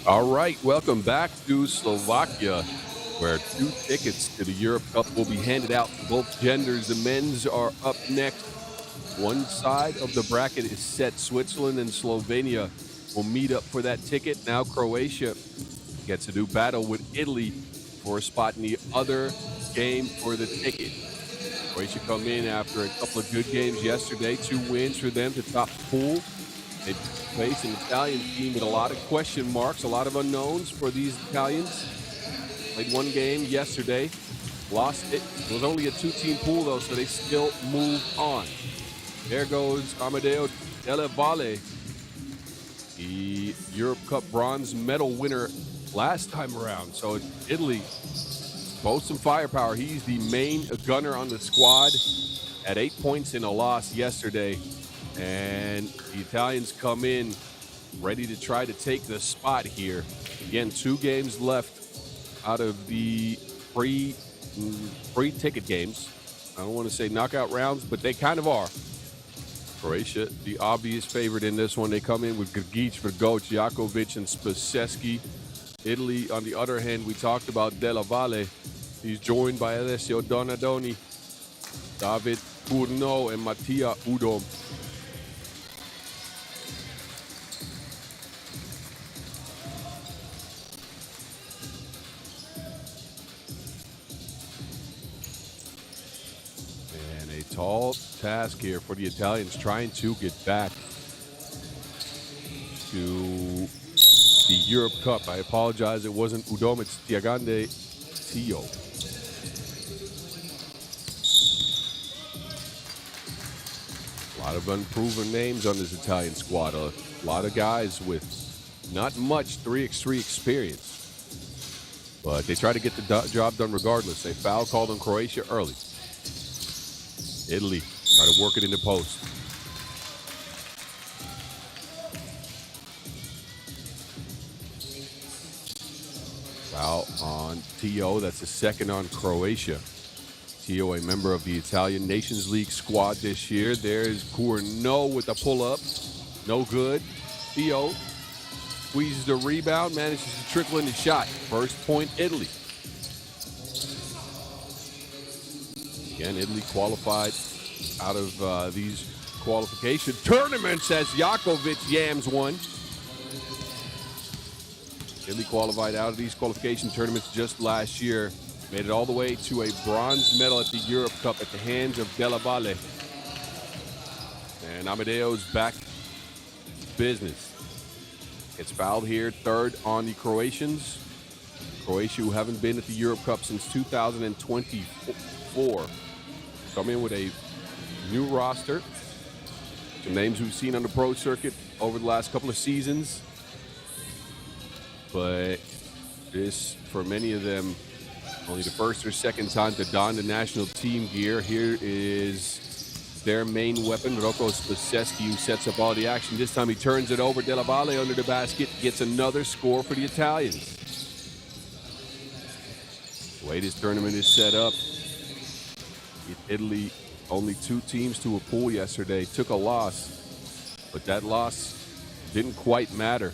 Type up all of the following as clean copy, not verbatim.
All right, welcome back to Slovakia, where 2 tickets to the Europe Cup will be handed out to both genders. The men's are up next. One side of the bracket is set. Switzerland and Slovenia will meet up for that ticket. Now Croatia gets to do battle with Italy for a spot in the other game for the ticket. Croatia come in after a couple of good games yesterday, 2 wins for them to top the pool. They face an Italian team with a lot of question marks, a lot of unknowns for these Italians. Played 1 game yesterday, lost it. It was only a 2-team pool, though, so they still move on. There goes Amedeo Della Valle, the Europe Cup bronze medal winner last time around. So Italy boasts some firepower. He's the main gunner on the squad at 8 points in a loss yesterday. And the Italians come in ready to try to take the spot here. Again, 2 games left out of the free ticket games. I don't want to say knockout rounds, but they kind of are. Croatia, the obvious favorite in this one. They come in with Grgic, Vrgoc, Jakovic, and Spaseschi. Italy, on the other hand, we talked about Della Valle. He's joined by Alessio Donadoni, David Curno, and Mattia Udom. Tall task here for the Italians, trying to get back to the Europe Cup. I apologize, it wasn't Udom, it's Tiagande Tio. A lot of unproven names on this Italian squad. A lot of guys with not much 3x3 experience. But they try to get the job done regardless. They foul called on Croatia early. Italy try to work it into post. Foul on Tio. That's the second on Croatia. Tio, a member of the Italian Nations League squad this year. There's Curno with a pull-up. No good. Tio squeezes the rebound, manages to trickle in the shot. First point, Italy. Again, Italy qualified out of these qualification tournaments as Jakovic yams one. Italy qualified out of these qualification tournaments just last year. Made it all the way to a bronze medal at the Europe Cup at the hands of Della Valle. And Amedeo's back to business. Gets fouled here, third on the Croatians. Croatia, who haven't been at the Europe Cup since 2024. Come in with a new roster. Some names we've seen on the pro circuit over the last couple of seasons. But this, for many of them, only the first or second time to don the national team gear. Here is their main weapon, Rocco Spaseschi, who sets up all the action. This time he turns it over. Della Valle under the basket, gets another score for the Italians. The way this tournament is set up, Italy, only 2 teams to a pool yesterday, took a loss, but that loss didn't quite matter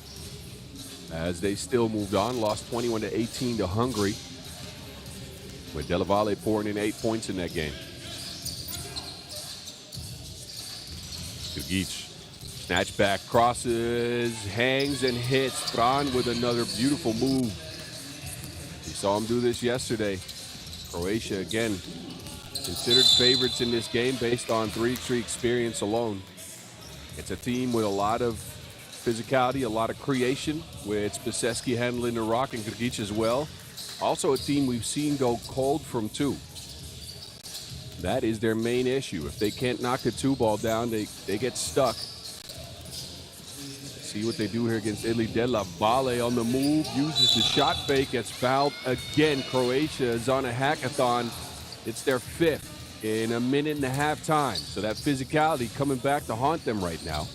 as they still moved on, lost 21-18 to Hungary, with Della Valle pouring in 8 points in that game. Grgic, snatch back, crosses, hangs and hits. Fran with another beautiful move. We saw him do this yesterday. Croatia, again, considered favorites in this game based on 3x3 experience alone. It's a team with a lot of physicality, a lot of creation, with Spaseschi handling the rock and Grgic as well. Also a team we've seen go cold from 2. That is their main issue. If they can't knock the 2 ball down, they get stuck. See what they do here against Italy. Della Valle on the move, uses the shot fake, gets fouled again. Croatia is on a hackathon. It's their 5th in a minute and a half time. So that physicality coming back to haunt them right now.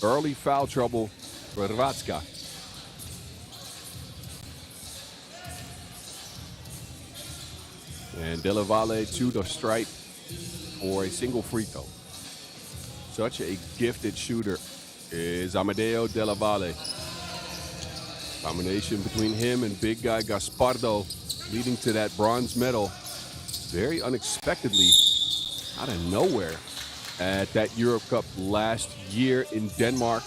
Early foul trouble for Hrvatska. And Della Valle to the strike for a single free throw. Such a gifted shooter is Amedeo Della Valle. Combination between him and big guy Gaspardo, leading to that bronze medal very unexpectedly out of nowhere at that Europe Cup last year in Denmark.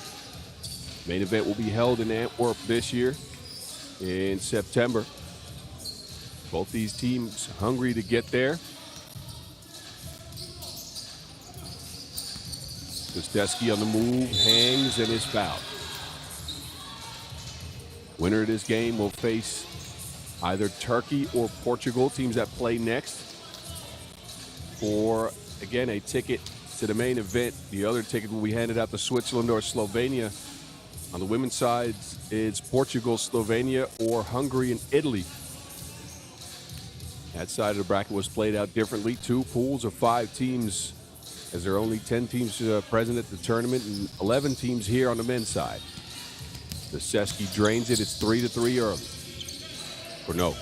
Main event will be held in Antwerp this year in September. Both these teams hungry to get there. Kosteski on the move, hangs, and is fouled. Winner of this game will face either Turkey or Portugal, teams that play next, for, again, a ticket to the main event. The other ticket will be handed out to Switzerland or Slovenia. On the women's side, it's Portugal, Slovenia, or Hungary and Italy. That side of the bracket was played out differently. 2 pools of 5 teams, as there are only 10 teams present at the tournament and 11 teams here on the men's side. Seski drains it. It's 3-3 early. Cournot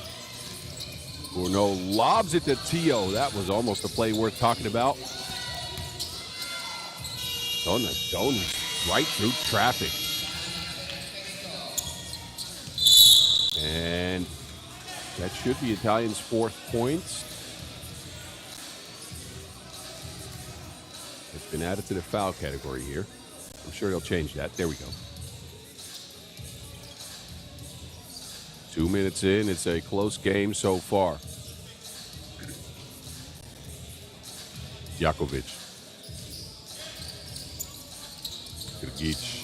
lobs it to Tio. That was almost a play worth talking about. Donatoni right through traffic. And that should be Italian's 4th point. It's been added to the foul category here. I'm sure they'll change that. There we go. 2 minutes in, it's a close game so far. Jakovic. Grgic.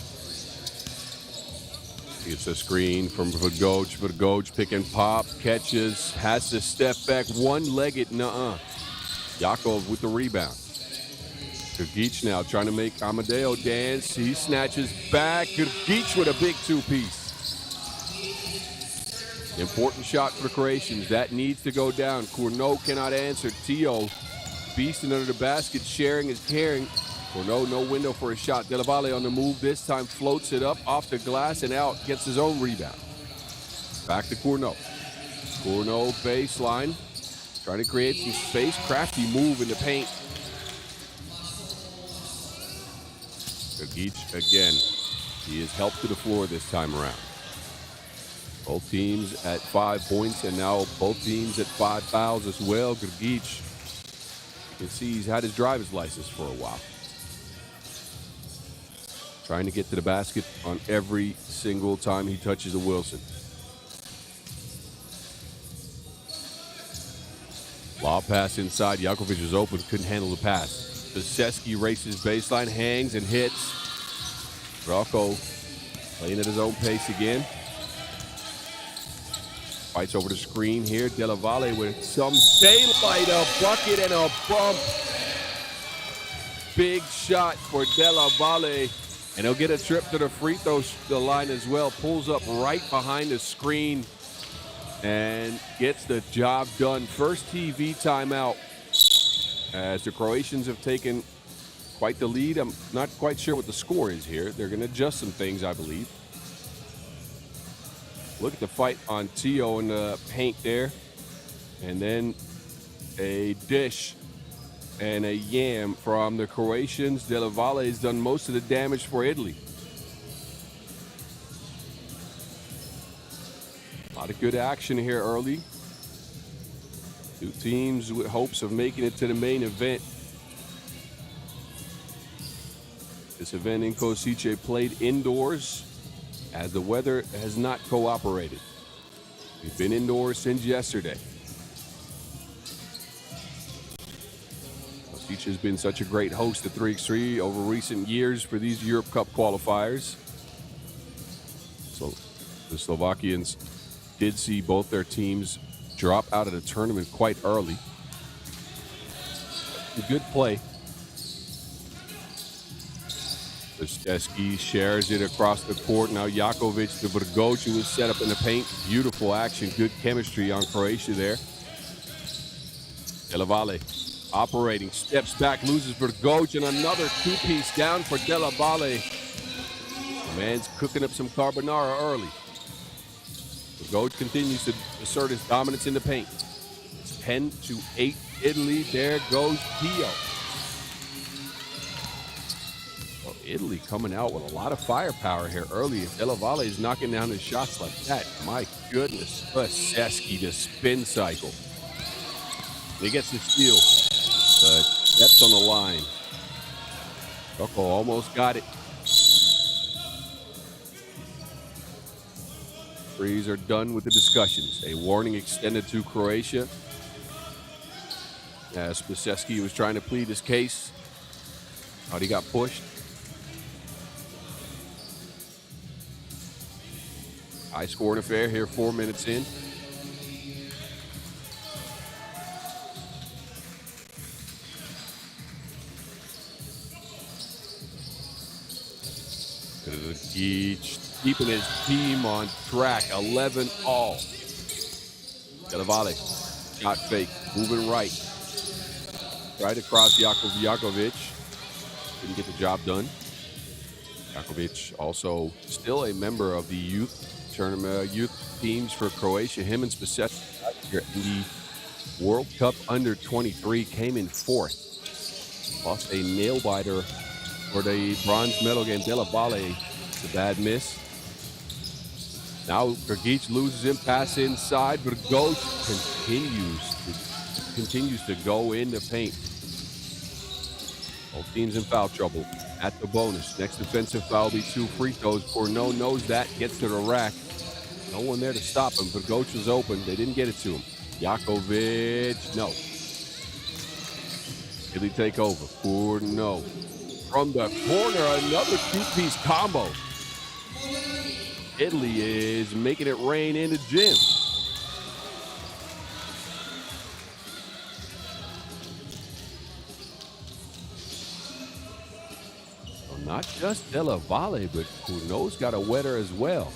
Gets a screen from Vrgoc. Vrgoc pick and pop, catches, has to step back, one-legged, Jakov with the rebound. Grgic now trying to make Amadeo dance. He snatches back. Grgic with a big 2-piece. Important shot for the Croatians. That needs to go down. Cournot cannot answer. Tio beasting under the basket. Sharing is caring. Cournot, no window for a shot. Della Valle on the move. This time floats it up off the glass and out. Gets his own rebound. Back to Cournot. Cournot baseline. Trying to create some space. Crafty move in the paint. Grgic again. He is helped to the floor this time around. Both teams at 5 points, and now both teams at 5 fouls as well. Grgic, you can see he's had his driver's license for a while. Trying to get to the basket on every single time he touches a Wilson. Lob pass inside. Jakovic is open, couldn't handle the pass. Seski races baseline, hangs and hits. Rocco playing at his own pace again. Fights over the screen here. Della Valle with some daylight, a bucket and a bump. Big shot for Della Valle. And he'll get a trip to the free throw line as well. Pulls up right behind the screen and gets the job done. First TV timeout as the Croatians have taken quite the lead. I'm not quite sure what the score is here. They're going to adjust some things, I believe. Look at the fight on Tio in the paint there. And then a dish and a yam from the Croatians. Della Valle has done most of the damage for Italy. A lot of good action here early. 2 teams with hopes of making it to the main event. This event in Košice played indoors, as the weather has not cooperated. We've been indoors since yesterday. Košice has been such a great host to 3x3 over recent years for these Europe Cup qualifiers. So the Slovakians did see both their teams drop out of the tournament quite early. A good play. Kosteski shares it across the court. Now Jakovic to Vrgoc, who was set up in the paint. Beautiful action, good chemistry on Croatia there. Della Valle operating, steps back, loses Vrgoc, and another 2-piece down for Della Valle. The man's cooking up some carbonara early. Vrgoc continues to assert his dominance in the paint. It's 10-8 Italy. There goes Tio. Italy coming out with a lot of firepower here early. If Della Valle is knocking down his shots like that, my goodness. Beseski, the spin cycle. He gets the steal, but steps on the line. Joko almost got it. Frees are done with the discussions. A warning extended to Croatia as Beseski was trying to plead his case. Thought he got pushed. High scoring affair here, 4 minutes in. Each keeping his team on track, 11 all. Della Valle, shot fake, moving right. Right across Jakovic. Didn't get the job done. Jakovic also still a member of the youth tournament, youth teams for Croatia. Him and Beseski in the World Cup under-23 came in 4th. Lost a nail-biter for the bronze medal game. Della Valle, the bad miss. Now Grgic loses him, pass inside, but Goch continues to go in the paint. Both teams in foul trouble at the bonus. Next defensive foul will be 2 free throws. Corneau knows that, gets to the rack. No one there to stop him, but Goch was open. They didn't get it to him. Jakovic, no. Italy take over. Corneau. From the corner, another two-piece combo. Italy is making it rain in the gym. Well, not just Della Valle, but Corneau's got a wetter as well.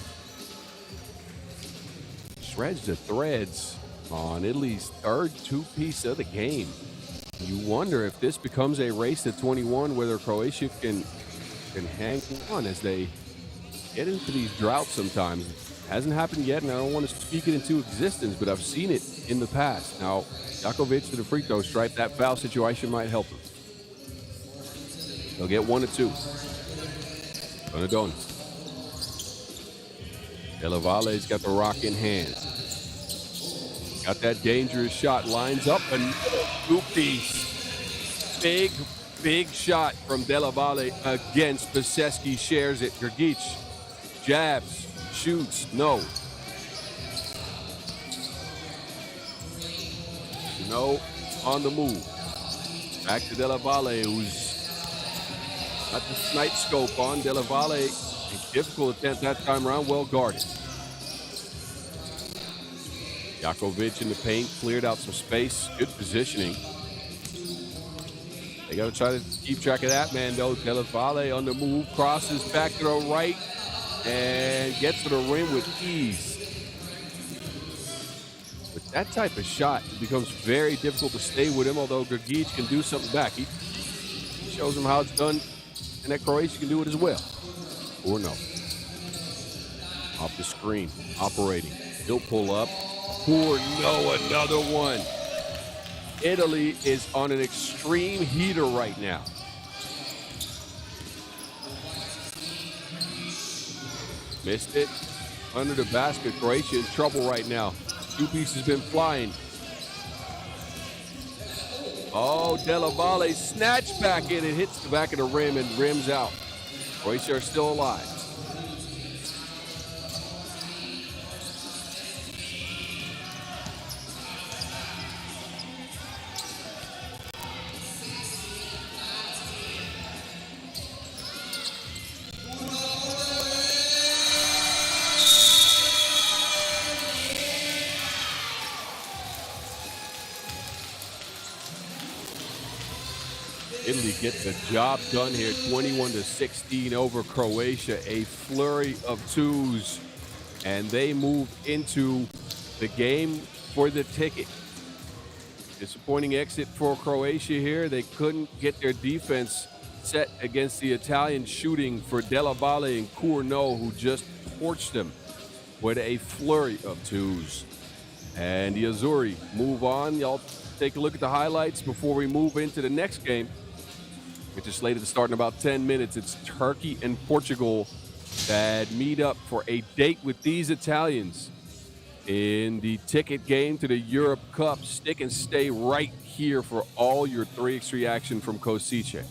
Shreds the threads on Italy's third two-piece of the game. You wonder if this becomes a race to 21, whether Croatia can hang on as they get into these droughts sometimes. Hasn't happened yet, and I don't want to speak it into existence, but I've seen it in the past. Now, Jakovic to the free throw stripe. That foul situation might help him. They'll get 1 or 2. Donadoni. Della Valle's got the rock in hand. Got that dangerous shot. Lines up another two-piece. Big shot from Della Valle against Beseski. Shares it. Grgic jabs, shoots, no. No, on the move. Back to Della Valle, who's got the snipe scope on. Della Valle, a difficult attempt that time around, well guarded. Jakovic in the paint, cleared out some space, good positioning. They got to try to keep track of that man, though. Della Valle on the move, crosses back to the right, and gets to the rim with ease. With that type of shot, it becomes very difficult to stay with him, although Grgic can do something back. He shows him how it's done, and that Croatia can do it as well. Or no. Off the screen, operating. He'll pull up. Or no, another one. Italy is on an extreme heater right now. Missed it. Under the basket. Croatia in trouble right now. Two-piece has been flying. Oh, Della Valle snatched back in and hits the back of the rim and rims out. Croatia are still alive. Italy get the job done here, 21-16 over Croatia. A flurry of twos, and they move into the game for the ticket. Disappointing exit for Croatia here. They couldn't get their defense set against the Italian shooting for Della Valle and Corneau, who just torched them with a flurry of twos. And the Azzurri move on. Y'all take a look at the highlights before we move into the next game. which is slated to start in about 10 minutes. It's Turkey and Portugal that meet up for a date with these Italians in the ticket game to the Europe Cup. Stick and stay right here for all your 3x3 action from Košice.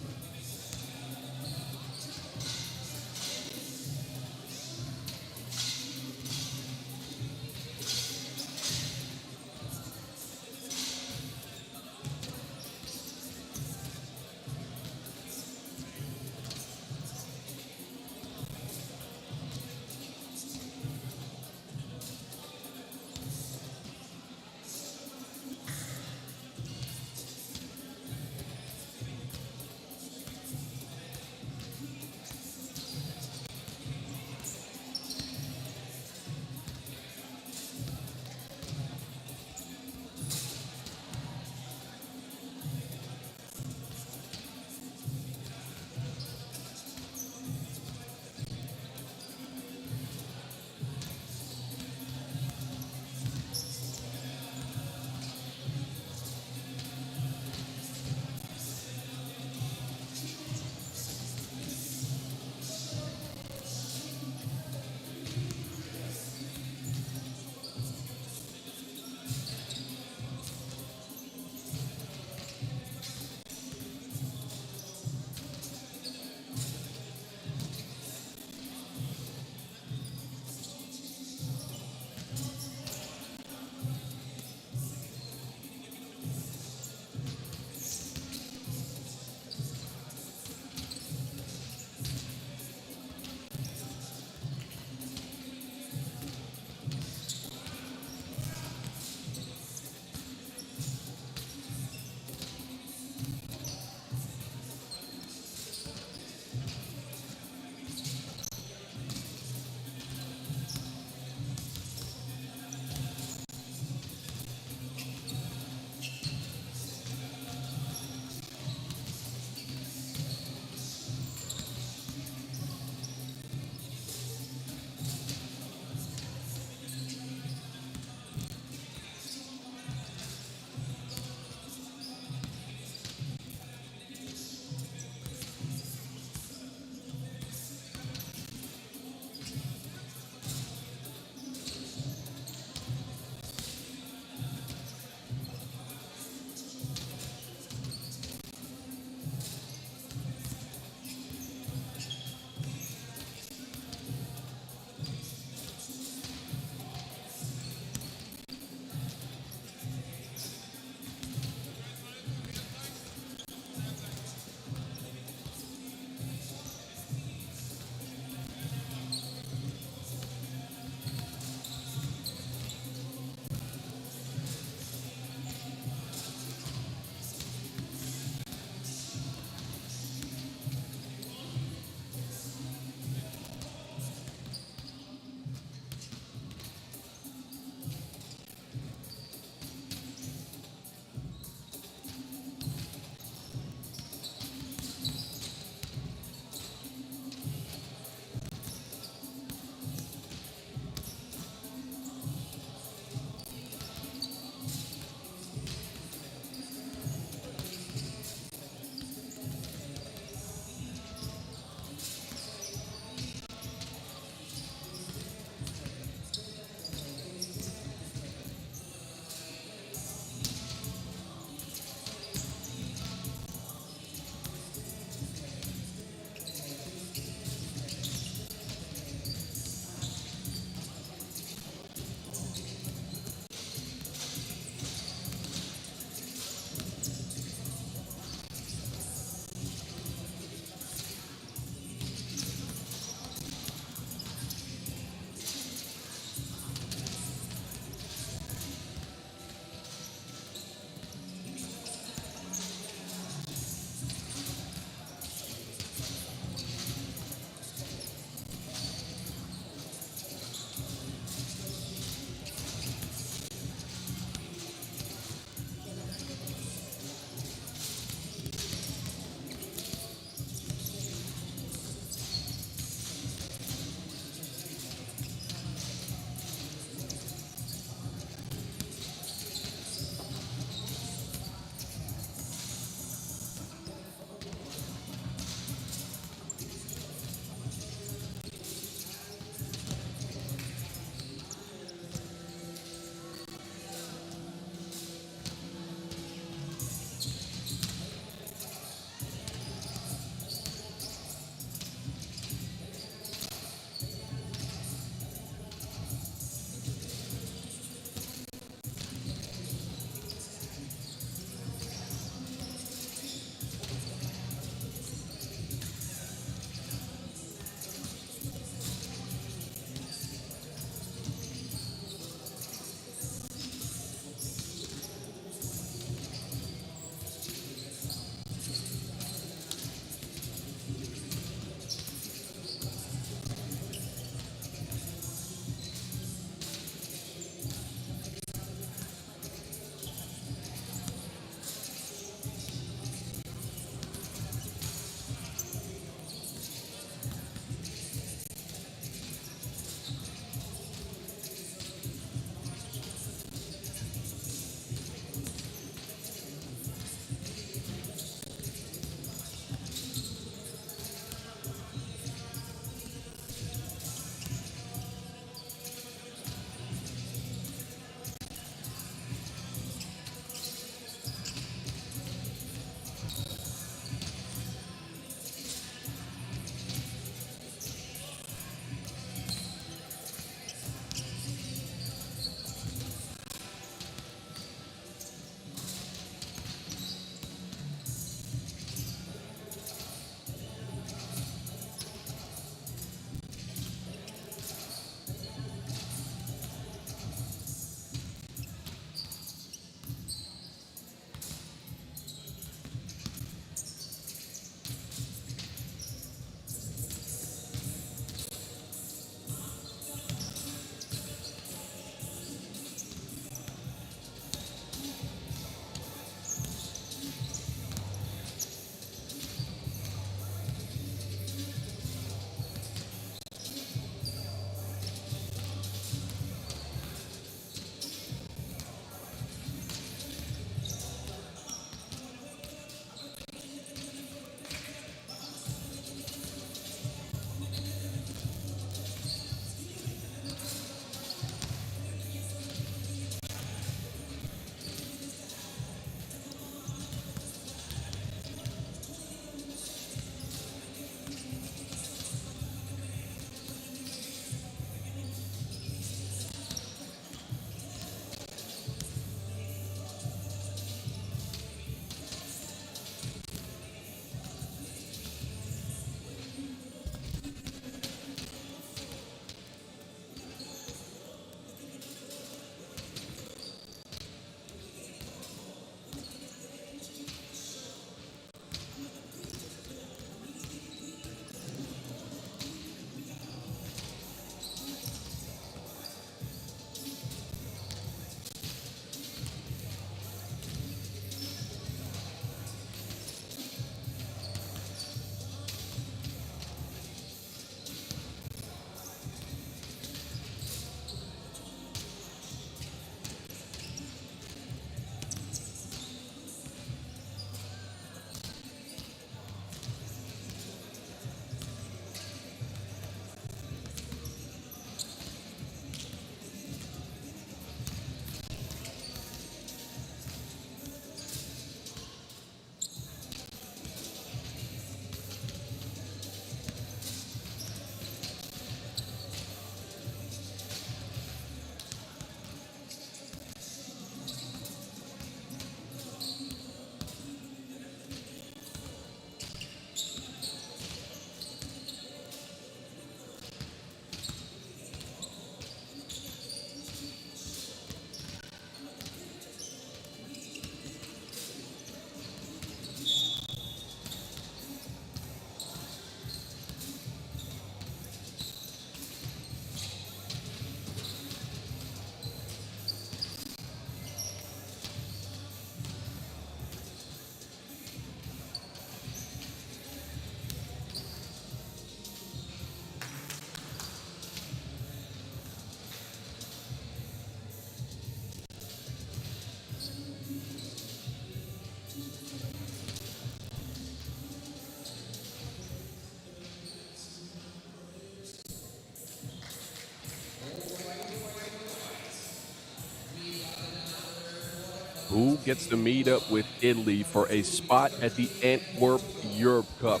Who gets to meet up with Italy for a spot at the Antwerp Europe Cup?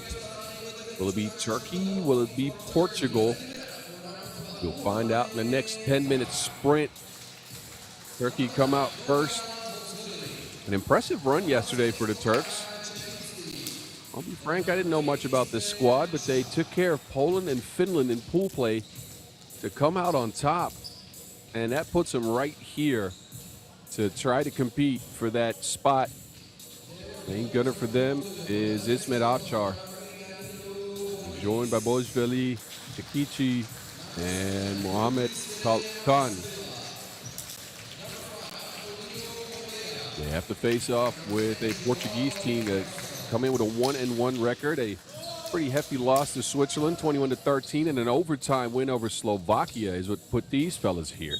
Will it be Turkey? Will it be Portugal? You'll find out in the next 10-minute sprint. Turkey come out first. An impressive run yesterday for the Turks. I'll be frank, I didn't know much about this squad, but they took care of Poland and Finland in pool play to come out on top. And that puts them right here to try to compete for that spot. Main gunner for them is Ismet Avčar, joined by Bojveli, Takici, and Mohamed Khan. They have to face off with a Portuguese team that come in with a 1-1 record, a pretty hefty loss to Switzerland, 21-13, and an overtime win over Slovakia is what put these fellas here.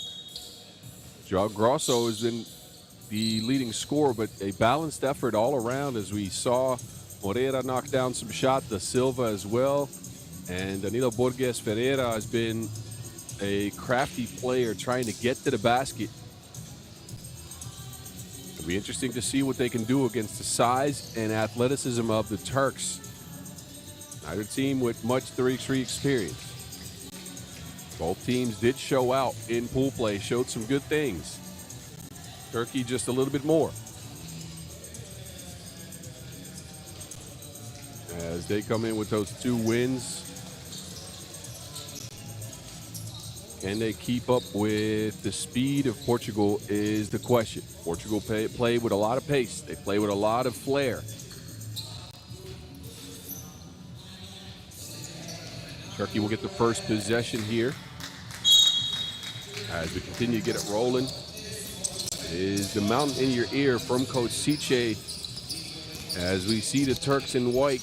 João Grosso has been the leading scorer, but a balanced effort all around as we saw Moreira knock down some shots, Da Silva as well, and Danilo Borges Ferreira has been a crafty player trying to get to the basket. It'll be interesting to see what they can do against the size and athleticism of the Turks. Neither team with much 3x3 experience. Both teams did show out in pool play, showed some good things. Turkey just a little bit more. As they come in with those 2 wins, can they keep up with the speed of Portugal is the question. Portugal play with a lot of pace. They play with a lot of flair. Turkey will get the first possession here. As we continue to get it rolling, is the mountain in your ear from Košice. As we see the Turks in white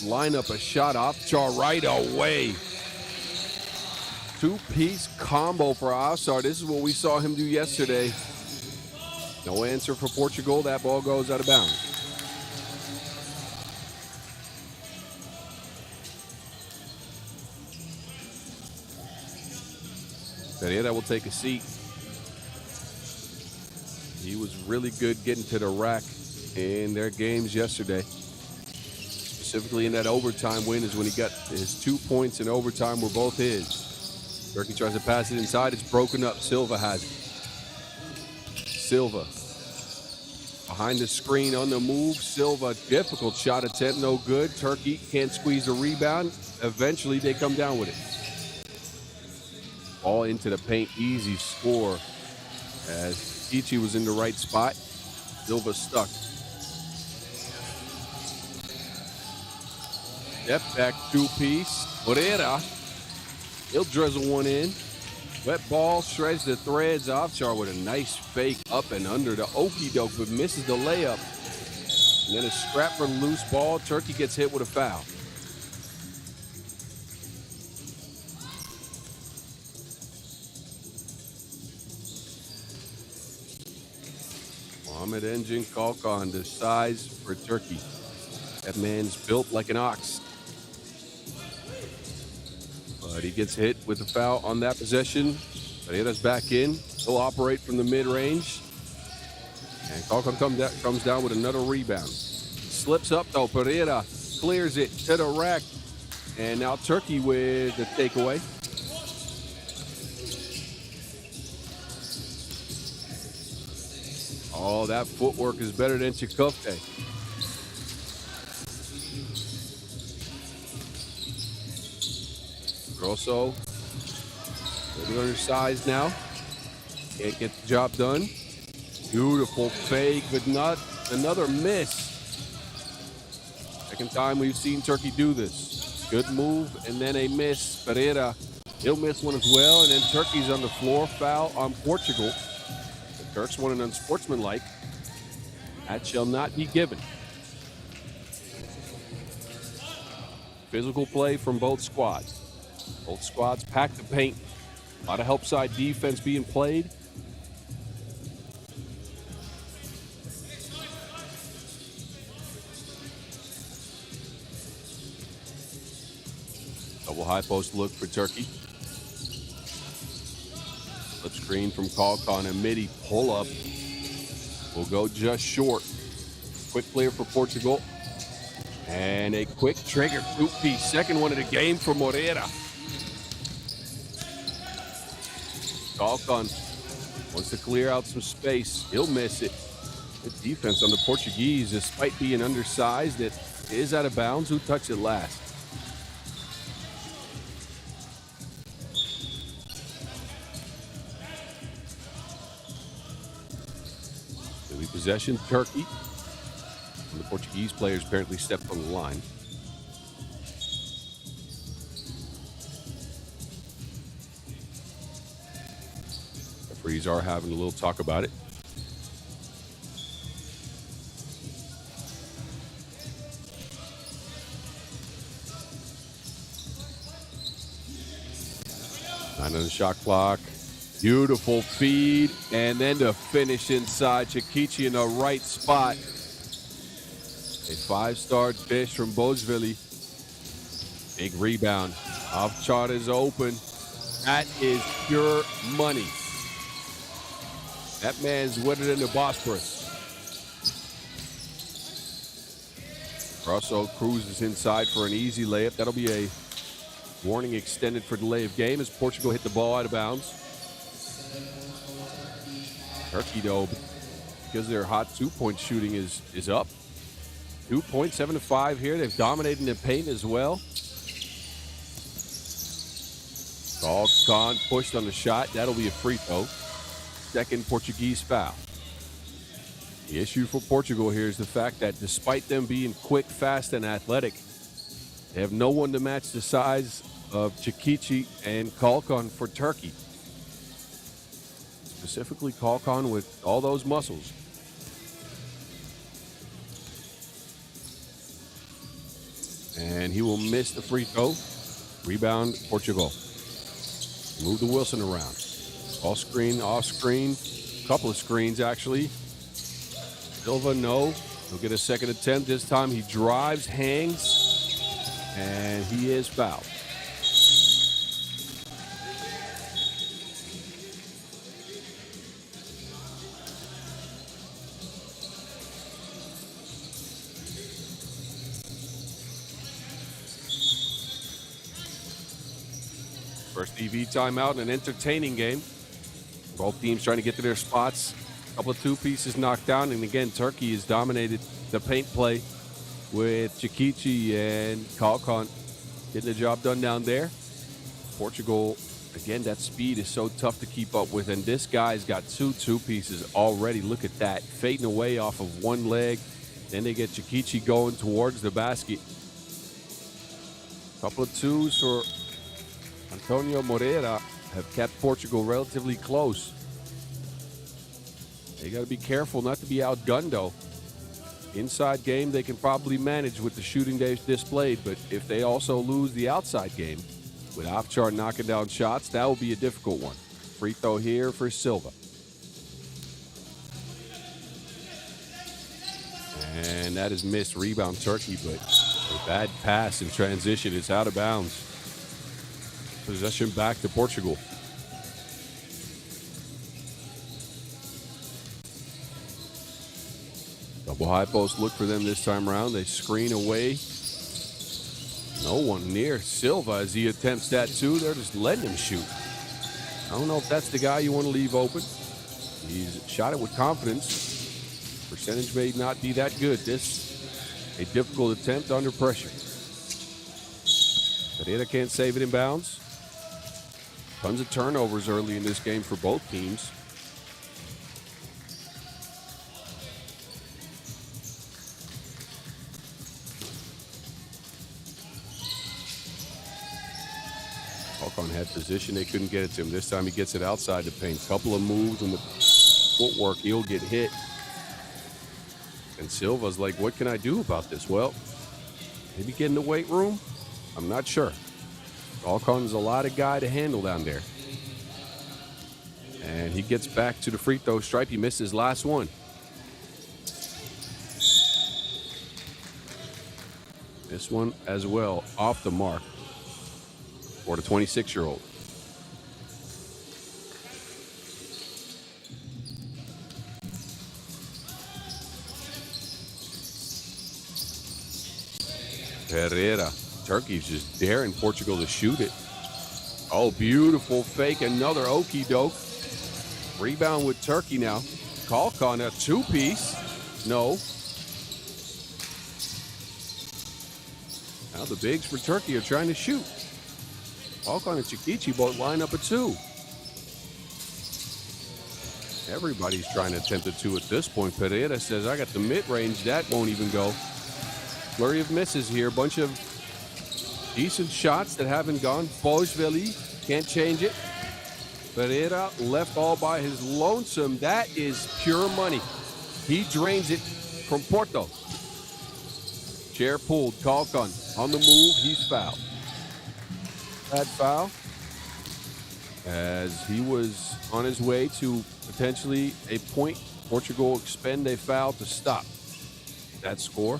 line up a shot off Avčar right away. 2-piece combo for Avčar. This is what we saw him do yesterday. No answer for Portugal. That ball goes out of bounds. Ferreira will take a seat. He was really good getting to the rack in their games yesterday. Specifically in that overtime win is when he got his 2 points in overtime were both his. Turkey tries to pass it inside. It's broken up. Silva has it. Silva behind the screen on the move. Silva, difficult shot attempt, no good. Turkey can't squeeze the rebound. Eventually they come down with it. All into the paint, easy score. As Ichi was in the right spot, Silva stuck. Step back 2-piece. Moreira, he'll drizzle one in. Wet ball, shreds the threads. Avčar with a nice fake up and under the okie doke, but misses the layup. And then a scrap for the loose ball. Turkey gets hit with a foul. Mohamed Engin Kalkan, the size for Turkey. That man's built like an ox. But he gets hit with a foul on that possession. Pereira's back in. He'll operate from the mid-range. And Kalkan comes down with another rebound. Slips up though. Pereira clears it to the rack. And now Turkey with the takeaway. Oh, that footwork is better than Chikofte. Grosso, little undersized now. Can't get the job done. Beautiful fake, but not another miss. Second time we've seen Turkey do this. Good move, and then a miss. Pereira, he'll miss one as well, and then Turkey's on the floor. Foul on Portugal. Turks want an unsportsmanlike. That shall not be given. Physical play from both squads. Both squads pack the paint. A lot of help side defense being played. Double high post look for Turkey. Flip screen from Kalkan, a midi pull-up. will go just short. Quick clear for Portugal. And a quick trigger two-piece. Second one of the game for Moreira. Falcon wants to clear out some space. He'll miss it. Good defense on the Portuguese, despite being undersized. It is out of bounds. Who touched it last? Possession, Turkey. And the Portuguese players apparently stepped on the line. Referees are having a little talk about it. Nine on the shot clock. Beautiful feed, and then to finish inside. Chikichi in the right spot. A five-star dish from Bozvili. Big rebound. Avchar is open. That is pure money. That man's wetter than the Bosporus. Russell cruises inside for an easy layup. That'll be a warning extended for delay of game as Portugal hit the ball out of bounds. Turkey, though, because their hot two-point shooting is up. 2 points, 7-5 here. They've dominated in the paint as well. Khan pushed on the shot. That'll be a free throw. Second Portuguese foul. The issue for Portugal here is the fact that despite them being quick, fast, and athletic, they have no one to match the size of Chikichi and Kalkan for Turkey. Specifically Kalkan with all those muscles. And he will miss the free throw. Rebound, Portugal. Move the Wilson around. Off screen, off screen. Couple of screens, actually. Silva, no. He'll get a second attempt. This time he drives, hangs, and he is fouled. First TV timeout in an entertaining game. Both teams trying to get to their spots. A couple of two pieces knocked down. And again, Turkey has dominated the paint play with Chikichi and Kalkan getting the job done down there. Portugal, again, that speed is so tough to keep up with. And this guy's got two pieces already. Look at that. Fading away off of one leg. Then they get Chikichi going towards the basket. Couple of twos for Antonio Moreira have kept Portugal relatively close. They got to be careful not to be outgunned, though. Inside game, they can probably manage with the shooting they've displayed, but if they also lose the outside game, with Avchar knocking down shots, that will be a difficult one. Free throw here for Silva. And that is missed. Rebound Turkey, but a bad pass in transition. It's out of bounds. Possession back to Portugal. Double high post look for them this time around. They screen away. No one near Silva as he attempts that too. They're just letting him shoot. I don't know if that's the guy you want to leave open. He's shot it with confidence. Percentage may not be that good. This a difficult attempt under pressure. Pereira can't save it in bounds. Tons of turnovers early in this game for both teams. Falcon had position. They couldn't get it to him. This time he gets it outside the paint. Couple of moves and the footwork. He'll get hit. And Silva's like, what can I do about this? Well, maybe get in the weight room? I'm not sure. Falcon's a lot of guy to handle down there. And he gets back to the free throw stripe. He missed his last one. This one as well, off the mark for the 26-year-old. Pereira. Turkey's just daring Portugal to shoot it. Oh, beautiful fake. Another okie doke. Rebound with Turkey now. Kalkan, a two-piece. No. Now the bigs for Turkey are trying to shoot. Kalkan and Çikici both line up a two. Everybody's trying to attempt a two at this point. Pereira says, I got the mid-range. That won't even go. Flurry of misses here. Bunch of decent shots that haven't gone. Bojveli can't change it. Pereira left all by his lonesome. That is pure money. He drains it from Porto. Chair pulled. Kalkan on the move. He's fouled. Bad foul as he was on his way to potentially a point. Portugal expend a foul to stop that score.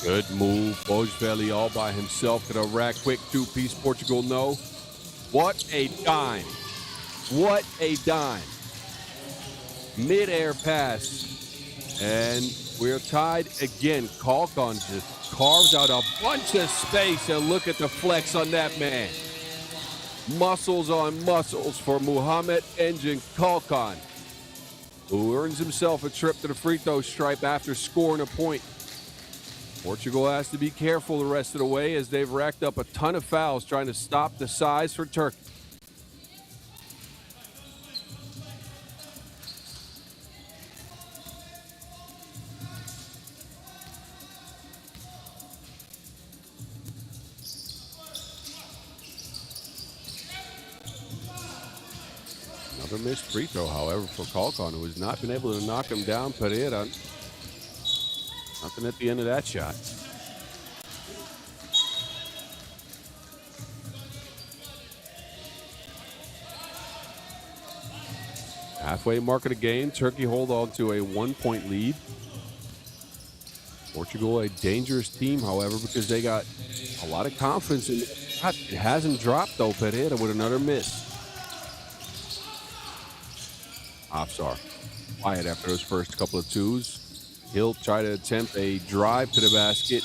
Good move. Bojveli all by himself. Gonna rack quick two-piece. Portugal, no. What a dime. What a dime. Mid-air pass. And we're tied again. Kalkan just carves out a bunch of space. And look at the flex on that man. Muscles on muscles for Muhammad Engin Kalkan, who earns himself a trip to the free throw stripe after scoring a point. Portugal has to be careful the rest of the way as they've racked up a ton of fouls trying to stop the size for Turkey. Another missed free throw, however, for Kalkan, who has not been able to knock him down. Pereira, nothing at the end of that shot. Halfway mark of the game. Turkey hold on to a 1-point lead. Portugal, a dangerous team, however, because they got a lot of confidence in it. It hasn't dropped, though. Pereira with another miss. Hafsar quiet after those first couple of twos. He'll try to attempt a drive to the basket.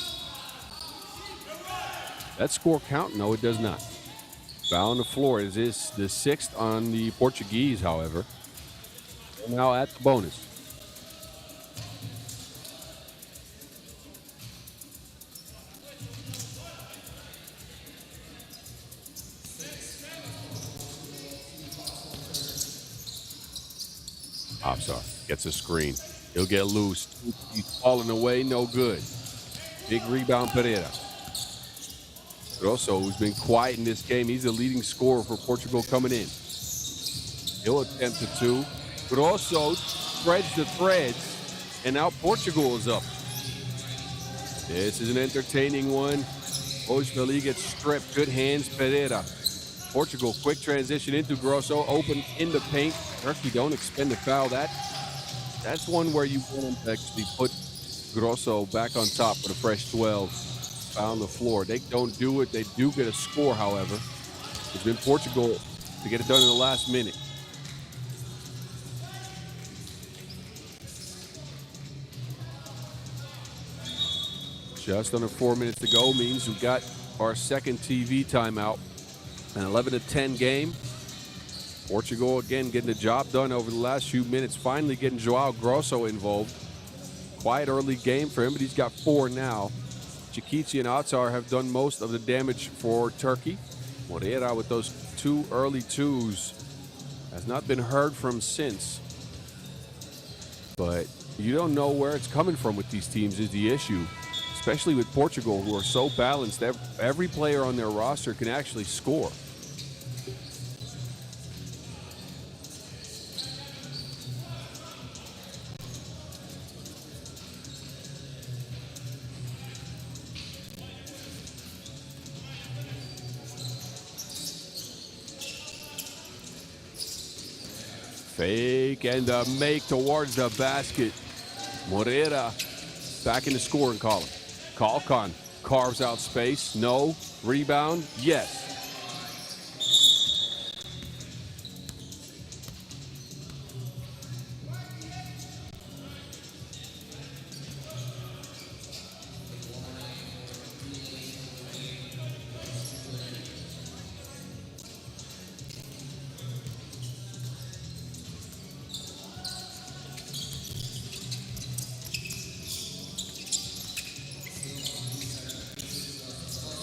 That score count? No, it does not. Foul on the floor. It is the sixth on the Portuguese, however. They're now at the bonus. Hafsar gets a screen. He'll get loose. He's falling away, no good. Big rebound, Pereira. Grosso, who's been quiet in this game, he's the leading scorer for Portugal coming in. He'll attempt a two, but also spreads the threads, and now Portugal is up. This is an entertaining one. Bojveli gets stripped. Good hands, Pereira. Portugal, quick transition into Grosso, open in the paint. Turkey don't expend a foul. That's one where you want to actually put Grosso back on top with a fresh 12. Foul on the floor. They don't do it. They do get a score, however. It's been Portugal to get it done in the last minute. Just under 4 minutes to go means we've got our second TV timeout. An 11-10 game. Portugal, again, getting the job done over the last few minutes. Finally getting Joao Grosso involved. Quiet early game for him, but he's got 4 now. Çikici and Atar have done most of the damage for Turkey. Moreira with those 2 early twos has not been heard from since. But you don't know where it's coming from with these teams is the issue. Especially with Portugal, who are so balanced. Every player on their roster can actually score. Fake and a make towards the basket. Moreira back in the scoring column. Kalkan carves out space. No. Rebound. Yes.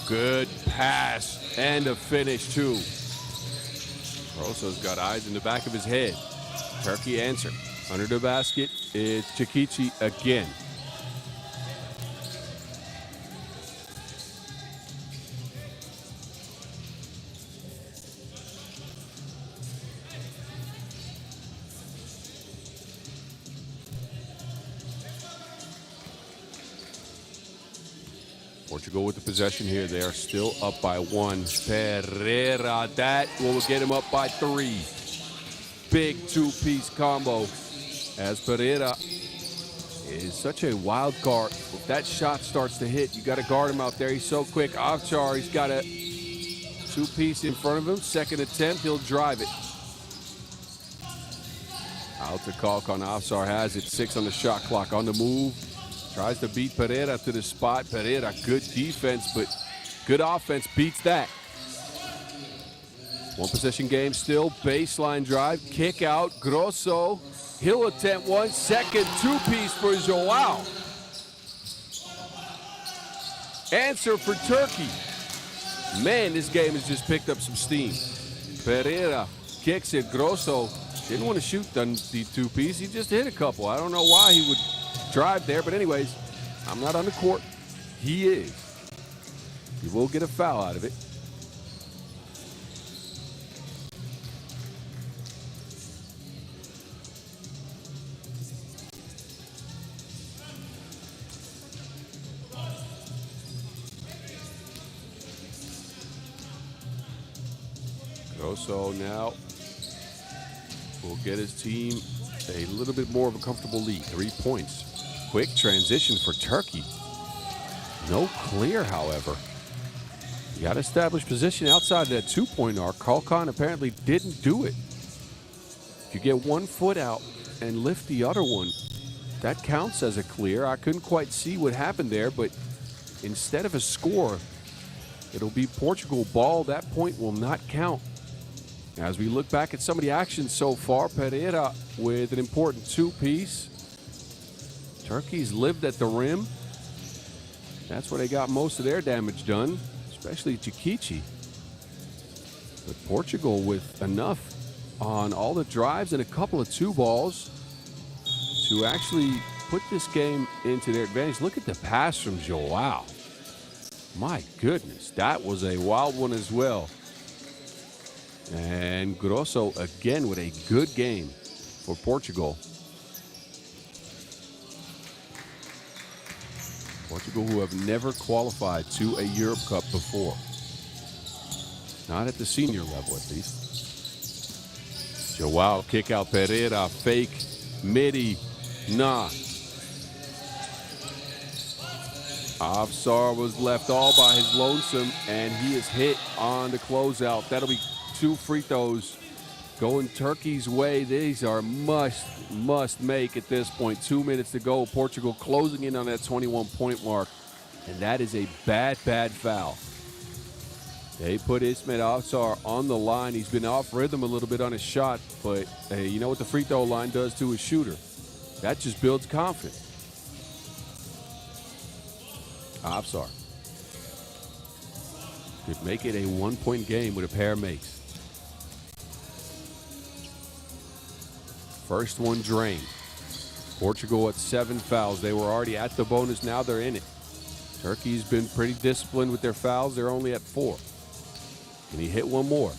Good pass and a finish, too. Rosso's got eyes in the back of his head. Turkey answer. Under the basket, it's Chikichi again. Portugal with the possession here. They are still up by 1. Pereira, that will get him up by 3. Big two-piece combo as Pereira is such a wild card. If that shot starts to hit, you got to guard him out there. He's so quick. Avchar, he's got a two-piece in front of him. Second attempt, he'll drive it. Out to Kalkan. Avchar has it. 6 on the shot clock. On the move. Tries to beat Pereira to the spot. Pereira, good defense, but good offense beats that. One possession game still. Baseline drive. Kick out. Grosso. He'll attempt one. Second two-piece for Joao. Answer for Turkey. Man, this game has just picked up some steam. Pereira kicks it. Grosso didn't want to shoot the two-piece. He just hit a couple. I don't know why he would drive there, but anyways, I'm not on the court. He is. He will get a foul out of it. Grosso now will get his team a little bit more of a comfortable lead. 3 points. Quick transition for Turkey. No clear, however. You got to establish position outside that 2-point arc. Kalkan apparently didn't do it. If you get 1 foot out and lift the other one, that counts as a clear. I couldn't quite see what happened there, but instead of a score, it'll be Portugal ball. That point will not count. As we look back at some of the action so far, Pereira with an important two-piece. Turkey's lived at the rim. That's where they got most of their damage done, especially Chikichi. But Portugal with enough on all the drives and a couple of 2-balls to actually put this game into their advantage. Look at the pass from Joao. My goodness, that was a wild one as well. And Grosso again with a good game for Portugal. Portugal, who have never qualified to a Europe Cup before. Not at the senior level, at least. Joao, kick out Pereira, fake, midi, nah. Avsar was left all by his lonesome, and he is hit on the closeout. That'll be 2 free throws going Turkey's way. These are must make at this point. 2 minutes to go. Portugal closing in on that 21-point mark, and that is a bad foul. They put Ismet Avsar on the line. He's been off rhythm a little bit on his shot, but hey, you know what the free throw line does to a shooter? That just builds confidence. Avsar could make it a 1-point game with a pair makes. First one drained. Portugal at 7 fouls. They were already at the bonus. Now they're in it. Turkey's been pretty disciplined with their fouls. They're only at 4. And he hit one more.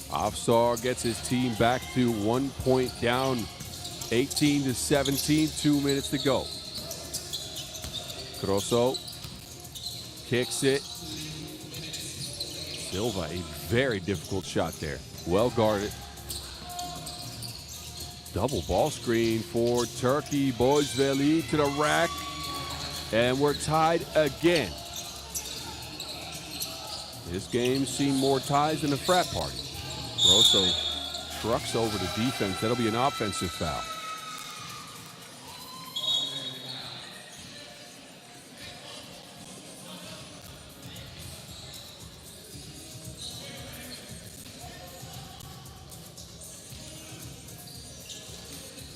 Avsar gets his team back to 1 point down, 18-17, 2 minutes to go. Grosso kicks it. Silva, a very difficult shot there. Well guarded. Double ball screen for Turkey. Bojveli to the rack. And we're tied again. This game's seen more ties than a frat party. Grosso trucks over the defense. That'll be an offensive foul.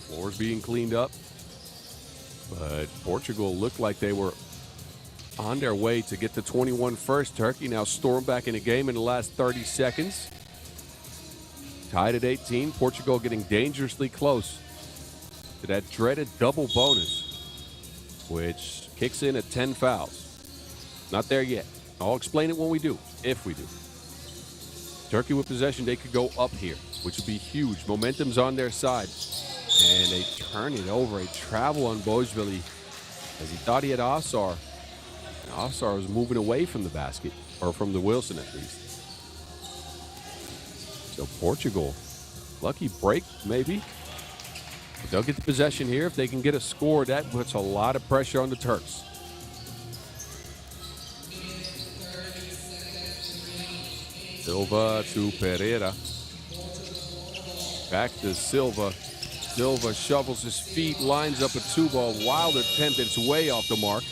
Floor's being cleaned up. But Portugal looked like they were on their way to get to 21 first. Turkey now stormed back in the game in the last 30 seconds. Tied at 18. Portugal getting dangerously close to that dreaded double bonus, which kicks in at 10 fouls. Not there yet. I'll explain it when we do, if we do. Turkey with possession, they could go up here, which would be huge. Momentum's on their side. And they turn it over. A travel on Bojvili as he thought he had Afsar. And Afsar was moving away from the basket, or from the Wilson at least. So Portugal, lucky break maybe. But they'll get the possession here. If they can get a score, that puts a lot of pressure on the Turks. Silva to Pereira. Back to Silva. Silva shovels his feet, lines up a two-ball. Wild attempt. It's way off the mark.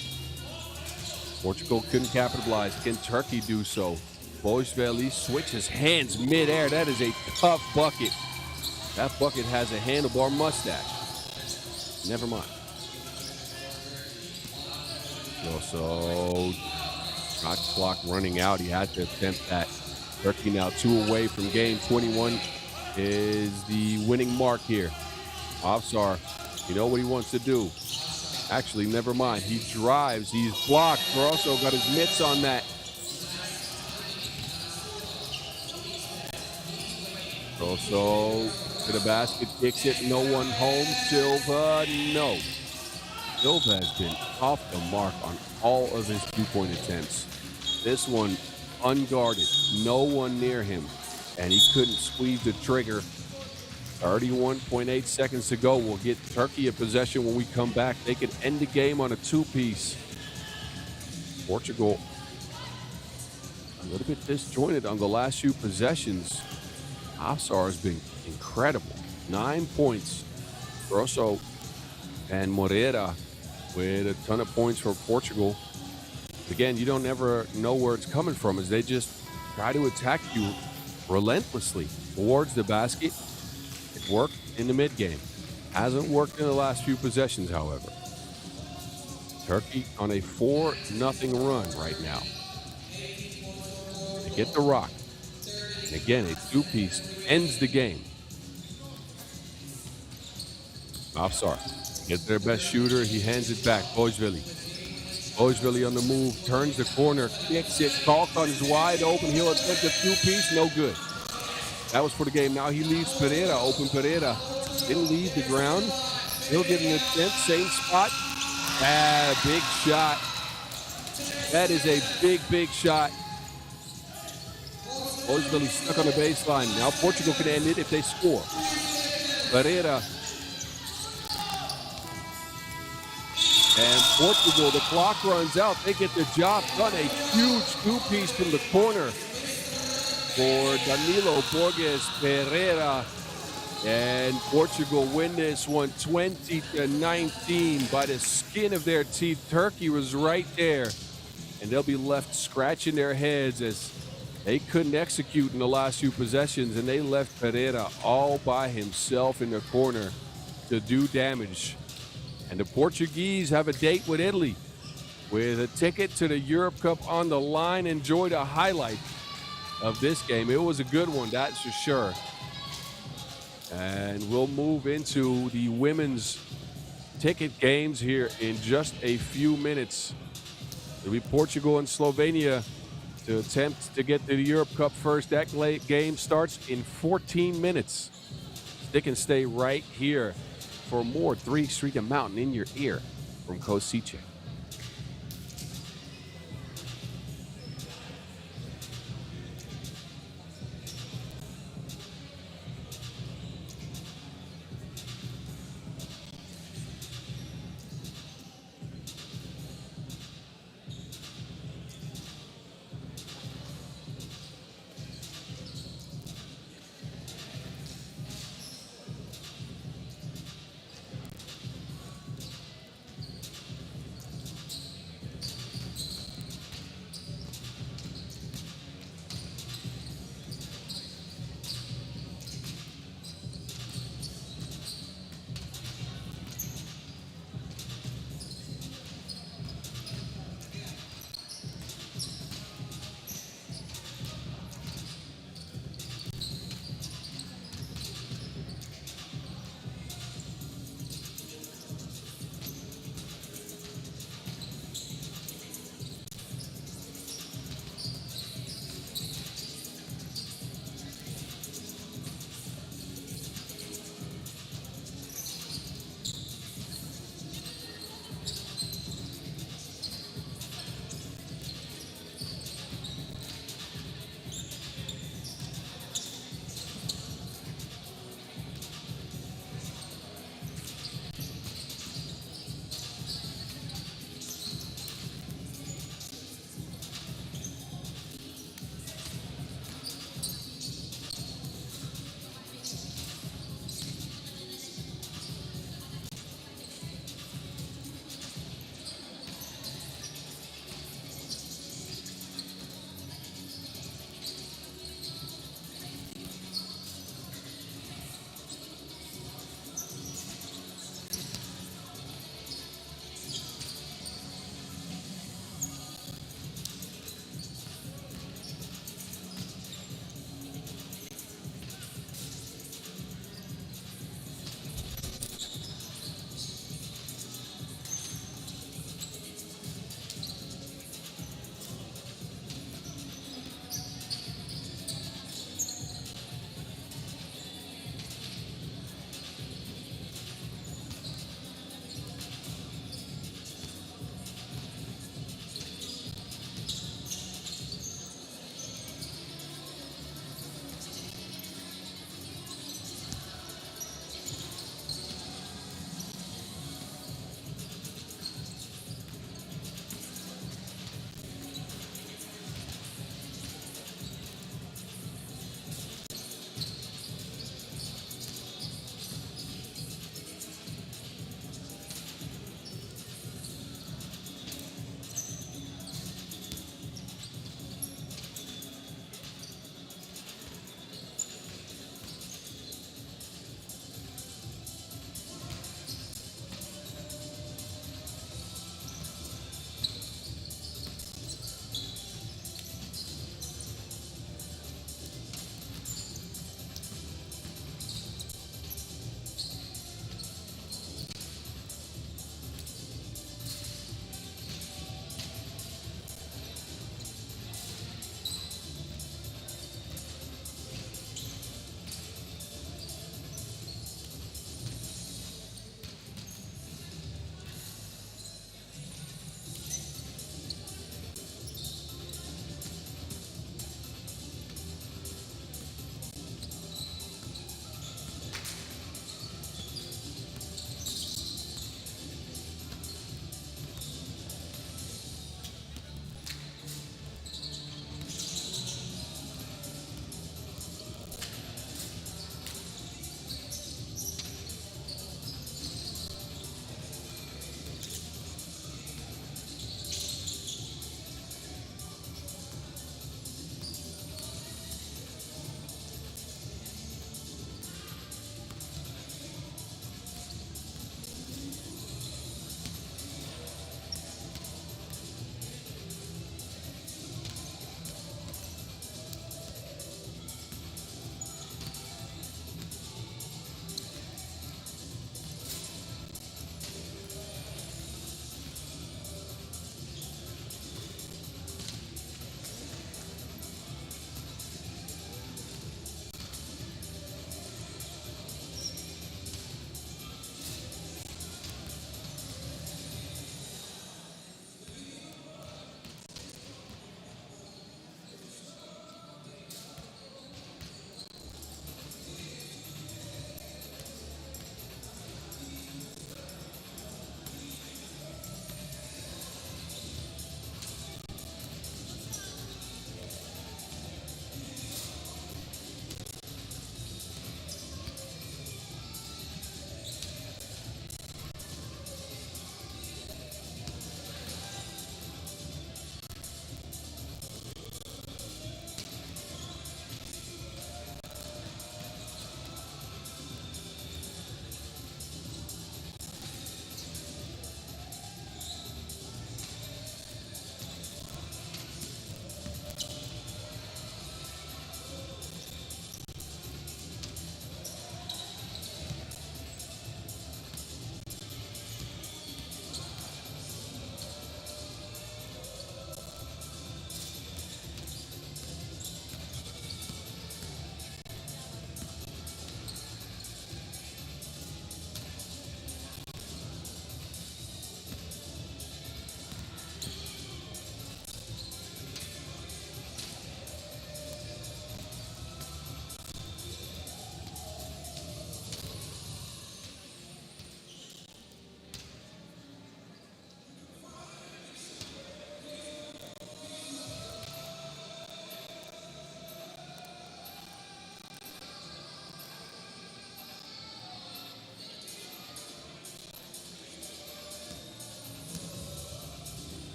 Portugal couldn't capitalize. Can Turkey do so? Bojveli switches hands midair. That is a tough bucket. That bucket has a handlebar mustache. Never mind. Also, shot clock running out. He had to attempt that. Turkey now 2 away from game. 21 is the winning mark here. Afsar, you know what he wants to do. Actually, never mind. He drives. He's blocked. Grosso got his mitts on that. Grosso to the basket, kicks it. No one home. Silva, no. Silva has been off the mark on all of his two-point attempts. This one unguarded, no one near him, and he couldn't squeeze the trigger. 31.8 seconds to go. We'll get Turkey a possession when we come back. They could end the game on a two-piece. Portugal a little bit disjointed on the last few possessions. Afsar has been incredible. 9 points. Grosso and Moreira with a ton of points for Portugal. Again, you don't ever know where it's coming from, as they just try to attack you relentlessly towards the basket. It worked in the mid-game. Hasn't worked in the last few possessions, however. Turkey on a 4-0 run right now. They get the rock. And again, a two-piece ends the game. Afsar gets their best shooter. He hands it back. Bojvili. Bojvili on the move, turns the corner, kicks it. Kalkan is wide open. He'll attempt a two-piece. No good. That was for the game. Now he leaves Pereira open. Pereira didn't leave the ground. He'll get an attempt. Same spot. Big shot. That is a big, big shot. Bojvili stuck on the baseline. Now Portugal can end it if they score. Pereira. And Portugal, the clock runs out. They get the job done. A huge two-piece from the corner for Danilo Borges Pereira. And Portugal win this one 20-19 by the skin of their teeth. Turkey was right there. And they'll be left scratching their heads as they couldn't execute in the last few possessions. And they left Pereira all by himself in the corner to do damage. And the Portuguese have a date with Italy with a ticket to the Europe Cup on the line. Enjoy the highlight of this game. It was a good one, that's for sure. And we'll move into the women's ticket games here in just a few minutes. It'll be Portugal and Slovenia to attempt to get to the Europe Cup first. That game starts in 14 minutes. Stick and stay right here for more 3x3 The Mountain in your ear from Košice.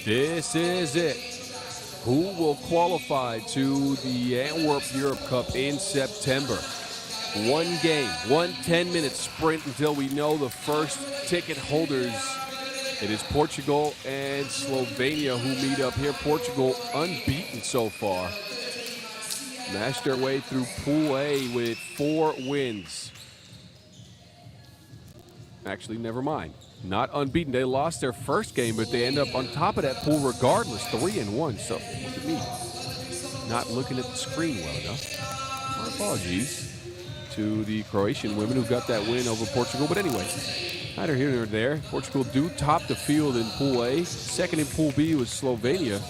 This is it. Who will qualify to the Antwerp Europe Cup in September? One game, 1 10-minute sprint until we know the first ticket holders. It is Portugal and Slovenia who meet up here. Portugal unbeaten so far. Mashed their way through Pool A with 4 wins. Actually, never mind. Not unbeaten. They lost their first game, but they end up on top of that pool regardless, 3-1. So look at me, not looking at the screen well enough. My apologies to the Croatian women who got that win over Portugal. But anyway, neither here nor there. Portugal do top the field in Pool A. Second in Pool B was Slovenia,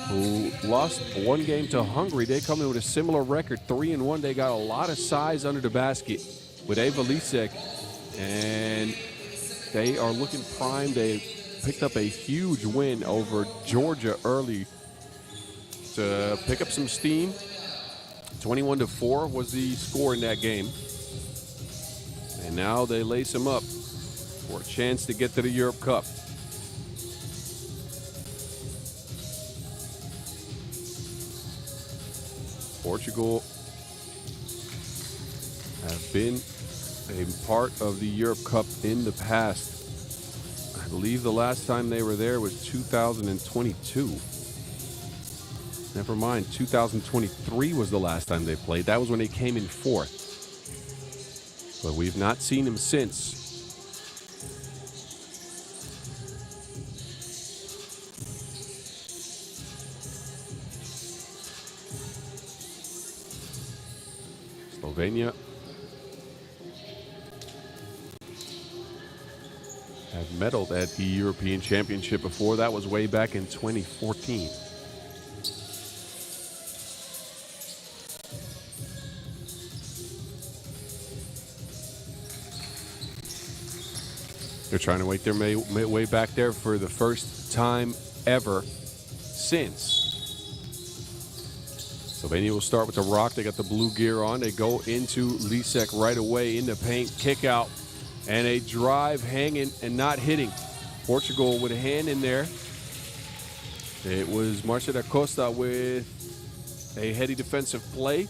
who lost 1 game to Hungary. They come in with a similar record, 3-1. They got a lot of size under the basket with Eva Lisek, and they are looking prime. They picked up a huge win over Georgia early to pick up some steam. 21-4 was the score in that game. And now they lace them up for a chance to get to the Europe Cup. Portugal have been a part of the Europe Cup in the past. I believe the last time they were there was 2022. Never mind, 2023 was the last time they played. That was when they came in 4th. But we've not seen them since. Slovenia have medaled at the European Championship before. That was way back in 2014. They're trying to make their way back there for the first time ever since. Slovenia will start with the rock. They got the blue gear on. They go into Lisek right away in the paint. Kick out and a drive hanging and not hitting. Portugal with a hand in there. It was Marcia da Costa with a heady defensive play.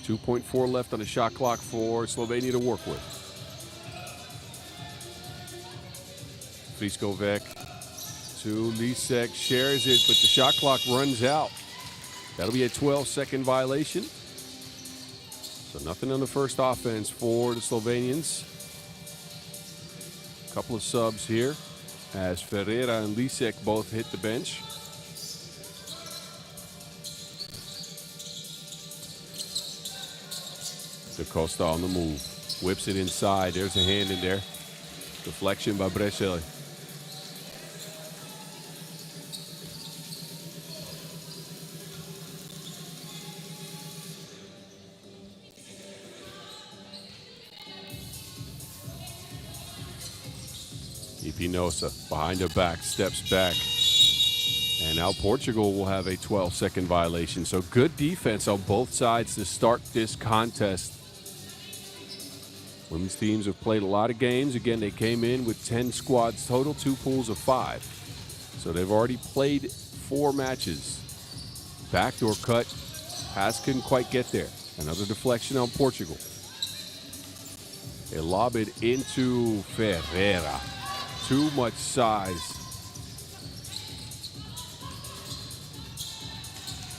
.4 left on the shot clock for Slovenia to work with. Friskovic to Lisek, shares it, but the shot clock runs out. That'll be a 12-second violation. So nothing on the first offense for the Slovenians. A couple of subs here as Ferreira and Lisek both hit the bench. Da Costa on the move. Whips it inside. There's a hand in there. Deflection by Brescelli. Epinosa behind the back, steps back. And now Portugal will have a 12-second violation. So good defense on both sides to start this contest. Women's teams have played a lot of games. Again, they came in with 10 squads total, 2 pools of 5. So they've already played 4 matches. Backdoor cut. Pass couldn't quite get there. Another deflection on Portugal. They lob it into Ferreira. Too much size.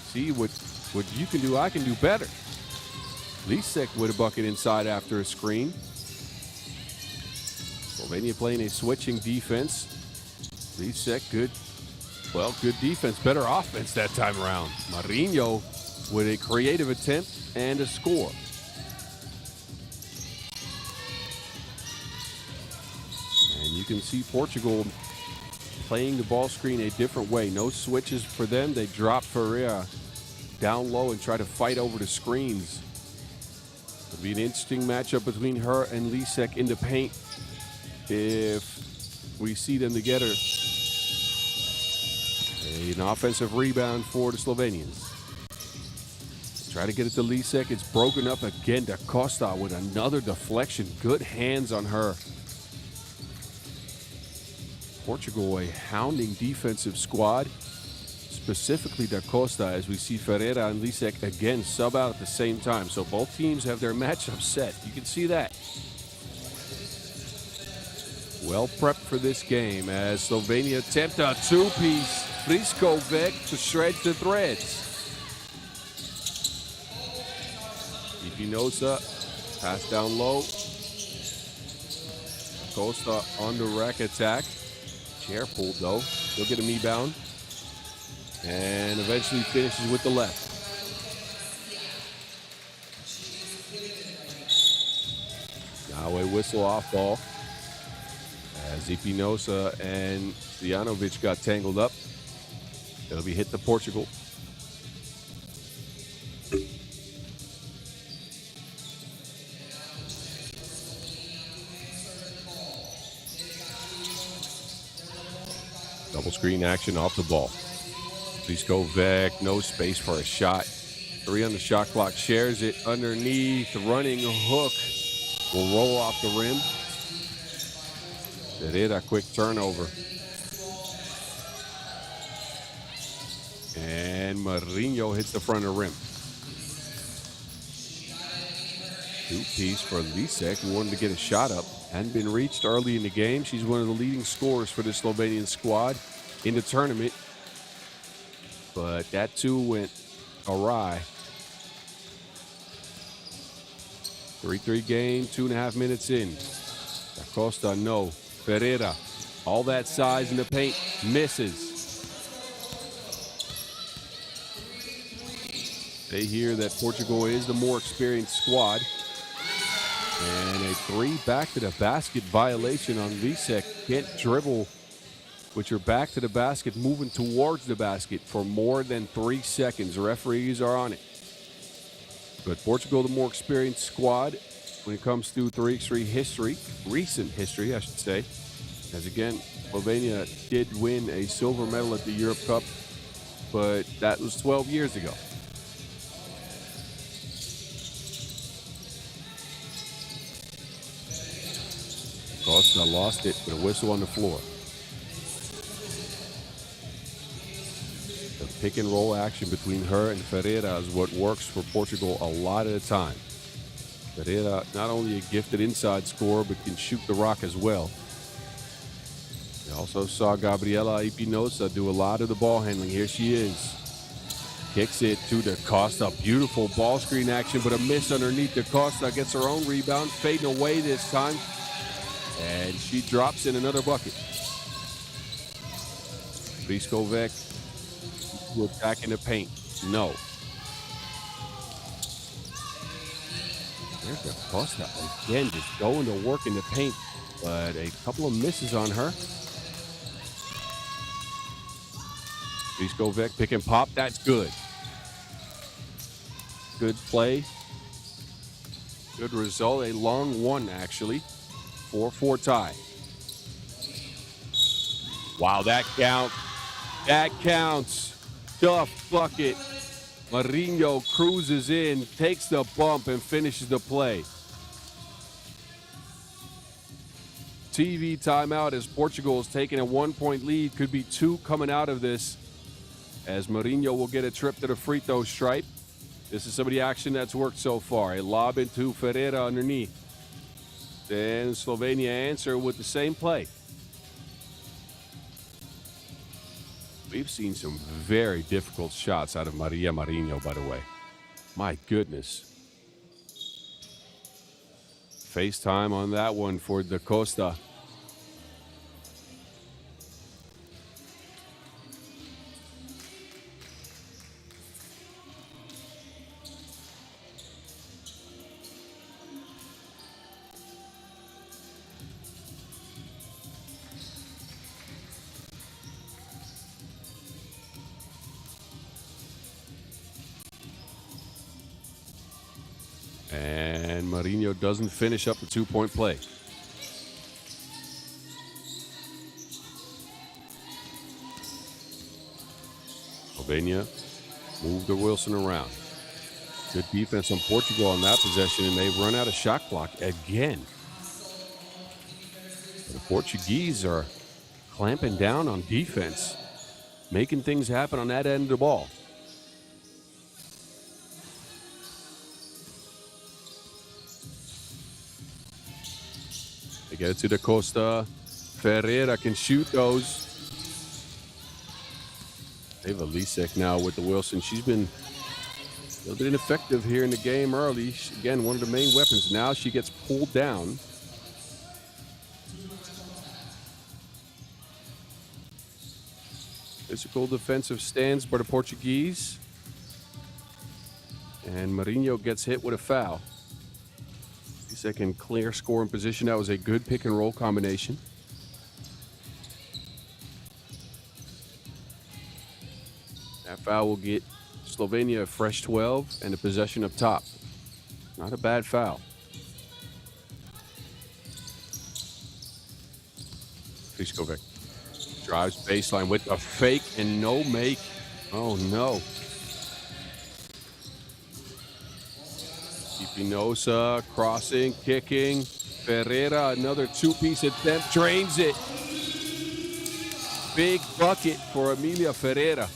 See, what you can do, I can do better. Lisek with a bucket inside after a screen. Slovenia playing a switching defense. Lisek, good defense, better offense that time around. Marinho with a creative attempt and a score. And you can see Portugal playing the ball screen a different way. No switches for them. They drop Ferreira down low and try to fight over the screens. It'll be an interesting matchup between her and Lisek in the paint if we see them together. An offensive rebound for the Slovenians. Try to get it to Lisek. It's broken up again. Da Costa with another deflection. Good hands on her. Portugal, a hounding defensive squad. Specifically Da Costa, as we see Ferreira and Lisek again sub out at the same time. So both teams have their matchup set. You can see that. Well prepped for this game as Slovenia attempt a two-piece. Friskovic to shred the threads. Ipinosa, pass down low. Costa on the rack attack. Chair pulled though. He'll get a rebound. And eventually finishes with the left. Now a whistle off ball. As Ipinosa and Stojanovic got tangled up. It'll be hit to Portugal. Double screen action off the ball. Friskovic, no space for a shot. 3 on the shot clock, shares it underneath. Running hook will roll off the rim. Ferreira, quick turnover. And Marinho hits the front of the rim. Two-piece for Lisek, who wanted to get a shot up. Hadn't been reached early in the game. She's one of the leading scorers for the Slovenian squad in the tournament. But that too went awry. 3-3 game, 2.5 minutes in. Da Costa, no. Ferreira, all that size in the paint, misses. They hear that Portugal is the more experienced squad. And a 3 back to the basket violation on Lisek. Can't dribble with your back to the basket, moving towards the basket for more than 3 seconds. Referees are on it. But Portugal, the more experienced squad when it comes to 3x3 history, recent history, I should say. As again, Slovenia did win a silver medal at the Europe Cup, but that was 12 years ago. Costa lost it with a whistle on the floor. The pick and roll action between her and Ferreira is what works for Portugal a lot of the time. Ferreira, not only a gifted inside scorer, but can shoot the rock as well. We also saw Gabriela Ipinosa do a lot of the ball handling. Here she is. Kicks it to Da Costa. Beautiful ball screen action, but a miss underneath. Da Costa gets her own rebound, fading away this time. And she drops in another bucket. Friskovic will attack in the paint. No. There's Da Costa again, just going to work in the paint, but a couple of misses on her. Friskovic pick and pop. That's good. Good play. Good result. A long one, actually. 4-4 tie. Wow, that counts. That counts. Tough bucket. Marinho cruises in, takes the bump, and finishes the play. TV timeout as Portugal is taking a 1-point lead. Could be 2 coming out of this, as Marinho will get a trip to the free throw stripe. This is some of the action that's worked so far. A lob into Ferreira underneath. Then Slovenia answer with the same play. We've seen some very difficult shots out of Maria Marinho, by the way. My goodness. FaceTime on that one for Da Costa. And Marinho doesn't finish up the 2-point play. Slovenia moved the Wilson around. Good defense on Portugal on that possession, and they run out of shot clock again. The Portuguese are clamping down on defense, making things happen on that end of the ball. They get it to Da Costa. Ferreira can shoot those. They have Lisek now with the Wilson. She's been a little bit ineffective here in the game early. Again, one of the main weapons. Now she gets pulled down. Physical defensive stands by the Portuguese. And Marinho gets hit with a foul. Second clear scoring position. That was a good pick and roll combination. That foul will get Slovenia a fresh 12 and a possession up top. Not a bad foul. Fiskovic drives baseline with a fake and no make. Oh no. Espinosa crossing, kicking. Ferreira, another two-piece attempt, drains it. Big bucket for Emilia Ferreira.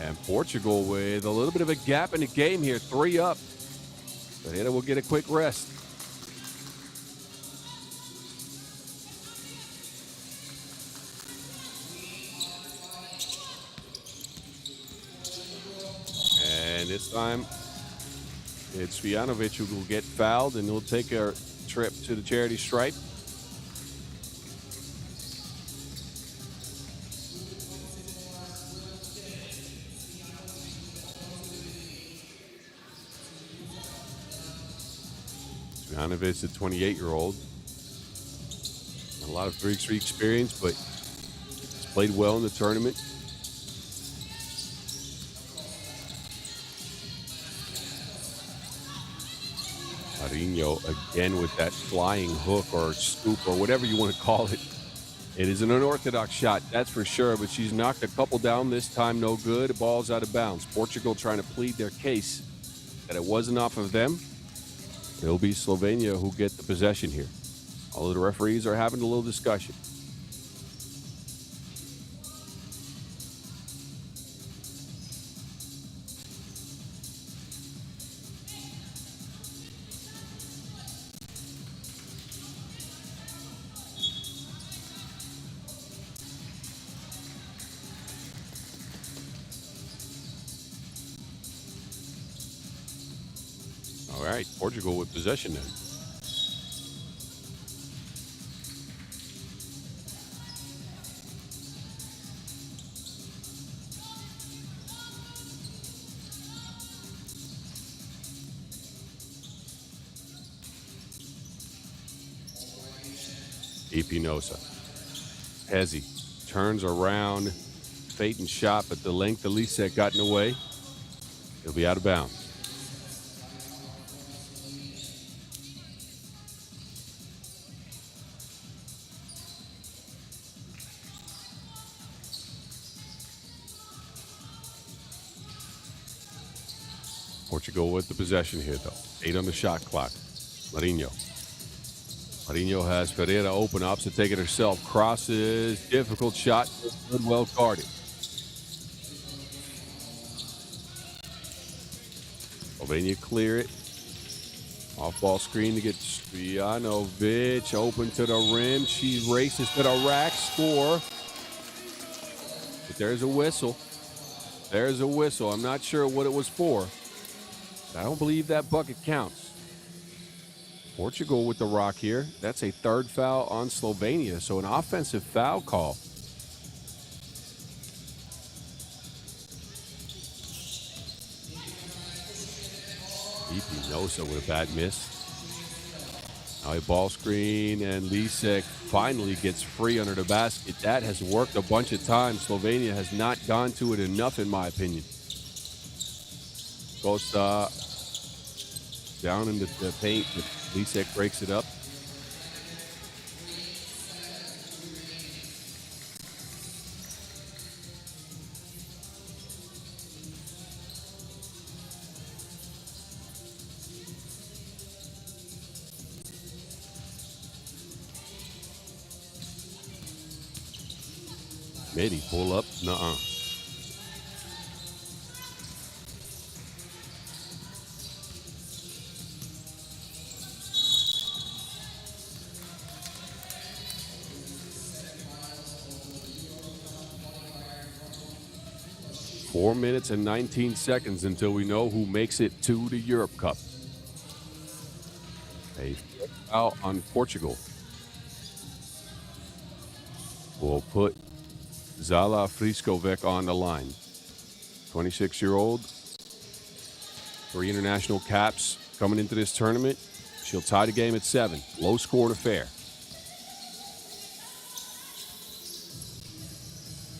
And Portugal with a little bit of a gap in the game here, 3 up. Ferreira will get a quick rest. And this time, it's Svijanovic who will get fouled, and he'll take a trip to the charity stripe. Svijanovic, the 28-year-old. A lot of 3x3 experience, but he's played well in the tournament. Marinho again with that flying hook or scoop or whatever you want to call it. It is an unorthodox shot, that's for sure, but she's knocked a couple down this time, no good. The ball's out of bounds. Portugal trying to plead their case that it wasn't off of them. It'll be Slovenia who get the possession here. All of the referees are having a little discussion. All right, Portugal with possession then. Espinosa. Hezzy turns around, fade and shot, but the length of Lisek got in the way. He'll be out of bounds. Portugal with the possession here, though. 8 on the shot clock. Marinho. Marinho has Ferreira open up to take it herself. Crosses. Difficult shot. Good, well guarded. Slovenia clear it. Off-ball screen to get Svijanovic open to the rim. She races to the rack. Score. But there's a whistle. There's a whistle. I'm not sure what it was for. I don't believe that bucket counts. Portugal with the rock here. That's a third foul on Slovenia, so an offensive foul call. Espinosa with a bad miss. Now a ball screen, and Lisek finally gets free under the basket. That has worked a bunch of times. Slovenia has not gone to it enough, in my opinion. Costa down into the paint, but Lisek breaks it up. Midi pull up. Nuh-uh. Four minutes and 19 seconds until we know who makes it to the Europe Cup. A foul on Portugal will put Zala Friskovic on the line. 26-year-old, 3 international caps coming into this tournament. She'll tie the game at 7. Low-scored affair.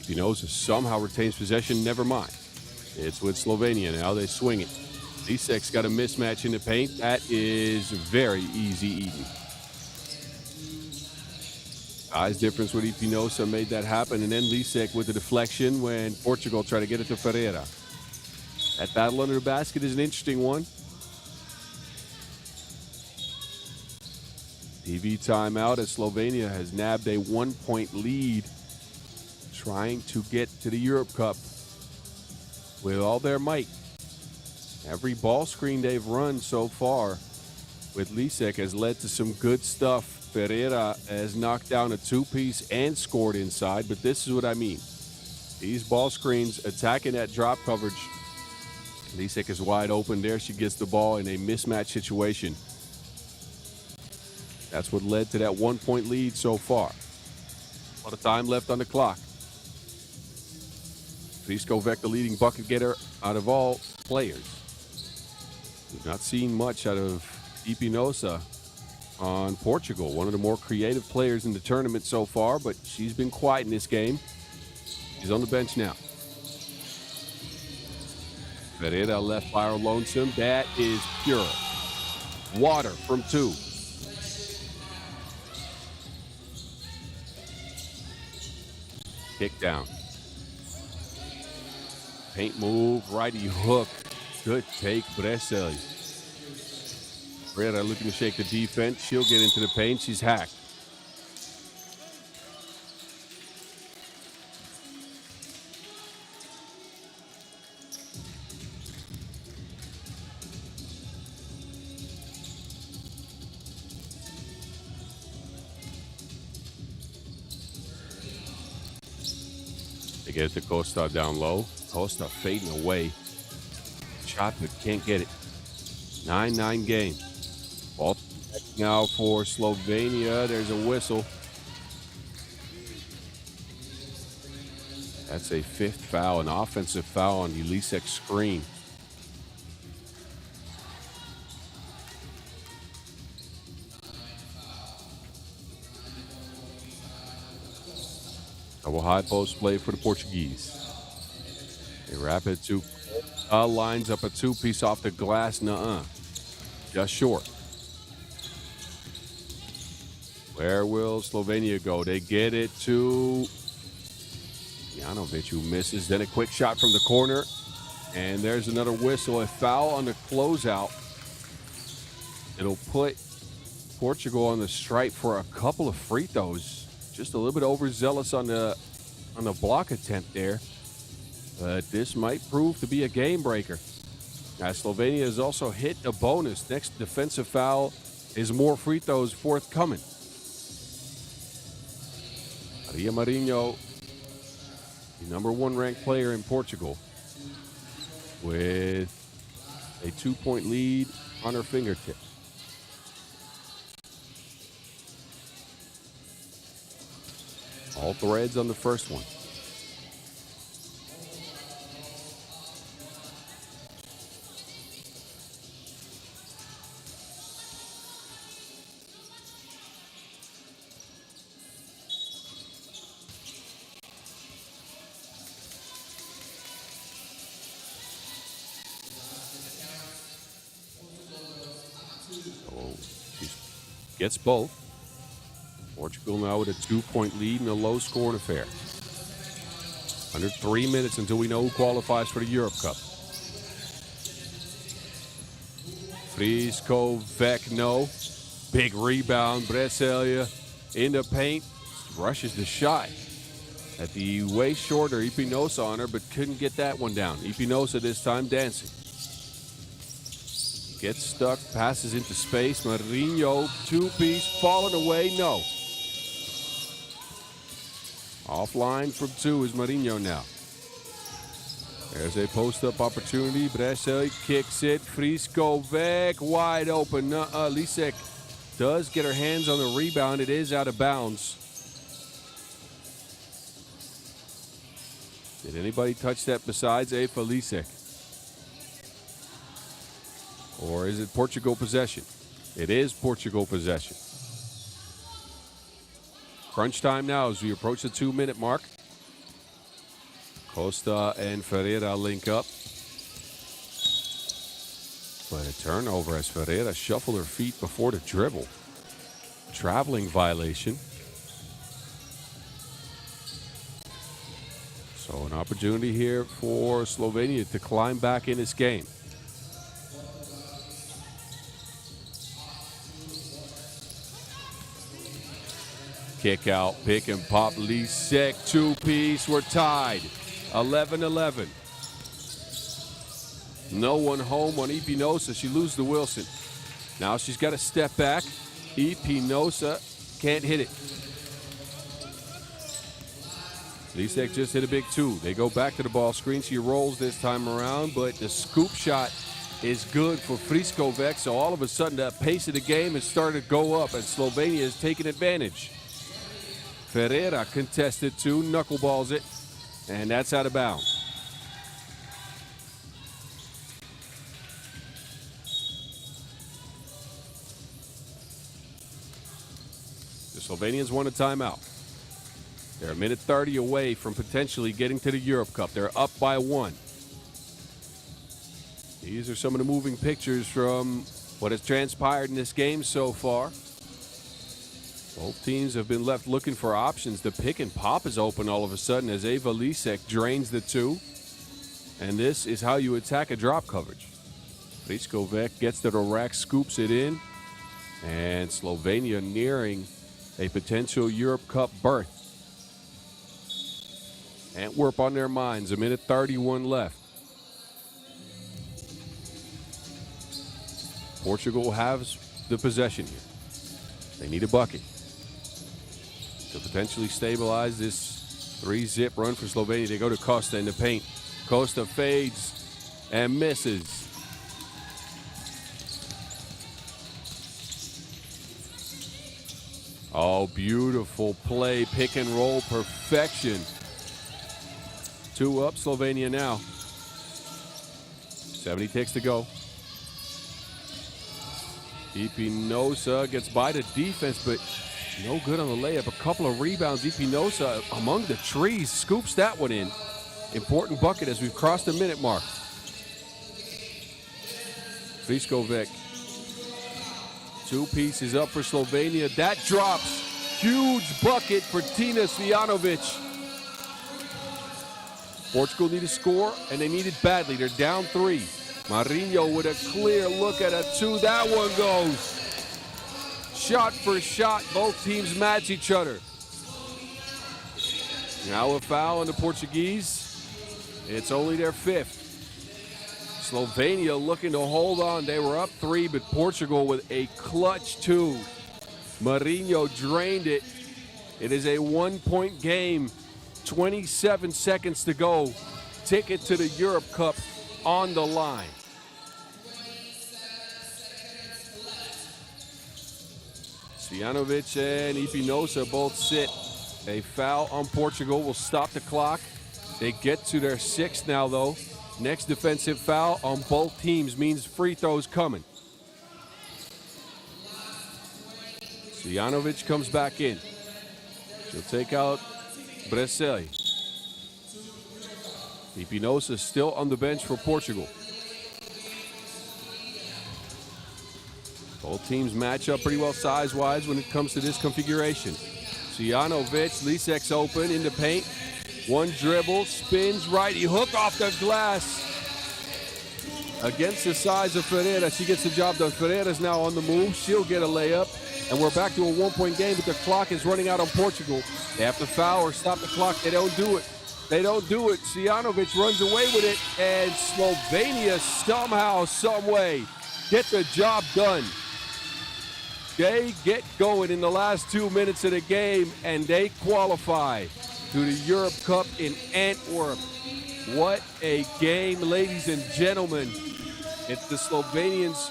Espinosa somehow retains possession. Never mind. It's with Slovenia now. They swing it. Lisek's got a mismatch in the paint. That is very easy eating. Size difference with Espinosa made that happen. And then Lisek with the deflection when Portugal tried to get it to Ferreira. That battle under the basket is an interesting one. TV timeout as Slovenia has nabbed a 1-point lead, trying to get to the Europe Cup with all their might. Every ball screen they've run so far with Lisek has led to some good stuff. Ferreira has knocked down a 2-piece and scored inside, but this is what I mean. These ball screens attacking that drop coverage. Lisek is wide open there. She gets the ball in a mismatch situation. That's what led to that 1-point lead so far. A lot of time left on the clock. Friskovic, the leading bucket getter out of all players. We've not seen much out of Espinosa on Portugal, one of the more creative players in the tournament so far, but she's been quiet in this game. She's on the bench now. Ferreira left by her lonesome. That is pure water from 2. Kick down. Paint move, righty hook. Good take, Bresel. Ferreira looking to shake the defense. She'll get into the paint. She's hacked. They get it to Costa down low. Costa fading away. Shot, but can't get it. 9-9 game. Ball now for Slovenia. There's a whistle. That's a 5th foul, an offensive foul on the Lisek screen. Double high post play for the Portuguese. They wrap it to lines up a 2-piece off the glass. Nuh-uh. Just short. Where will Slovenia go? They get it to Janovic, who misses. Then a quick shot from the corner. And there's another whistle. A foul on the closeout. It'll put Portugal on the stripe for a couple of free throws. Just a little bit overzealous on the block attempt there. But this might prove to be a game breaker. As Slovenia has also hit a bonus. Next defensive foul is more free throws forthcoming. Maria Marinho, the #1 ranked player in Portugal, with a 2-point lead on her fingertips. All threads on the first one. So she gets both. Portugal now with a 2-point lead in a low-scoring affair. Under 3 minutes until we know who qualifies for the Europe Cup. Friskovic, no. Big rebound. Breselia in the paint. Rushes the shot. At the way shorter Espinosa on her, but couldn't get that one down. Espinosa this time dancing. Gets stuck, passes into space. Marinho, two-piece, falling away, no. Offline from two is Marinho now. There's a post-up opportunity. Bresel kicks it. Friskovic wide open. Lisek does get her hands on the rebound. It is out of bounds. Did anybody touch that besides Eva Lisek? Or is it Portugal possession? It is Portugal possession. Crunch time now as we approach the 2-minute mark. Costa and Ferreira link up. But a turnover as Ferreira shuffled her feet before the dribble. Traveling violation. So an opportunity here for Slovenia to climb back in this game. Kick out, pick and pop, Lisek, two-piece, we're tied. 11-11. No one home on Espinosa. She loses to Wilson. Now she's got to step back. Espinosa can't hit it. Lisek just hit a big two. They go back to the ball screen. She rolls this time around, but the scoop shot is good for Friskovic. So all of a sudden, the pace of the game has started to go up, and Slovenia is taking advantage. Ferreira contested two, knuckleballs it, and that's out of bounds. The Slovenians want a timeout. They're a minute 30 away from potentially getting to the Europe Cup. They're up by 1. These are some of the moving pictures from what has transpired in this game so far. Both teams have been left looking for options. The pick and pop is open all of a sudden as Eva Lisek drains the two. And this is how you attack a drop coverage. Friskovic gets to the rack, scoops it in. And Slovenia nearing a potential Europe Cup berth. Antwerp on their minds, a minute 31 left. Portugal has the possession here. They need a bucket to potentially stabilize this 3-zip run for Slovenia. They go to Costa in the paint. Costa fades and misses. Oh, beautiful play, pick and roll, perfection. 2 up, Slovenia now. 70 ticks to go. Espinosa gets by the defense, but no good on the layup. A couple of rebounds. Espinosa among the trees scoops that one in. Important bucket as we've crossed the minute mark. Friskovic. 2 pieces up for Slovenia. That drops. Huge bucket for Tina Cvijanovic. Portugal need a score, and they need it badly. They're down 3. Marinho with a clear look at a 2. That one goes. Shot for shot, both teams match each other. Now a foul on the Portuguese. It's only their 5th. Slovenia looking to hold on. They were up 3, but Portugal with a clutch 2. Marinho drained it. It is a 1-point game. 27 seconds to go. Ticket to the Europe Cup on the line. Cvijanovic and Espinosa both sit. A foul on Portugal will stop the clock. They get to their 6th now, though. Next defensive foul on both teams means free throws coming. Cvijanovic comes back in. She'll take out Bresel. Espinosa still on the bench for Portugal. Both teams match up pretty well size-wise when it comes to this configuration. Cvijanovic, Lisek's open in the paint. One dribble, spins right, he hook off the glass. Against the size of Ferreira, she gets the job done. Ferreira's now on the move. She'll get a layup. And we're back to a one-point game, but the clock is running out on Portugal. They have to foul or stop the clock. They don't do it. They don't do it. Sijanovic runs away with it, and Slovenia somehow, someway, get the job done. They get going in the last 2 minutes of the game, and they qualify to the Europe Cup in Antwerp. What a game, ladies and gentlemen. It's the Slovenians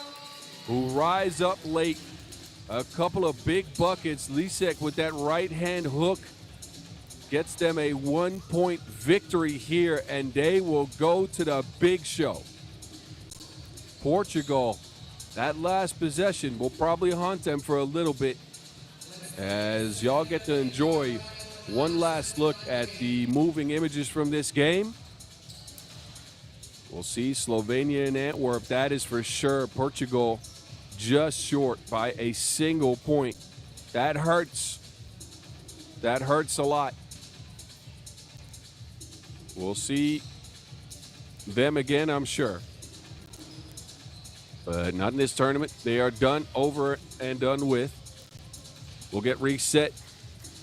who rise up late. A couple of big buckets. Lisek with that right-hand hook gets them a 1-point victory here, and they will go to the big show. Portugal, that last possession will probably haunt them for a little bit as y'all get to enjoy one last look at the moving images from this game. We'll see Slovenia in Antwerp, that is for sure. Portugal just short by a single point. That hurts. That hurts a lot. We'll see them again, I'm sure. But not in this tournament. They are done, over and done with. We'll get reset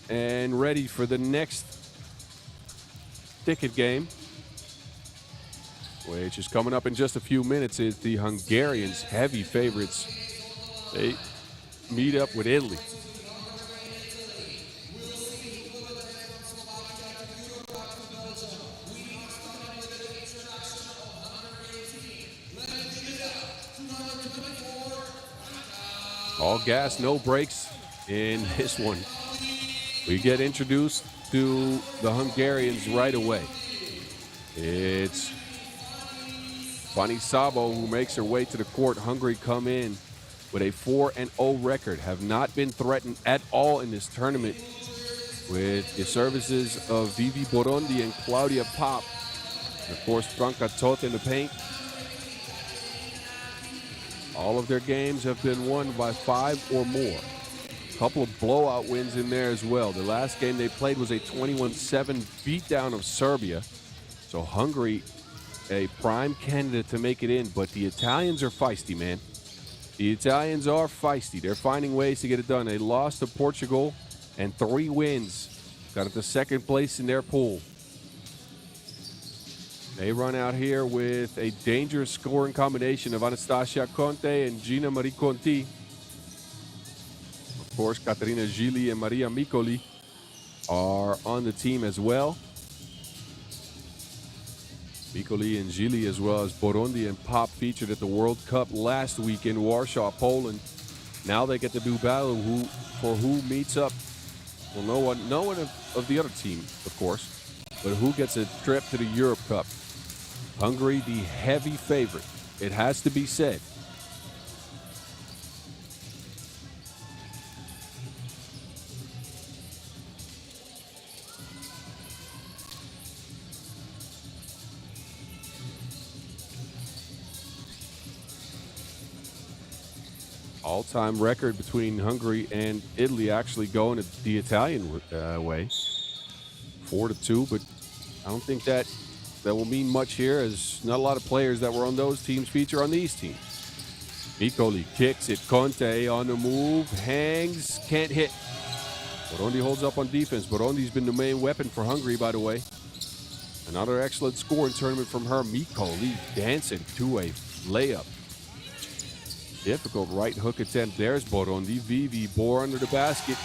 and ready for the next ticket game, which is coming up in just a few minutes. Is the Hungarians, heavy favorites. They meet up with Italy. All gas, no brakes in this one. We get introduced to the Hungarians right away. It's Fanny Sabo who makes her way to the court. Hungary come in with a 4-0 record, have not been threatened at all in this tournament, with the services of Vivi Borondi and Claudia Pop. And of course, Franca Tot in the paint. All of their games have been won by 5 or more. A couple of blowout wins in there as well. The last game they played was a 21-7 beatdown of Serbia. So Hungary, a prime candidate to make it in, but the Italians are feisty, man. The Italians are feisty. They're finding ways to get it done. They lost to Portugal and 3 wins. Got it to second place in their pool. They run out here with a dangerous scoring combination of Anastasia Conte and Gina Marie Conti. Of course, Katerina Gili and Maria Micoli are on the team as well. Micoli and Gili, as well as Borondi and Pop, featured at the World Cup last week in Warsaw, Poland. Now they get to do battle for who meets up. Well, no one of the other team, of course, but who gets a trip to the Europe Cup. Hungary, the heavy favorite. It has to be said. All-time record between Hungary and Italy actually going the Italian way. 4-2, but I don't think that will mean much here, as not a lot of players that were on those teams feature on these teams. Micoli kicks it. Conte on the move, hangs, can't hit. Borondi holds up on defense. Borondi's been the main weapon for Hungary, by the way. Another excellent scoring tournament from her. Micoli dancing to a layup. Difficult right hook attempt. There's Borondi. Vivi bore under the basket.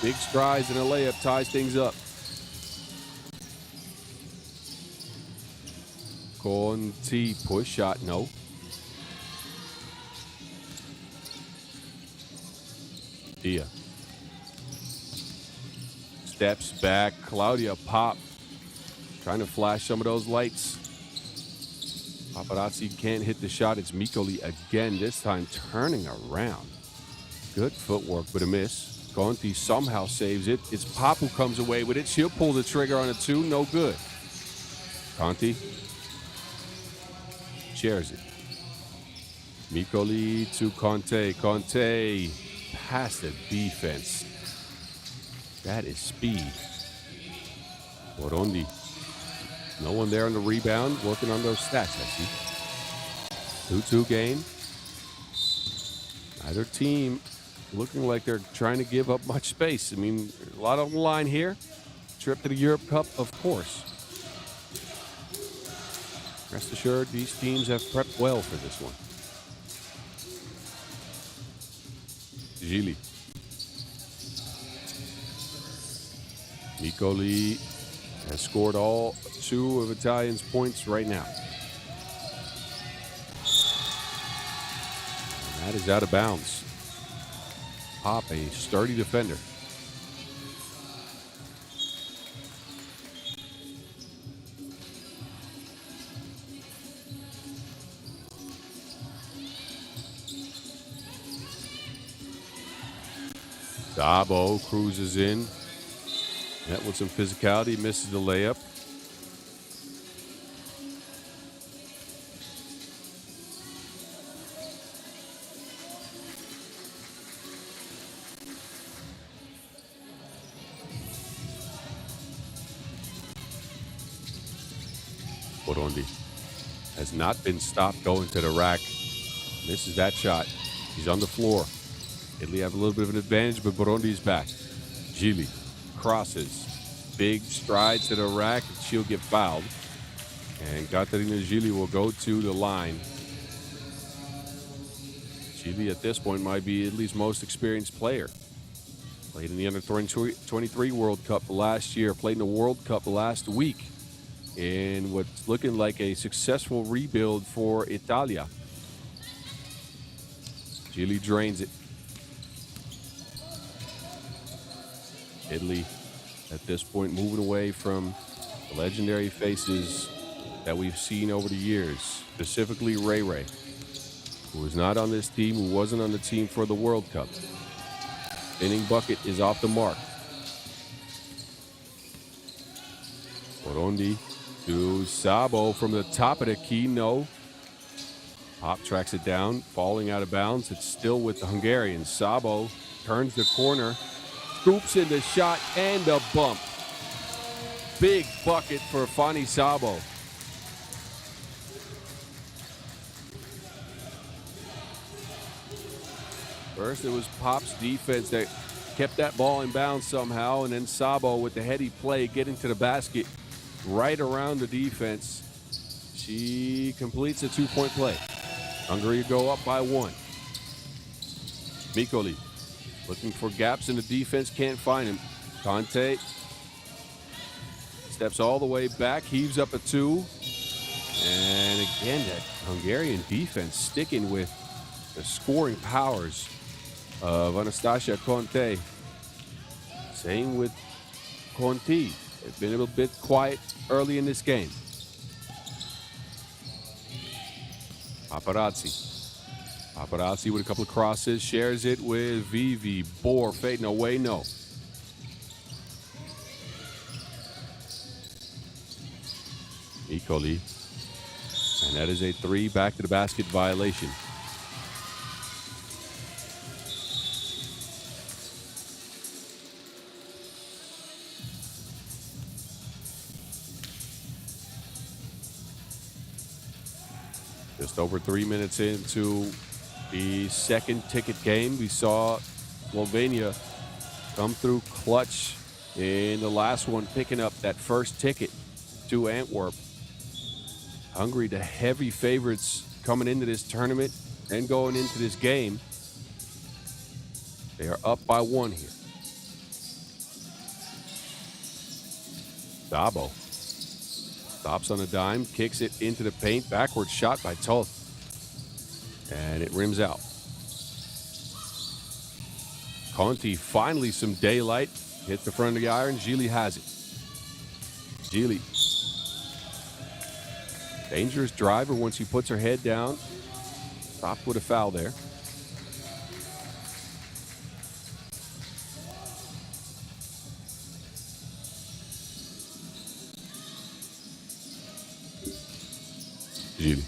Big strides and a layup ties things up. Conti push shot, no. Dia steps back. Claudia Pop trying to flash some of those lights. Paparazzi can't hit the shot. It's Micoli again, this time turning around. Good footwork, but a miss. Conti somehow saves it. It's Pop who comes away with it. She'll pull the trigger on a 2, no good. Conti shares it. Micoli to Conte. Conte past the defense. That is speed. Borondi. No one there on the rebound, working on those stats, I see. 2-2 game. Neither team looking like they're trying to give up much space. I mean, a lot on the line here. Trip to the Europe Cup, of course. Rest assured, these teams have prepped well for this one. Gili. Micoli has scored all 2 of Italian's points right now. And that is out of bounds. Pop, a sturdy defender. Dabo cruises in. Met with some physicality, misses the layup. Burundi has not been stopped going to the rack. Misses that shot. He's on the floor. Italy have a little bit of an advantage, but Burundi's back. Gili crosses. Big stride to the rack, and she'll get fouled. And Katerina Gili will go to the line. Gili at this point might be Italy's most experienced player. Played in the Under-23 World Cup last year. Played in the World Cup last week. In what's looking like a successful rebuild for Italia. Gili drains it. Italy, at this point, moving away from the legendary faces that we've seen over the years, specifically Ray Ray, who was not on this team, who wasn't on the team for the World Cup. Spinning bucket is off the mark. Burundi to Sabo from the top of the key, no. Pop tracks it down, falling out of bounds. It's still with the Hungarians. Sabo turns the corner, scoops in the shot and the bump. Big bucket for Fani Sabo. First, it was Pop's defense that kept that ball in bounds somehow, and then Sabo with the heady play getting to the basket right around the defense. She completes a 2-point play. Hungary go up by 1. Micoli looking for gaps in the defense, can't find him. Conte steps all the way back, heaves up a 2. And again, that Hungarian defense sticking with the scoring powers of Anastasia Conte. Same with Conti. They've been a little bit quiet early in this game. Paparazzi with a couple of crosses, shares it with Vivi. Bohr fading away, no. Micoli. And that is a 3 back to the basket violation. Just over 3 minutes into the second ticket game, we saw Slovenia come through clutch in the last one, picking up that first ticket to Antwerp. Hungary, the heavy favorites coming into this tournament and going into this game. They are up by 1 here. Dabo stops on a dime, kicks it into the paint, backward shot by Toth. And it rims out. Conti finally some daylight, hits the front of the iron, Gili has it. Gili. Dangerous driver once she puts her head down. Stopped with a foul there. Gili.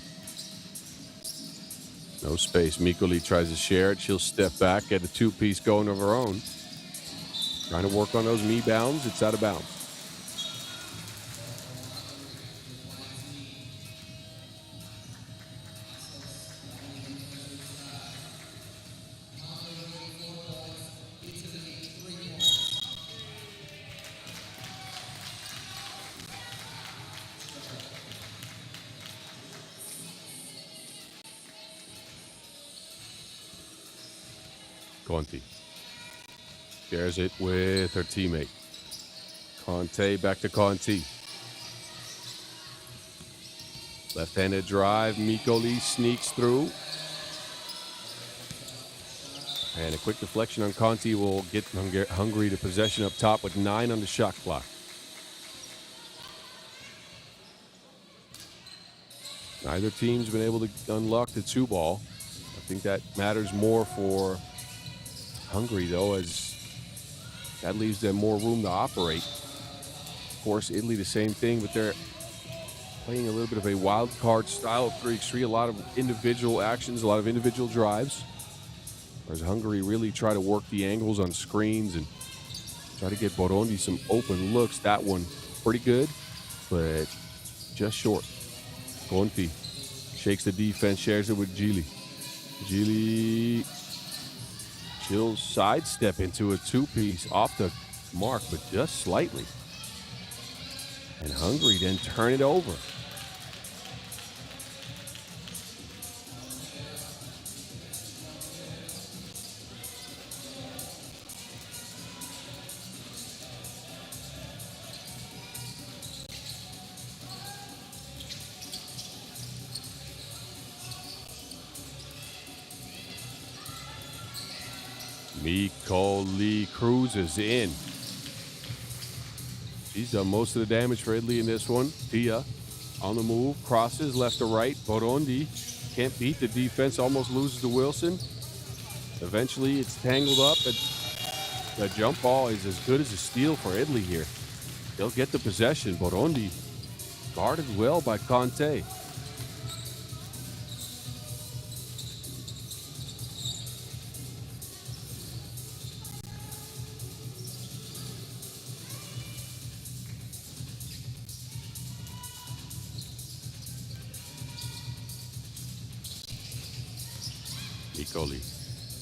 No space. Micoli tries to share it. She'll step back, get a 2-piece going of her own. Trying to work on those knee bounds. It's out of bounds. Conti shares it with her teammate. Conte back to Conti. Left-handed drive. Mikoli sneaks through. And a quick deflection on Conti will get Hungary to possession up top with 9 on the shot clock. Neither team's been able to unlock the 2-ball. I think that matters more for Hungary, though, as that leaves them more room to operate. Of course, Italy, the same thing, but they're playing a little bit of a wild card style of 3x3, a lot of individual actions, a lot of individual drives. Whereas Hungary really try to work the angles on screens and try to get Burundi some open looks. That one pretty good, but just short. Conti shakes the defense, shares it with Gili. Gili, she'll sidestep into a 2-piece off the mark, but just slightly. And Hungary then turn it over. Mikoli cruises in. She's done most of the damage for Italy in this one. Tia on the move, crosses left to right. Burundi can't beat the defense, almost loses to Wilson. Eventually it's tangled up. The jump ball is as good as a steal for Italy here. They'll get the possession. Burundi guarded well by Conte. Mikoli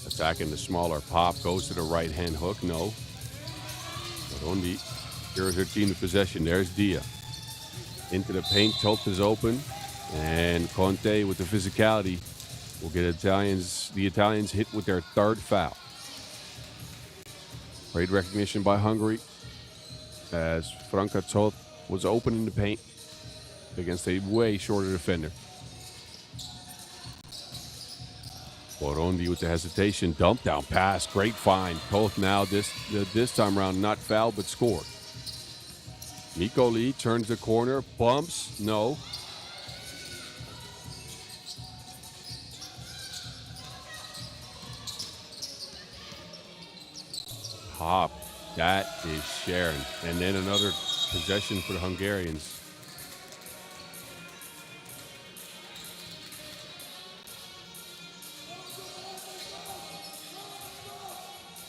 attacking the smaller pop, goes to the right-hand hook, no. Burundi, here's her team to possession. There's Dia. Into the paint, Toth is open, and Conte with the physicality will get the Italians hit with their 3rd foul. Great recognition by Hungary as Franca Toth was open in the paint against a way shorter defender. Burundi with the hesitation, dump down pass, great find. Toth now this time around not fouled but scored. Mikoli turns the corner, bumps, no. Hop, that is Sharon. And then another possession for the Hungarians.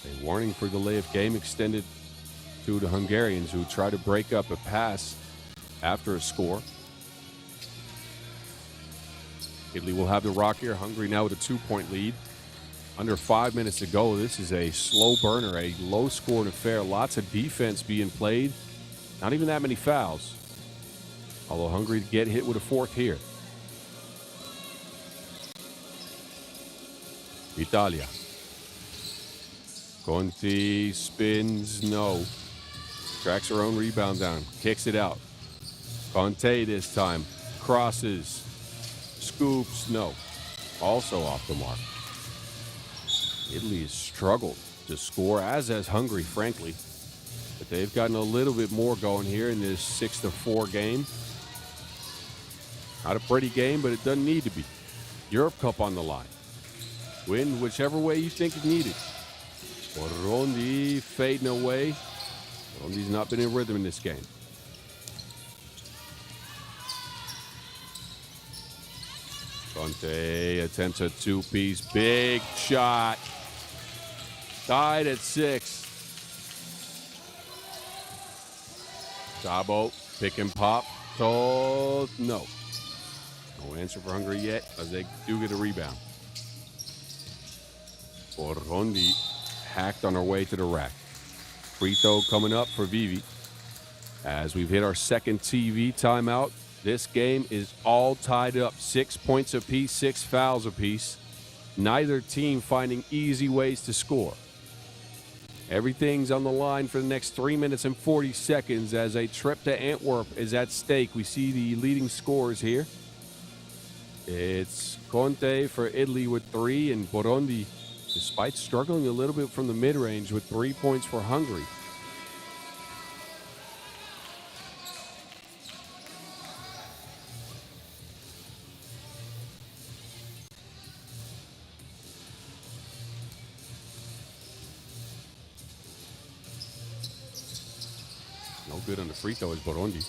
A warning for delay of game extended to the Hungarians, who try to break up a pass after a score. Italy will have the rock here. Hungary now with a 2-point lead. Under 5 minutes to go. This is a slow burner, a low-scored affair. Lots of defense being played. Not even that many fouls. Although Hungary get hit with a 4th here. Italia. Conti spins, no. Tracks her own rebound down, kicks it out. Conte this time, crosses, scoops, no. Also off the mark. Italy has struggled to score, as has Hungary, frankly. But they've gotten a little bit more going here in this 6-4 game. Not a pretty game, but it doesn't need to be. Europe Cup on the line. Win whichever way you think it's needed. Burundi fading away. Burundi's not been in rhythm in this game. Conte attempts a 2-piece. Big shot. Tied at 6. Sabo, pick and pop. Told no. No answer for Hungary yet, as they do get a rebound. Burundi hacked on our way to the rack. Free throw coming up for Vivi. As we've hit our second TV timeout, this game is all tied up. 6 points apiece, 6 fouls apiece. Neither team finding easy ways to score. Everything's on the line for the next 3 minutes and 40 seconds as a trip to Antwerp is at stake. We see the leading scorers here. It's Conte for Italy with 3, and Burundi, despite struggling a little bit from the mid-range, with 3 points for Hungary. No good on the free throw is Burundi.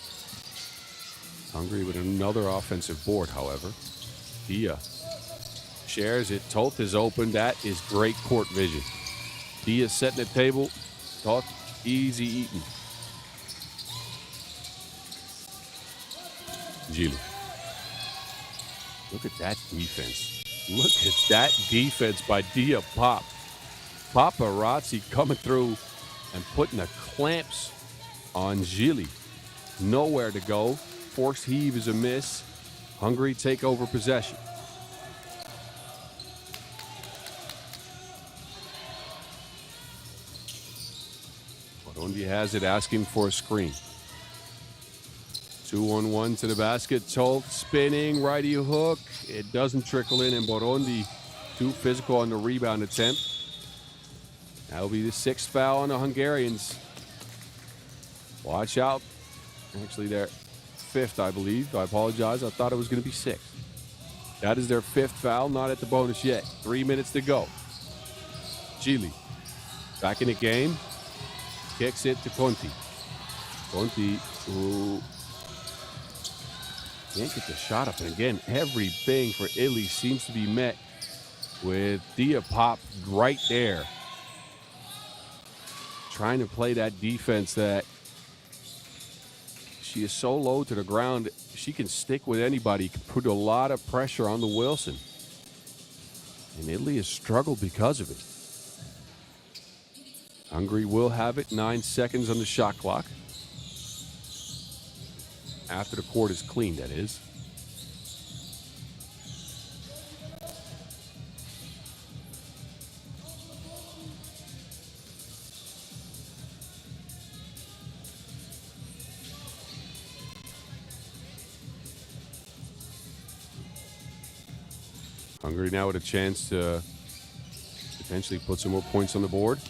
Hungary with another offensive board, however. Dia shares it. Toth is open. That is great court vision. Dia setting the table. Toth easy eating. Gili. Look at that defense. Look at that defense by Dia Pop. Paparazzi coming through and putting the clamps on Gili. Nowhere to go. Forced heave is a miss. Hungary take over possession. Burundi has it, asking for a screen. 2-on-1 to the basket. Toth spinning, righty hook. It doesn't trickle in, and Burundi too physical on the rebound attempt. That'll be the 6th foul on the Hungarians. Watch out. Actually, they're 5th, I believe. I apologize. I thought it was going to be 6th. That is their 5th foul. Not at the bonus yet. 3 minutes to go. Chile back in the game. Kicks it to Conti. Conti, who can't get the shot up. And again, everything for Italy seems to be met with Dia Pop right there. Trying to play that defense that she is so low to the ground. She can stick with anybody, can put a lot of pressure on the Wilson. And Italy has struggled because of it. Hungary will have it. 9 seconds on the shot clock. After the court is clean, that is. Hungary now with a chance to potentially put some more points on the board.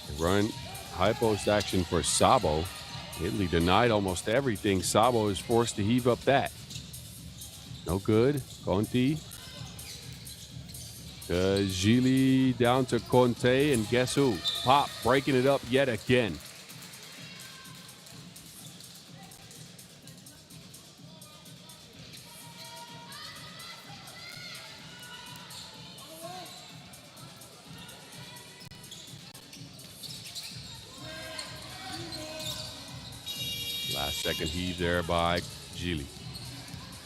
They run high post action for Sabo. Italy denied almost everything. Sabo is forced to heave up that. No good. Conti. Gili down to Conte, and guess who? Pop breaking it up yet again. Last second heave there by Gili.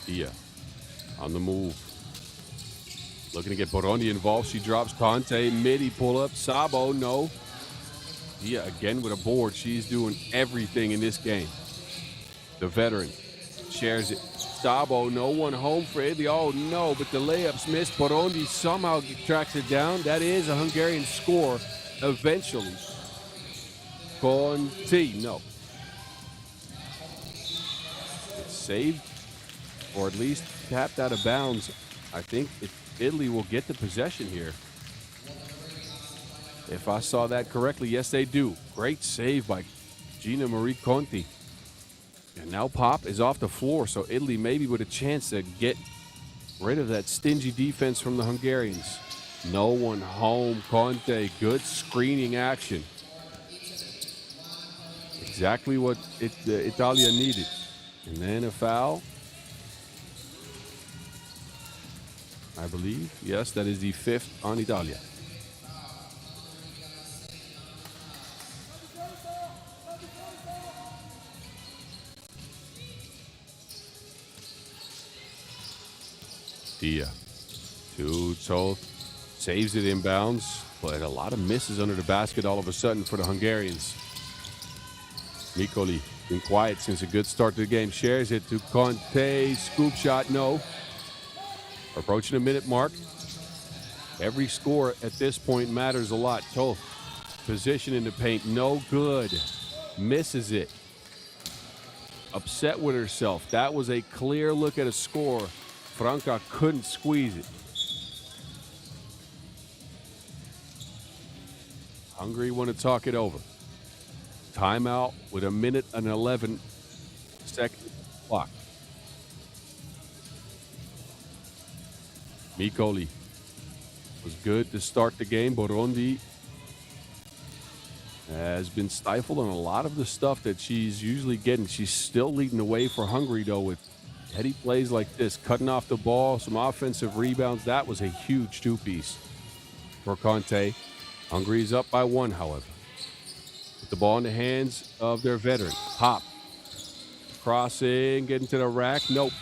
Dia on the move. Looking to get Burundi involved. She drops Conte. Midi pull up. Sabo, no. Dia again with a board. She's doing everything in this game. The veteran shares it. Sabo, no one home for Italy. Oh no, but the layups missed. Burundi somehow tracks it down. That is a Hungarian score eventually. Conte, no. Saved, or at least tapped out of bounds. I think Italy will get the possession here. If I saw that correctly, yes, they do. Great save by Gina Marie Conti. And now Pop is off the floor, so Italy maybe with a chance to get rid of that stingy defense from the Hungarians. No one home. Conte, good screening action. Exactly what Italia needed. And then a foul, I believe. Yes, that is the 5th on Italia. Dia to Toth, saves it inbounds, but a lot of misses under the basket all of a sudden for the Hungarians. Mikoli been quiet since a good start to the game. Shares it to Conte. Scoop shot, no. Approaching the minute mark. Every score at this point matters a lot. Toth, position in the paint, no good. Misses it. Upset with herself. That was a clear look at a score. Franca couldn't squeeze it. Hungary want to talk it over. Timeout with 1 minute and 11 seconds clock. Mikoli was good to start the game. Burundi has been stifled on a lot of the stuff that she's usually getting. She's still leading the way for Hungary, though, with heady plays like this, cutting off the ball, some offensive rebounds. That was a huge two-piece for Conte. Hungary's up by 1, however. With the ball in the hands of their veteran. Pop. Crossing, getting to the rack. Nope.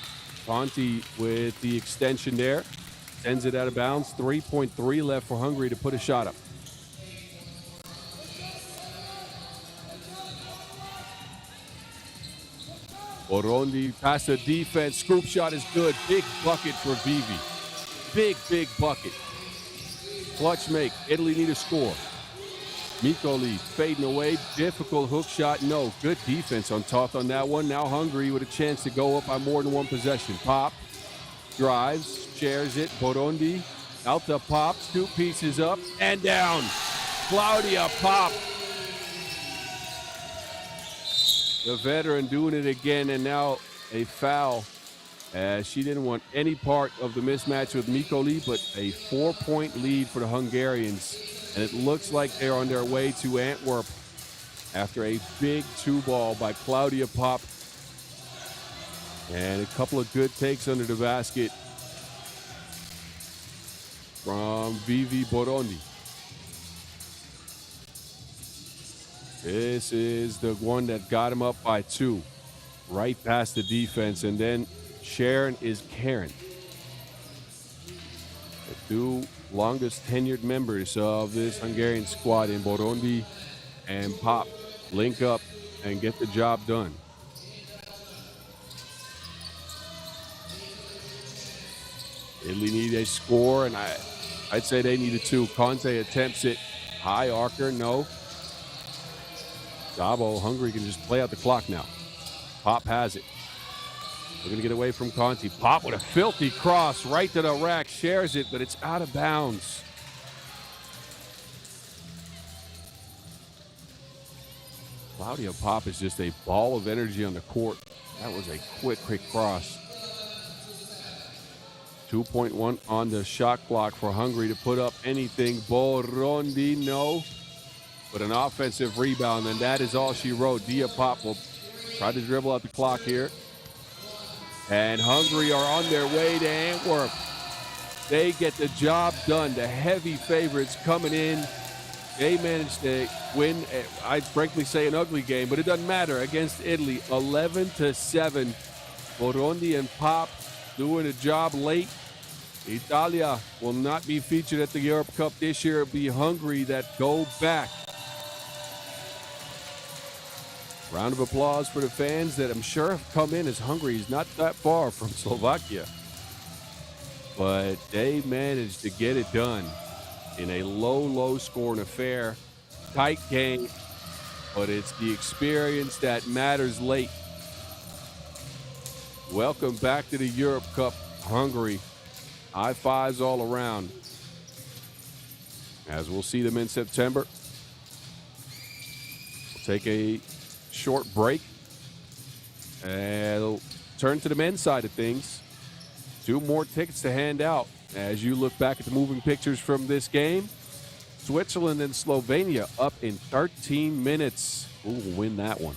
Conte with the extension there. Sends it out of bounds. 3.3 left for Hungary to put a shot up. Burundi past the defense. Scoop shot is good. Big bucket for Vivi. Big bucket. Clutch make. Italy need a score. Mikoli fading away. Difficult hook shot. No. Good defense on Toth on that one. Now Hungary with a chance to go up by more than one possession. Pop. Drives. Shares it. Burundi. Out to Pop. 2 pieces up and down. Claudia Pop. The veteran doing it again, and now a foul. She didn't want any part of the mismatch with Mikoli, but a 4-point lead for the Hungarians. And it looks like they're on their way to Antwerp after a big 2-ball by Claudia Pop. And a couple of good takes under the basket from Vivi Burundi. This is the one that got him up by 2, right past the defense. And then Sharon is Karen. The 2 longest tenured members of this Hungarian squad in Burundi and Pop link up and get the job done. Italy need a score, and I'd say they needed 2. Conte attempts it. High arcer, no. Dabo, Hungary can just play out the clock now. Pop has it. We're going to get away from Conte. Pop with a filthy cross right to the rack. Shares it, but it's out of bounds. Claudia Pop is just a ball of energy on the court. That was a quick cross. 2.1 on the shot clock for Hungary to put up anything. Burundi, no. But an offensive rebound, and that is all she wrote. Dia Pop will try to dribble out the clock here. And Hungary are on their way to Antwerp. They get the job done. The heavy favorites coming in. They managed to win, I'd frankly say an ugly game, but it doesn't matter, against Italy. 11-7. Burundi and Pop doing a job late. Italia will not be featured at the Europe Cup this year. It'll be Hungary that go back. Round of applause for the fans that I'm sure have come in, as Hungary is not that far from Slovakia. But they managed to get it done in a low scoring affair. Tight game, but it's the experience that matters late. Welcome back to the Europe Cup, Hungary. High fives all around. As we'll see them in September. We'll take a short break and turn to the men's side of things. 2 more tickets to hand out as you look back at the moving pictures from this game. Switzerland and Slovenia up in 13 minutes. Who will win that one?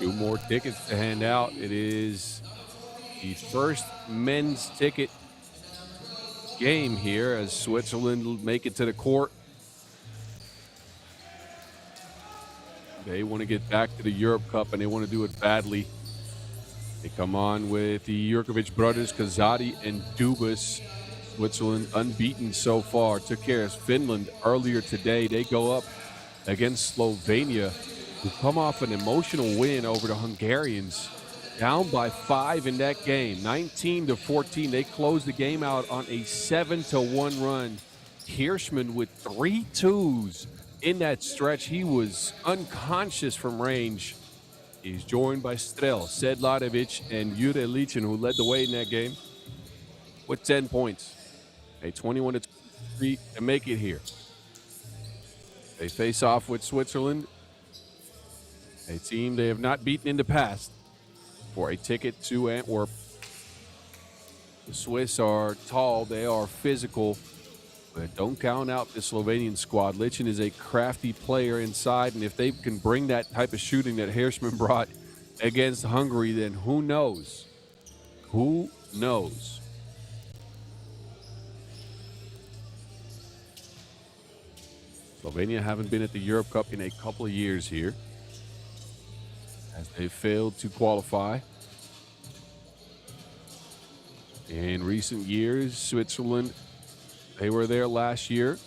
Two more tickets to hand out. It is the first men's ticket game here as Switzerland make it to the court. They want to get back to the Europe Cup, and they want to do it badly. They come on with the Jurkovic brothers, Kazadi and Dubas. Switzerland unbeaten so far. Took care of Finland earlier today. They go up against Slovenia, who come off an emotional win over the Hungarians. Down by 5 in that game, 19-14. They closed the game out on a 7-1 run. Hirschman with 3 twos in that stretch. He was unconscious from range. He's joined by Strel, Sedlarevic, and Jure Licin, who led the way in that game with 10 points. A 21-23 to make it here. They face off with Switzerland, a team they have not beaten in the past, for a ticket to Antwerp. The Swiss are tall, they are physical, but don't count out the Slovenian squad. Licin is a crafty player inside, and if they can bring that type of shooting that Hirschman brought against Hungary, then who knows? Who knows? Slovenia haven't been at the Europe Cup in a couple of years here, as they failed to qualify. In recent years, Switzerland, they were there last year,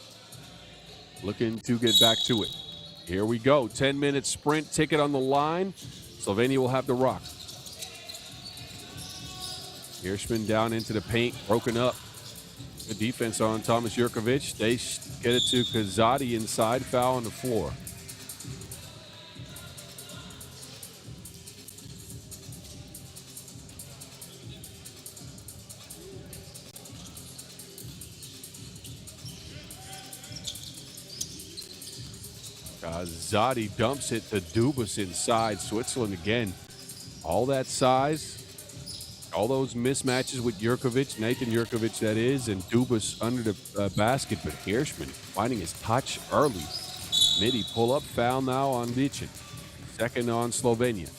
looking to get back to it. Here we go, 10-minute sprint, ticket on the line. Slovenia will have the rock. Hirschman down into the paint, broken up. Good defense on Thomas Jurkovic. They get it to Kazadi inside, foul on the floor. Kazadi dumps it to Dubas inside. Switzerland again. All that size. All those mismatches with Jurkovic, Nathan Jurkovic that is, and Dubas under the basket, but Hirschman finding his touch early. Midi pull-up foul now on Licin. Second on Slovenia.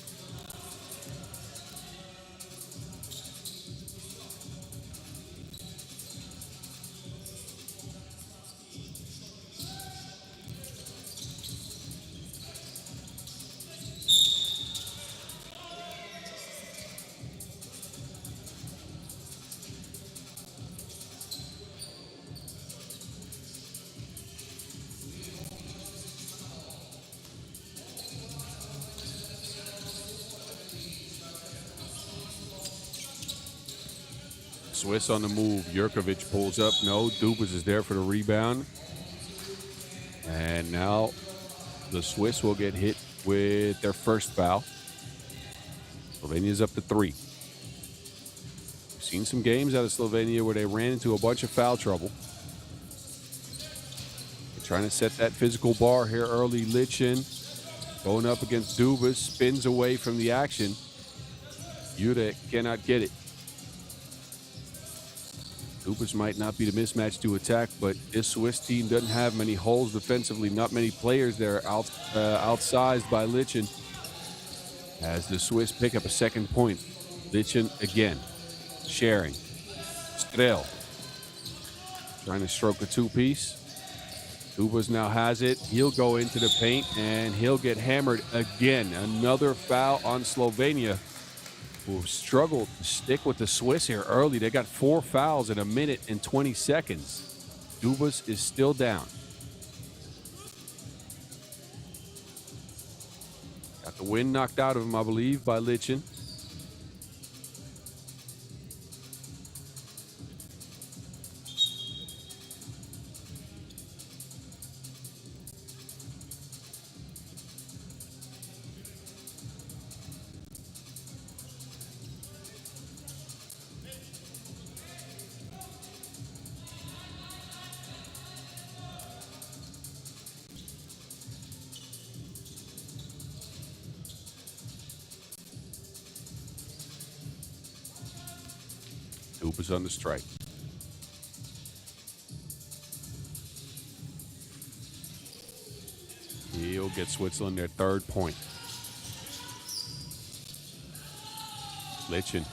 Swiss on the move. Jurkovic pulls up. No, Dubas is there for the rebound. And now the Swiss will get hit with their first foul. Slovenia's up to 3. We've seen some games out of Slovenia where they ran into a bunch of foul trouble. They're trying to set that physical bar here early. Licin going up against Dubas, spins away from the action. Jure cannot get it. Dubas might not be the mismatch to attack, but this Swiss team doesn't have many holes defensively. Not many players there outsized by Licin. As the Swiss pick up a second point. Licin again. Sharing. Strel. Trying to stroke a two-piece. Dubas now has it. He'll go into the paint, and he'll get hammered again. Another foul on Slovenia, who struggled to stick with the Swiss here early. They got 4 fouls in a minute and 20 seconds. Dubas is still down. Got the wind knocked out of him, I believe, by Licin. Dubas on the strike. He'll get Switzerland their third point. Lichin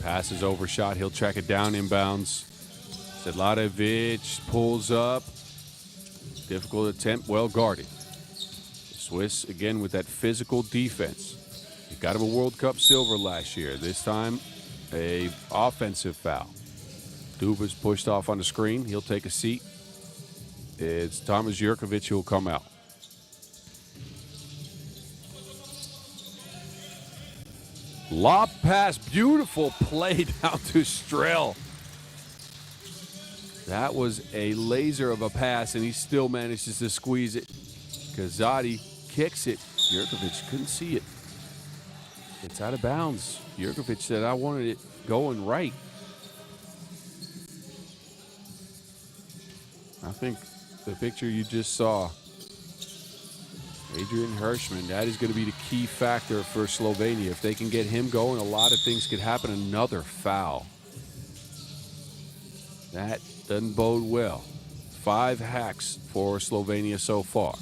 passes over shot. He'll track it down inbounds. Sedlarevic pulls up. Difficult attempt, well guarded. The Swiss, again, with that physical defense. He got him a World Cup silver last year. This time, a offensive foul. Dubas pushed off on the screen. He'll take a seat. It's Thomas Jurkovic who will come out. Lob pass, beautiful play down to Strel. That was a laser of a pass, and he still manages to squeeze it. Kazadi kicks it. Jurkovic couldn't see it. It's out of bounds. Jurkovic said, I wanted it going right. I think the picture you just saw, Adrian Hirschman, that is going to be the key factor for Slovenia. If they can get him going, a lot of things could happen. Another foul. That doesn't bode well. 5 hacks for Slovenia so far.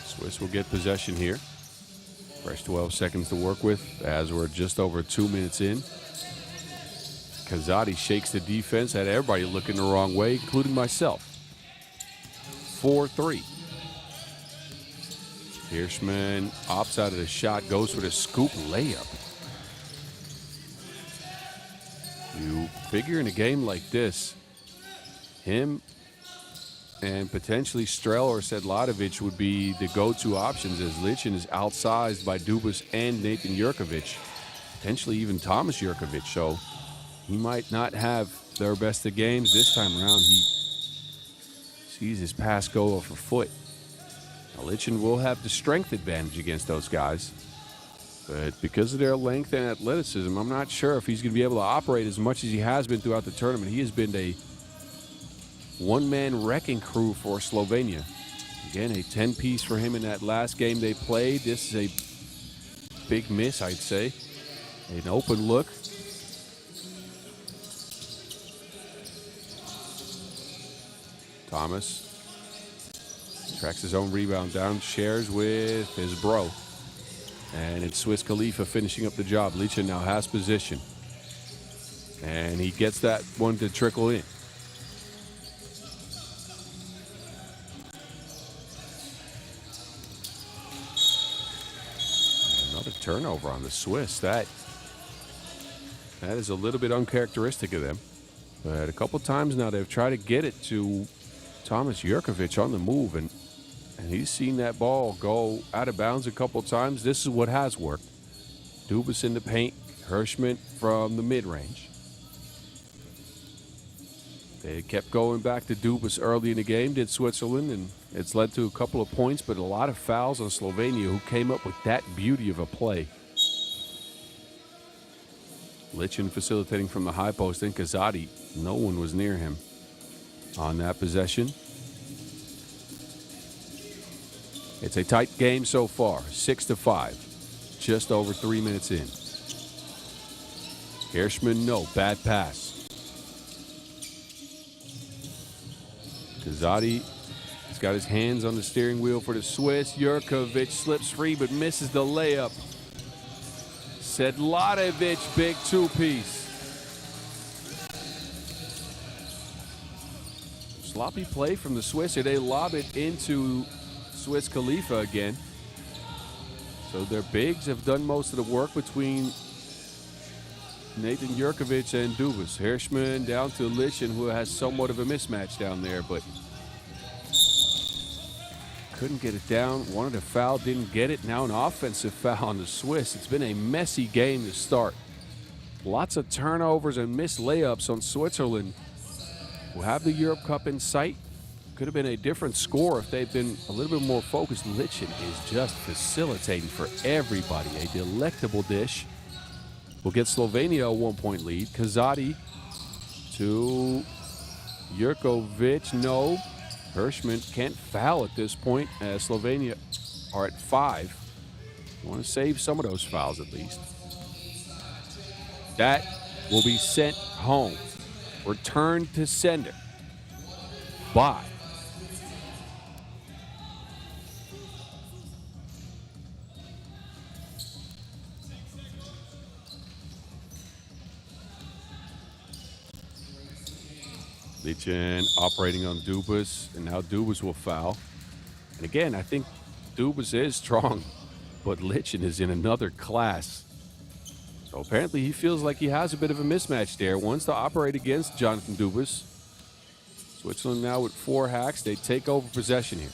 Swiss will get possession here. Fresh 12 seconds to work with as we're just over 2 minutes in. Kazadi shakes the defense, had everybody looking the wrong way, including myself. 4-3. Hirschman opts out of the shot, goes for the scoop layup. You figure in a game like this, him and potentially Strel or Sedlarevic would be the go-to options, as Lichin is outsized by Dubas and Nathan Jurkovic, potentially even Thomas Jurkovic. So he might not have their best of games this time around. He sees his pass go off a foot. Now, Lichin will have the strength advantage against those guys, but because of their length and athleticism, I'm not sure if he's going to be able to operate as much as he has been throughout the tournament. He has been a one-man wrecking crew for Slovenia. Again, a 10-piece for him in that last game they played. This is a big miss, I'd say. An open look. Thomas tracks his own rebound down, shares with his bro. And it's Swiss Khalifa finishing up the job. Lichin now has position. And he gets that one to trickle in. Turnover on the Swiss. That is a little bit uncharacteristic of them. But a couple times now they've tried to get it to Thomas Jurkovic on the move, and he's seen that ball go out of bounds a couple times. This is what has worked. Dubas in the paint, Hirschman from the mid-range. They kept going back to Dubas early in the game, did Switzerland, and it's led to a couple of points, but a lot of fouls on Slovenia, who came up with that beauty of a play. Lichin facilitating from the high post, and Kazadi, no one was near him on that possession. It's a tight game so far, 6-5, just over 3 minutes in. Hirschman, no, bad pass. Kazadi has got his hands on the steering wheel for the Swiss. Jurkovic slips free but misses the layup. Sedlarevic, big two-piece. Sloppy play from the Swiss here. They lob it into Swiss Khalifa again. So their bigs have done most of the work between Nathan Jurkovic and Dubas. Hirschman down to Lichin, who has somewhat of a mismatch down there, but couldn't get it down. Wanted a foul, didn't get it. Now an offensive foul on the Swiss. It's been a messy game to start. Lots of turnovers and missed layups on Switzerland, who have the Europe Cup in sight. Could have been a different score if they'd been a little bit more focused. Lichin is just facilitating for everybody. A delectable dish. Will get Slovenia a 1-point lead. Kazadi to Jurkovic. No. Hirschman can't foul at this point, as Slovenia are at 5. You want to save some of those fouls at least. That will be sent home. Returned to sender by Lichen operating on Dubas, and now Dubas will foul. And again, I think Dubas is strong, but Lichen is in another class. So apparently he feels like he has a bit of a mismatch there. Wants to operate against Jonathan Dubas. Switzerland now with 4 hacks. They take over possession here.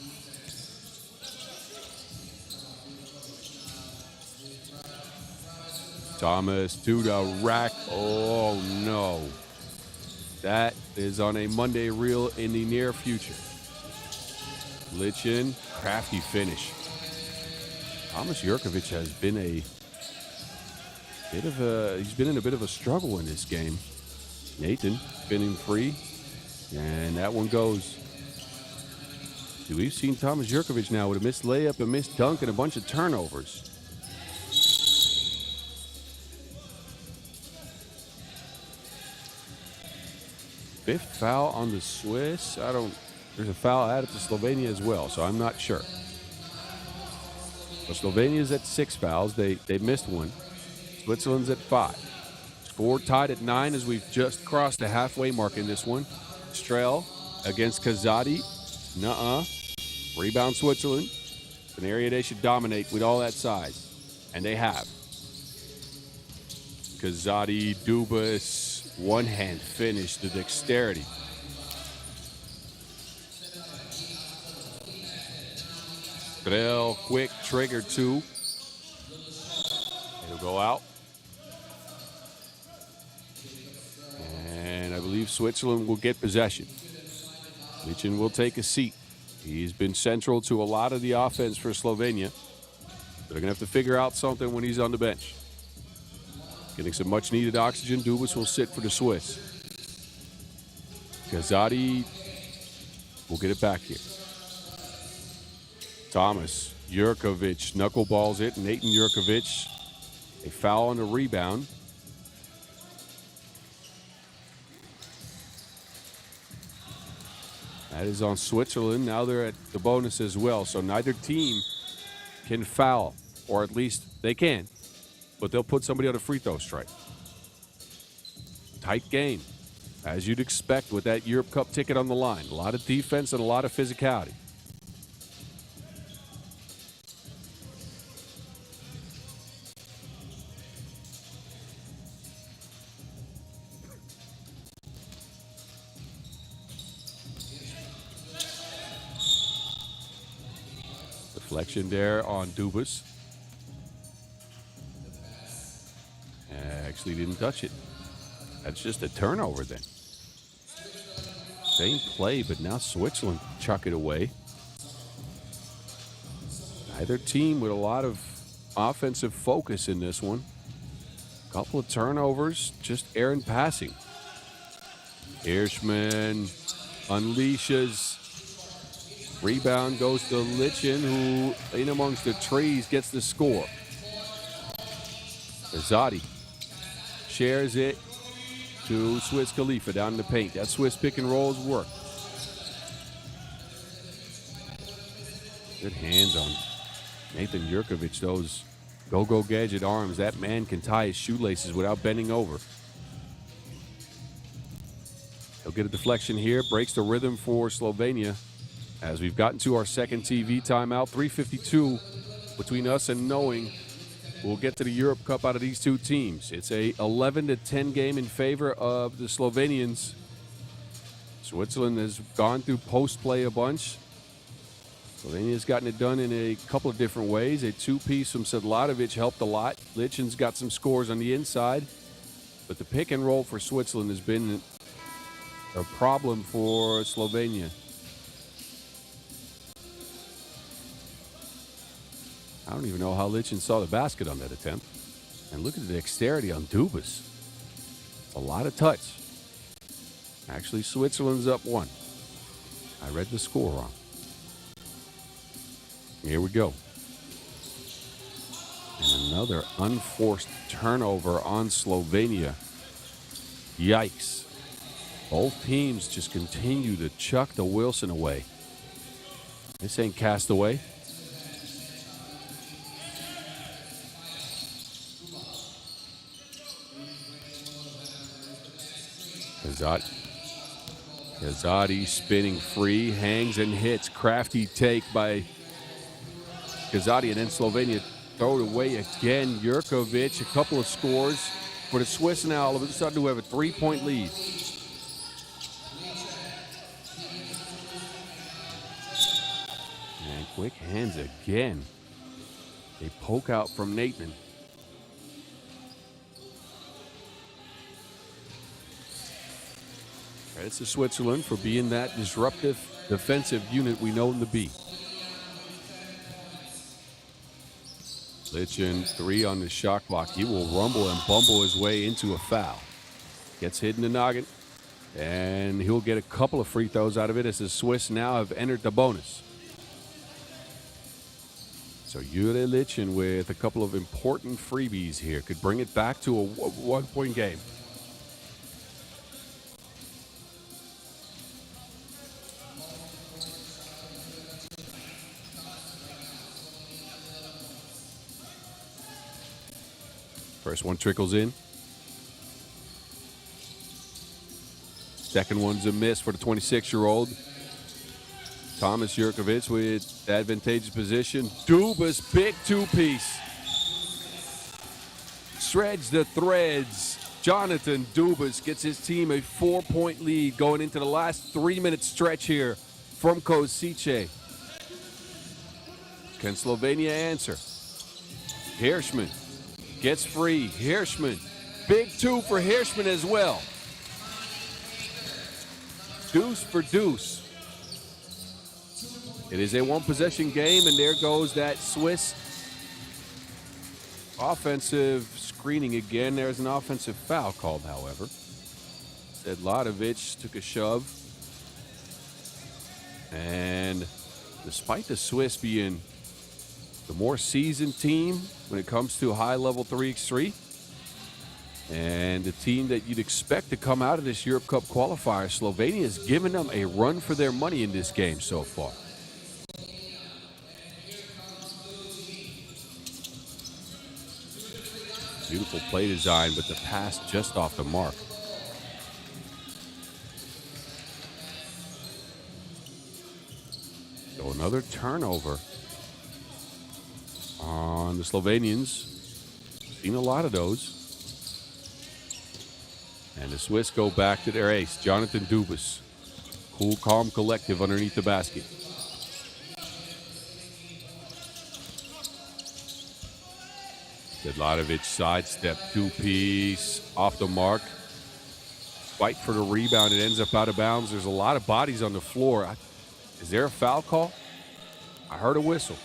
Thomas to the rack. Oh, no. That is on a Monday reel in the near future. Lichen, crafty finish. Thomas Jurkovic has been he's been in a bit of a struggle in this game. Nathan spinning free, and that one goes. See, we've seen Thomas Jurkovic now with a missed layup, a missed dunk, and a bunch of turnovers. Fifth foul on the Swiss. There's a foul added to Slovenia as well, so I'm not sure. So Slovenia's at 6 fouls. They missed one. Switzerland's at 5. Score tied at 9 as we've just crossed the halfway mark in this one. Strel against Kazadi. Nuh-uh. Rebound Switzerland. It's an area they should dominate with all that size. And they have. Kazadi, Dubas. One-hand finish, the dexterity. Strel, quick trigger 2. It'll go out. And I believe Switzerland will get possession. Lichen will take a seat. He's been central to a lot of the offense for Slovenia. They're going to have to figure out something when he's on the bench. Getting some much-needed oxygen. Dubas will sit for the Swiss. Kazadi will get it back here. Thomas Jurkovic knuckleballs it. Nathan Jurkovic, a foul on the rebound. That is on Switzerland. Now they're at the bonus as well. So neither team can foul, or at least they can. But they'll put somebody on a free throw strike. Tight game, as you'd expect with that Europe Cup ticket on the line. A lot of defense and a lot of physicality. Deflection there on Dubas. Actually didn't touch it. That's just a turnover then. Same play, but now Switzerland chuck it away. Neither team with a lot of offensive focus in this one. A couple of turnovers, just errant passing. Hirschman unleashes. Rebound goes to Lichen, who in amongst the trees gets the score. Zadi shares it to Swiss Khalifa down in the paint. That Swiss pick and rolls work. Good hands on Nathan Jurkovic. Those go-go gadget arms. That man can tie his shoelaces without bending over. He'll get a deflection here. Breaks the rhythm for Slovenia. As we've gotten to our second TV timeout. 3:52 between us and knowing we'll get to the Europe Cup out of these two teams. It's a 11-10 game in favor of the Slovenians. Switzerland has gone through post-play a bunch. Slovenia's gotten it done in a couple of different ways. A two-piece from Sedladovic helped a lot. Lichen's got some scores on the inside. But the pick and roll for Switzerland has been a problem for Slovenia. I don't even know how Lichen saw the basket on that attempt. And look at the dexterity on Dubas. It's a lot of touch. Actually, Switzerland's up 1. I read the score wrong. Here we go. And Another unforced turnover on Slovenia. Yikes. Both teams just continue to chuck the Wilson away. This ain't cast away. Kazadi spinning free, hangs and hits. Crafty take by Kazadi, and then Slovenia throw it away again. Jurkovic, a couple of scores for the Swiss now. All of a sudden, we have a 3-point lead. And quick hands again. A poke out from Nathan. Credits to Switzerland for being that disruptive defensive unit we know them to be. Lichen, 3 on the shot clock. He will rumble and bumble his way into a foul. Gets hit in the noggin, and he'll get a couple of free throws out of it as the Swiss now have entered the bonus. So Jure Lichen with a couple of important freebies here could bring it back to a 1-point game. First one trickles in. Second one's a miss for the 26-year-old. Thomas Jurkovic with advantageous position. Dubas, big two-piece. Shreds the threads. Jonathan Dubas gets his team a 4-point lead going into the last 3-minute stretch here from Košice. Can Slovenia answer? Hirschman gets free. Hirschman. Big 2 for Hirschman as well. Deuce for deuce. It is a one-possession game, and there goes that Swiss offensive screening again. There's an offensive foul called, however. Sedladovic took a shove. And despite the Swiss being the more seasoned team when it comes to high-level 3x3, and the team that you'd expect to come out of this Europe Cup qualifier, Slovenia has given them a run for their money in this game so far. Beautiful play design, but the pass just off the mark. So another turnover on the Slovenians. Seen a lot of those. And the Swiss go back to their ace, Jonathan Dubas. Cool, calm, collective underneath the basket. Sedladovic sidestep, two-piece, off the mark. Fight for the rebound. It ends up out of bounds. There's a lot of bodies on the floor. Is there a foul call? I heard a whistle.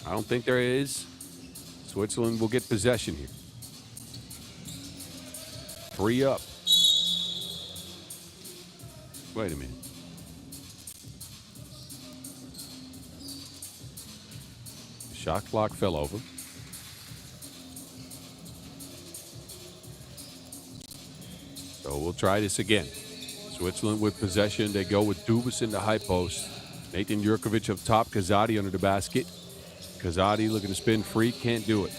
I don't think there is. Switzerland will get possession here. 3 up. Wait a minute. The shot clock fell over. So we'll try this again. Switzerland with possession. They go with Dubas in the high post. Nathan Jurkovic up top. Kazadi under the basket. Kazadi looking to spin free. Can't do it.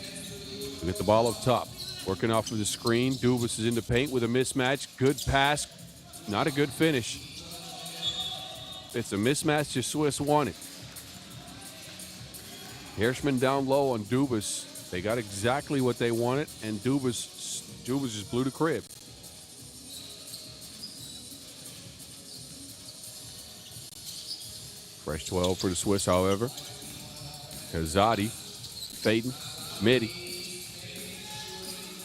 We get the ball up top. Working off of the screen. Dubas is in the paint with a mismatch. Good pass. Not a good finish. It's a mismatch the Swiss wanted. Hirschman down low on Dubas. They got exactly what they wanted, and Dubas just blew the crib. Fresh 12 for the Swiss, however. Kazadi fading. Midi.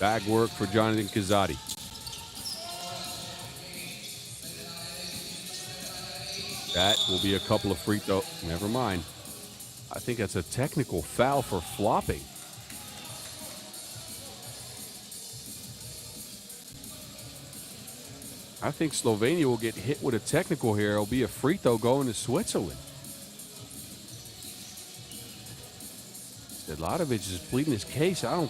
Bag work for Jonathan Kazadi. That will be a couple of free throws. Never mind. I think that's a technical foul for flopping. I think Slovenia will get hit with a technical here. It'll be a free throw going to Switzerland. Ladovic is pleading his case. I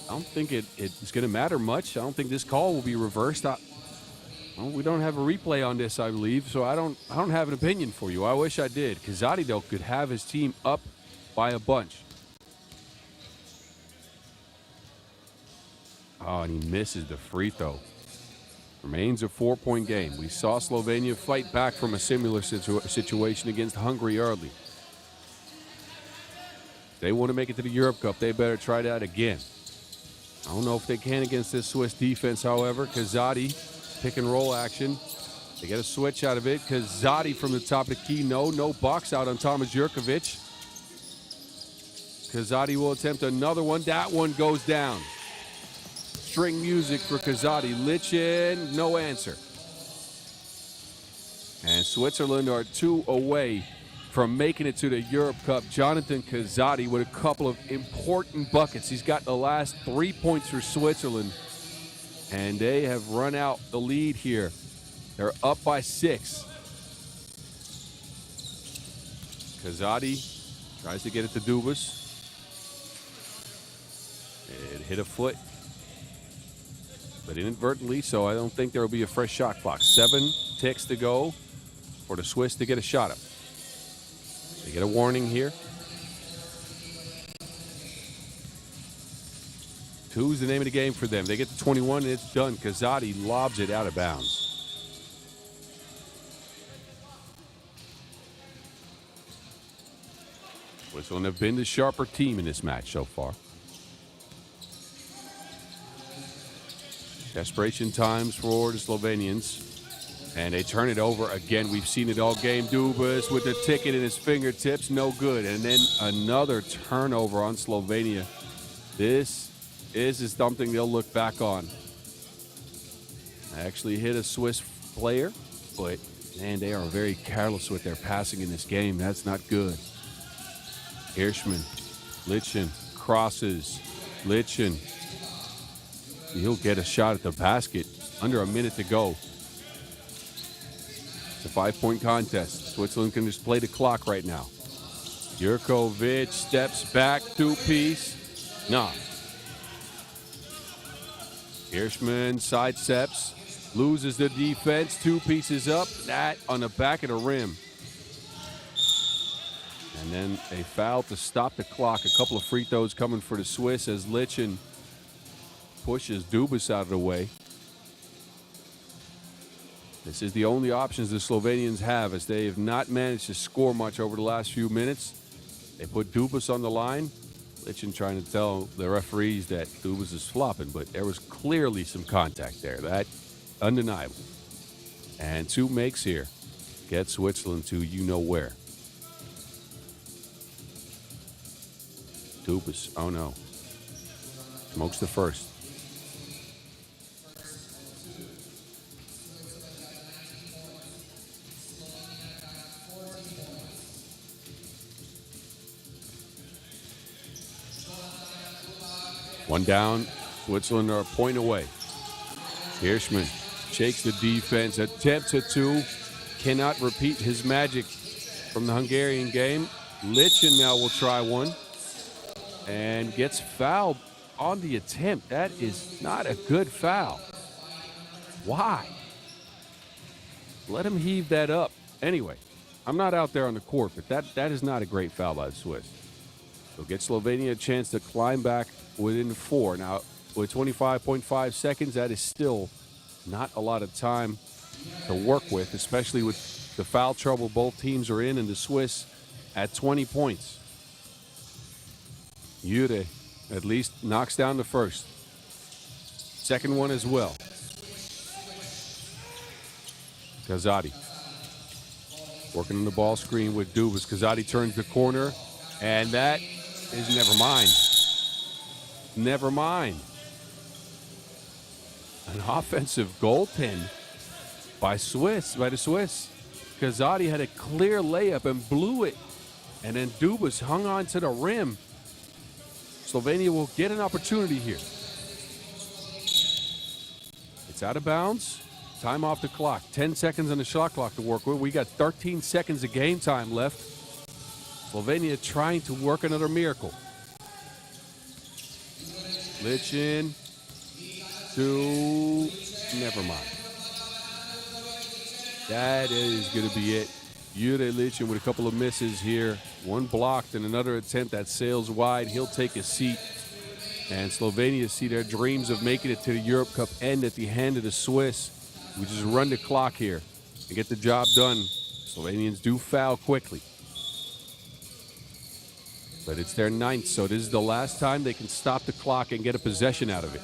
don't think it's going to matter much. I don't think this call will be reversed. Well, we don't have a replay on this, I believe, so I don't have an opinion for you. I wish I did. Kazadi, though, could have his team up by a bunch. Oh, and he misses the free throw. Remains a 4-point game. We saw Slovenia fight back from a similar situation against Hungary early. If they want to make it to the Europe Cup, they better try that again. I don't know if they can against this Swiss defense, however. Kazadi, pick and roll action. They get a switch out of it. Kazadi from the top of the key. No box out on Thomas Jurkovic. Kazadi will attempt another one. That one goes down. String music for Kazadi. Lichen, no answer. And Switzerland are 2 away from making it to the Europe Cup. Jonathan Kazadi with a couple of important buckets. He's got the last 3 points for Switzerland. And they have run out the lead here. They're up by 6. Kazadi tries to get it to Dubas. It hit a foot, but inadvertently, so I don't think there will be a fresh shot clock. 7 ticks to go for the Swiss to get a shot up. They get a warning here. 2 is the name of the game for them. They get to 21 and it's done. Kazadi lobs it out of bounds. Switzerland have been the sharper team in this match so far. Desperation times for the Slovenians. And they turn it over again. We've seen it all game. Dubas with the ticket in his fingertips. No good. And then another turnover on Slovenia. This is something they'll look back on. Actually hit a Swiss player, but man, they are very careless with their passing in this game. That's not good. Hirschman, Lichen, crosses, Lichen. He'll get a shot at the basket. Under a minute to go. It's a 5-point contest. Switzerland can just play the clock right now. Jurkovic steps back, 2-piece. Nah. Hirschman sidesteps, loses the defense, 2 pieces up. That on the back of the rim. And then a foul to stop the clock. A couple of free throws coming for the Swiss as Lichen pushes Dubas out of the way. This is the only options the Slovenians have, as they have not managed to score much over the last few minutes. They put Dubas on the line. Lichen trying to tell the referees that Dubas is flopping, but there was clearly some contact there. That undeniable. And 2 makes here. Get Switzerland to you-know-where. Dubas, oh no. Smokes the first. One down, Switzerland are a point away. Hirschman shakes the defense, attempts a 2, cannot repeat his magic from the Hungarian game. Lichen now will try one and gets fouled on the attempt. That is not a good foul. Why? Let him heave that up. Anyway, I'm not out there on the court, but that is not a great foul by the Swiss. So get Slovenia a chance to climb back within 4. Now, with 25.5 seconds, that is still not a lot of time to work with, especially with the foul trouble both teams are in, and the Swiss at 20 points. Jure at least knocks down the first. Second one as well. Kazadi working on the ball screen with Dubas. Kazadi turns the corner, and that is never mind. Never mind. An offensive goaltend by the Swiss. Kazadi had a clear layup and blew it. And then Dubas hung on to the rim. Slovenia will get an opportunity here. It's out of bounds. Time off the clock. 10 seconds on the shot clock to work with. We got 13 seconds of game time left. Slovenia trying to work another miracle. Lichen to, never mind. That is going to be it. Jure Lichen with a couple of misses here. One blocked and another attempt that sails wide. He'll take a seat. And Slovenia see their dreams of making it to the Europe Cup end at the hand of the Swiss. We just run the clock here and get the job done. Slovenians do foul quickly. But it's their ninth, so this is the last time they can stop the clock and get a possession out of it.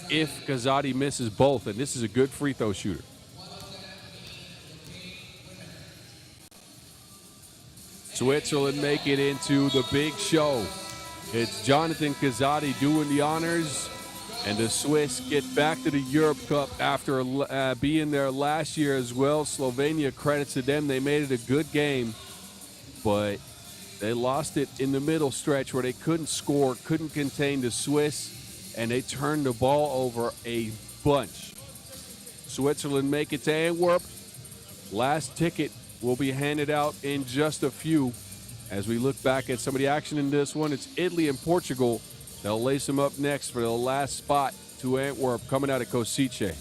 If Kazadi misses both, and this is a good free throw shooter. Switzerland make it into the big show. It's Jonathan Kazadi doing the honors, and the Swiss get back to the Europe Cup after being there last year as well. Slovenia, credits to them. They made it a good game, but they lost it in the middle stretch where they couldn't score, couldn't contain the Swiss, and they turned the ball over a bunch. Switzerland make it to Antwerp. Last ticket will be handed out in just a few. As we look back at some of the action in this one, it's Italy and Portugal. They'll lace them up next for the last spot to Antwerp coming out of Košice.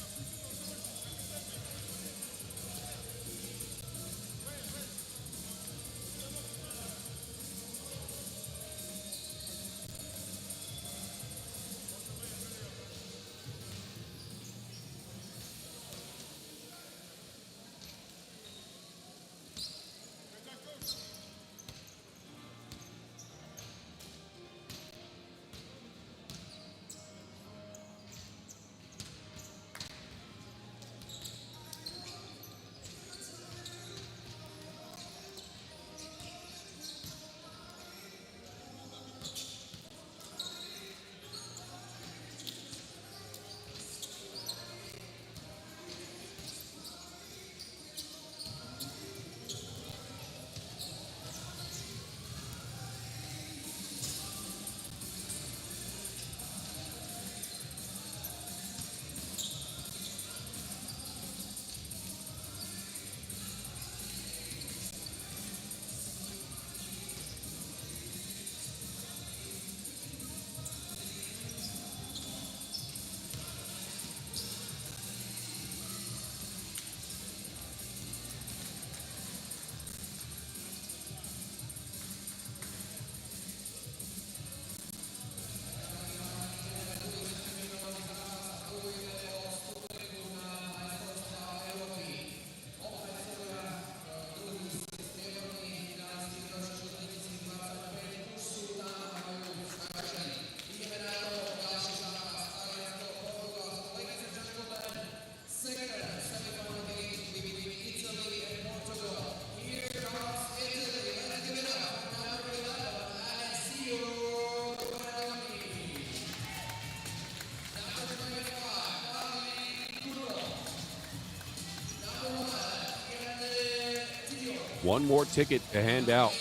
One more ticket to hand out.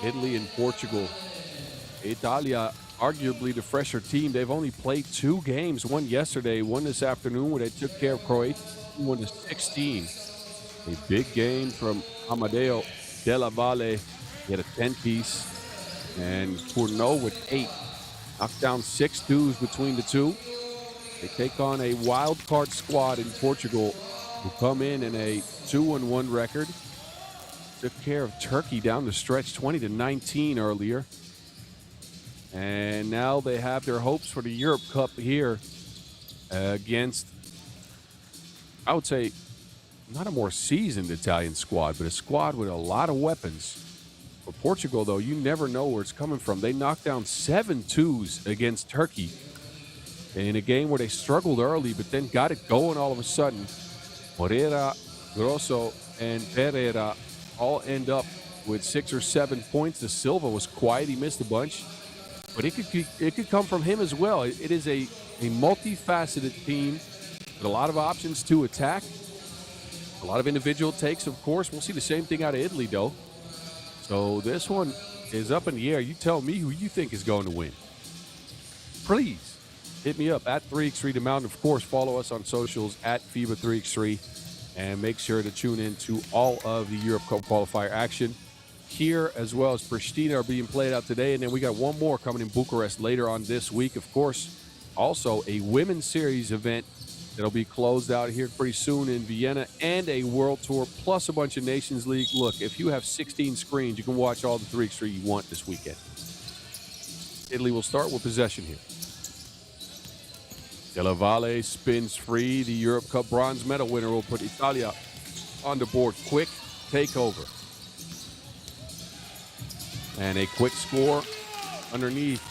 Italy and Portugal. Italia, arguably the fresher team. They've only played 2 games. One yesterday, one this afternoon where they took care of Croatia. One to 16. A big game from Amadeo Della Valle. He had a 10-piece. And Cournot with 8. Knocked down 6 twos between the two. They take on a wild card squad in Portugal who come in a 2-1 record. Took care of Turkey down the stretch, 20-19 earlier. And now they have their hopes for the Europe Cup here against, I would say, not a more seasoned Italian squad, but a squad with a lot of weapons. For Portugal, though, you never know where it's coming from. They knocked down 7 twos against Turkey in a game where they struggled early, but then got it going all of a sudden. Moreira, Grosso, and Pereira all end up with 6 or 7 points. De Silva was quiet. He missed a bunch. But it could come from him as well. It is a multifaceted team with a lot of options to attack. A lot of individual takes, of course. We'll see the same thing out of Italy, though. So this one is up in the air. You tell me who you think is going to win. Please hit me up at 3x3 The Mountain. Of course, follow us on socials at FIBA 3x3. And make sure to tune in to all of the Europe Cup Qualifier action. Here, as well as Pristina, are being played out today. And then we got one more coming in Bucharest later on this week. Of course, Also, a women's series event that'll be closed out here pretty soon in Vienna, and a World Tour, plus a bunch of Nations League. Look, if you have 16 screens, you can watch all the 3x3 you want this weekend. Italy will start with possession here. Della Valle spins free. The Europe Cup bronze medal winner will put Italia on the board. Quick takeover. And a quick score underneath.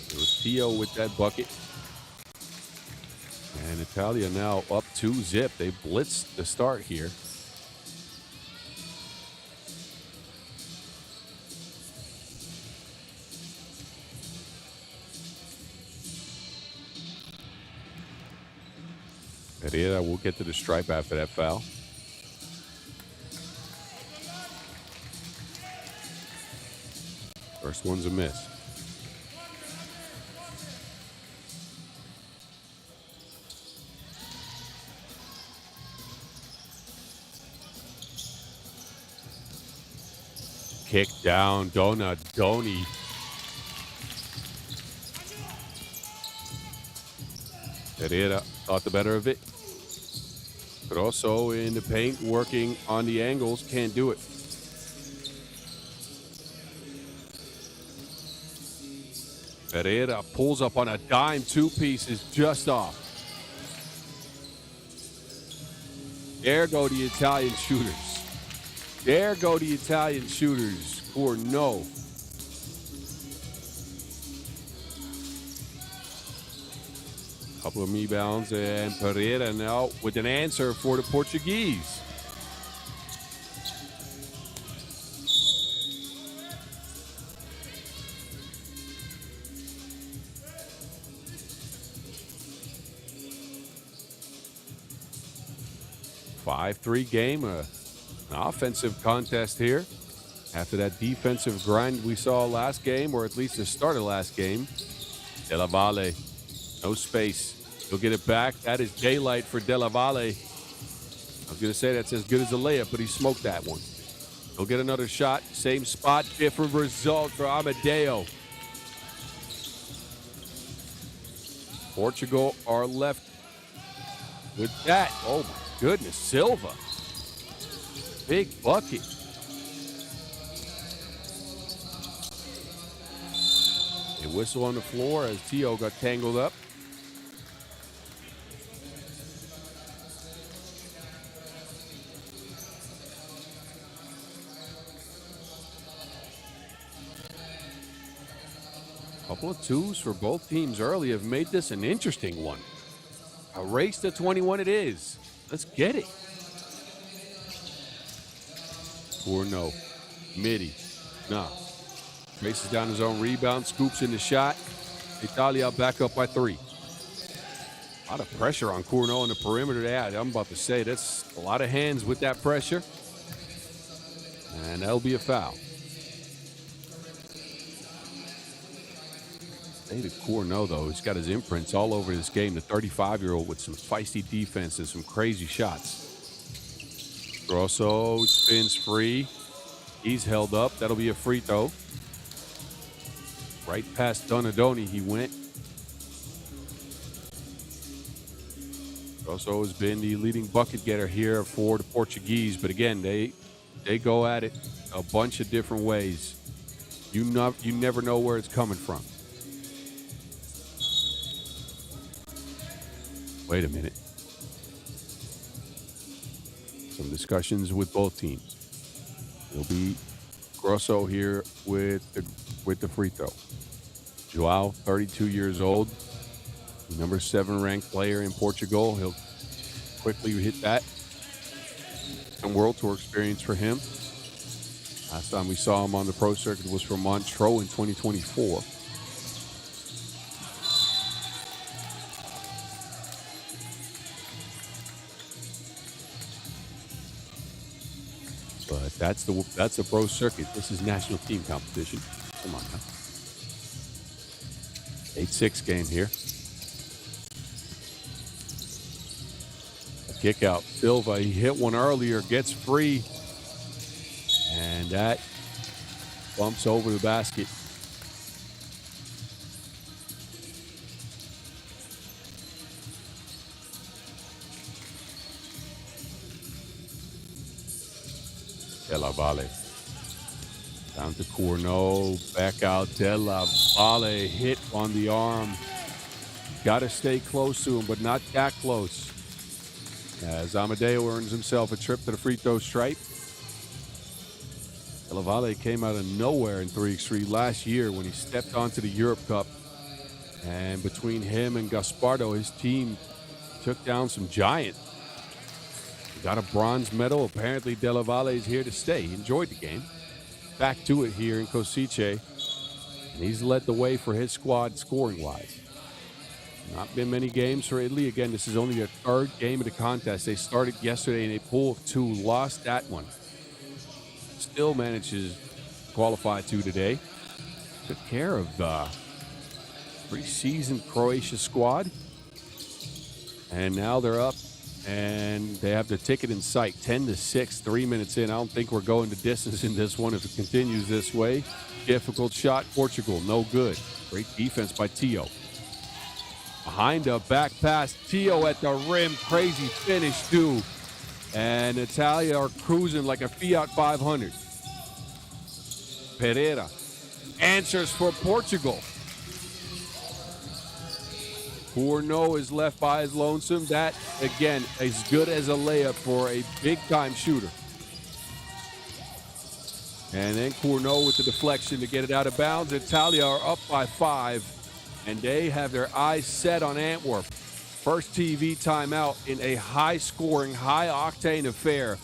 It was Tio with that bucket. And Italia now up 2-0. They blitzed the start here. Pereira will get to the stripe after that foul. First one's a miss. Kick down, Donadoni. Pereira thought the better of it. But also in the paint, working on the angles, can't do it. Pereira pulls up on a dime, 2 pieces just off. There go the Italian shooters. There go the Italian shooters for no. Couple of rebounds, and Pereira now with an answer for the Portuguese. Five-three game, an offensive contest here. After that defensive grind we saw last game, or at least the start of last game. Della Valle, no space. He'll get it back. That is daylight for Della Valle. I was going to say that's as good as a layup, but he smoked that one. He'll get another shot. Same spot, different result for Amadeo. Portugal are left with that. Oh, my goodness. Silva. Big bucket. A whistle on the floor as Tio got tangled up. Couple of twos for both teams early have made this an interesting one. A race to 21 it is. Let's get it. Or no. Midi. Nah. Traces down his own rebound. Scoops in the shot. Italia back up by 3. A lot of pressure on Cournot on the perimeter. Yeah, I'm about to say that's a lot of hands with that pressure. And that'll be a foul. David Cournot, though, he's got his imprints all over this game. The 35-year-old with some feisty defense and some crazy shots. Grosso spins free. He's held up. That'll be a free throw. Right past Donadoni he went. Grosso has been the leading bucket getter here for the Portuguese. But again, they go at it a bunch of different ways. You never know where it's coming from. Wait a minute. Some discussions with both teams. It'll be Grosso here with the free throw. Joao, 32 years old, number 7 ranked player in Portugal. He'll quickly hit that. Some World Tour experience for him. Last time we saw him on the pro circuit was for Montreux in 2024. But that's the pro circuit. This is national team competition. Come on now. 8-6 game here. A kick out. Silva, he hit one earlier, gets free. And And that bumps over the basket. Della Valle. Down to Cournot. Back out. Della Valle. Hit on the arm. Got to stay close to him, but not that close. As Amadeo earns himself a trip to the free throw stripe. Della Valle came out of nowhere in 3x3 last year when he stepped onto the Europe Cup. And between him and Gaspardo, his team took down some giants. He got a bronze medal. Apparently, Della Valle is here to stay. He enjoyed the game. Back to it here in Košice. And he's led the way for his squad scoring-wise. Not been many games for Italy. Again, this is only their third game of the contest. They started yesterday in a pool of 2, lost that one. Still manages to qualify 2 today. Took care of the preseason Croatia squad. And now they're up, and they have the ticket in sight. 10-6, 3 minutes in. I don't think we're going the distance in this one if it continues this way. Difficult shot, Portugal, no good. Great defense by Tio. Behind a back pass, Tio at the rim, crazy finish too. And Italia are cruising like a Fiat 500. Pereira answers for Portugal. Cournot is left by his lonesome. That, again, as good as a layup for a big-time shooter. And then Cournot with the deflection to get it out of bounds. Italia are up by 5. And they have their eyes set on Antwerp. First TV timeout in a high-scoring, high-octane affair.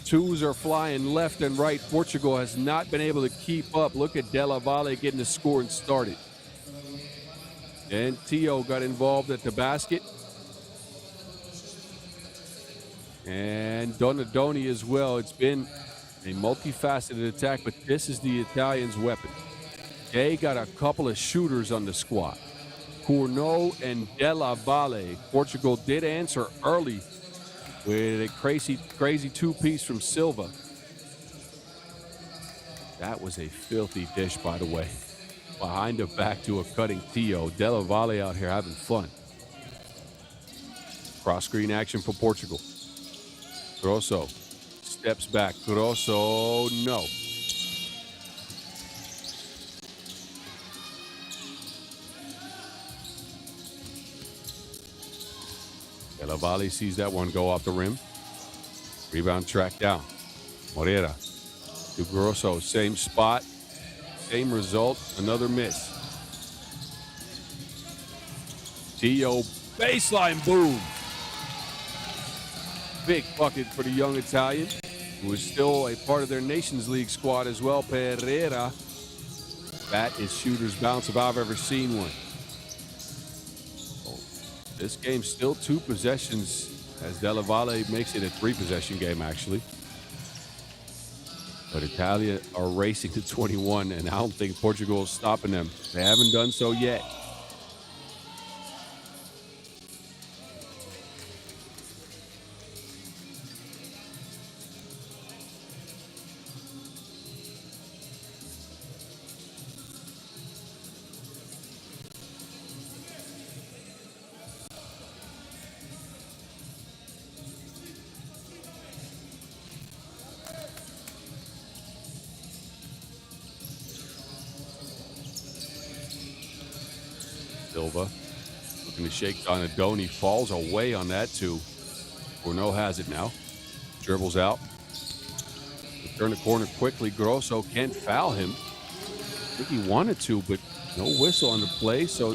Twos are flying left and right. Portugal has not been able to keep up. Look at Della Valle getting the scoring started. And Tio got involved at the basket. And Donadoni as well. It's been a multifaceted attack, but this is the Italians' weapon. They got a couple of shooters on the squad. Cournot and Della Valle. Portugal did answer early with a crazy two-piece from Silva. That was a filthy dish, by the way. Behind the back to a cutting Tio. Della Valle out here having fun. Cross-screen action for Portugal. Grosso steps back. Grosso, no. Della Valle sees that one go off the rim. Rebound tracked down. Moreira to Grosso. Same spot. Same result. Another miss. Tio baseline boom. Big bucket for the young Italian, who is still a part of their Nations League squad as well. Pereira. That is shooter's bounce if I've ever seen one. This game's still 2 possessions as Della Valle makes it a 3-possession game, actually. But Italia are racing to 21, and I don't think Portugal is stopping them. They haven't done so yet. Silva looking to shake Donadoni, falls away on that too. Cournot has it now. Dribbles out. Turn the corner quickly. Grosso can't foul him. I think he wanted to, but no whistle on the play, so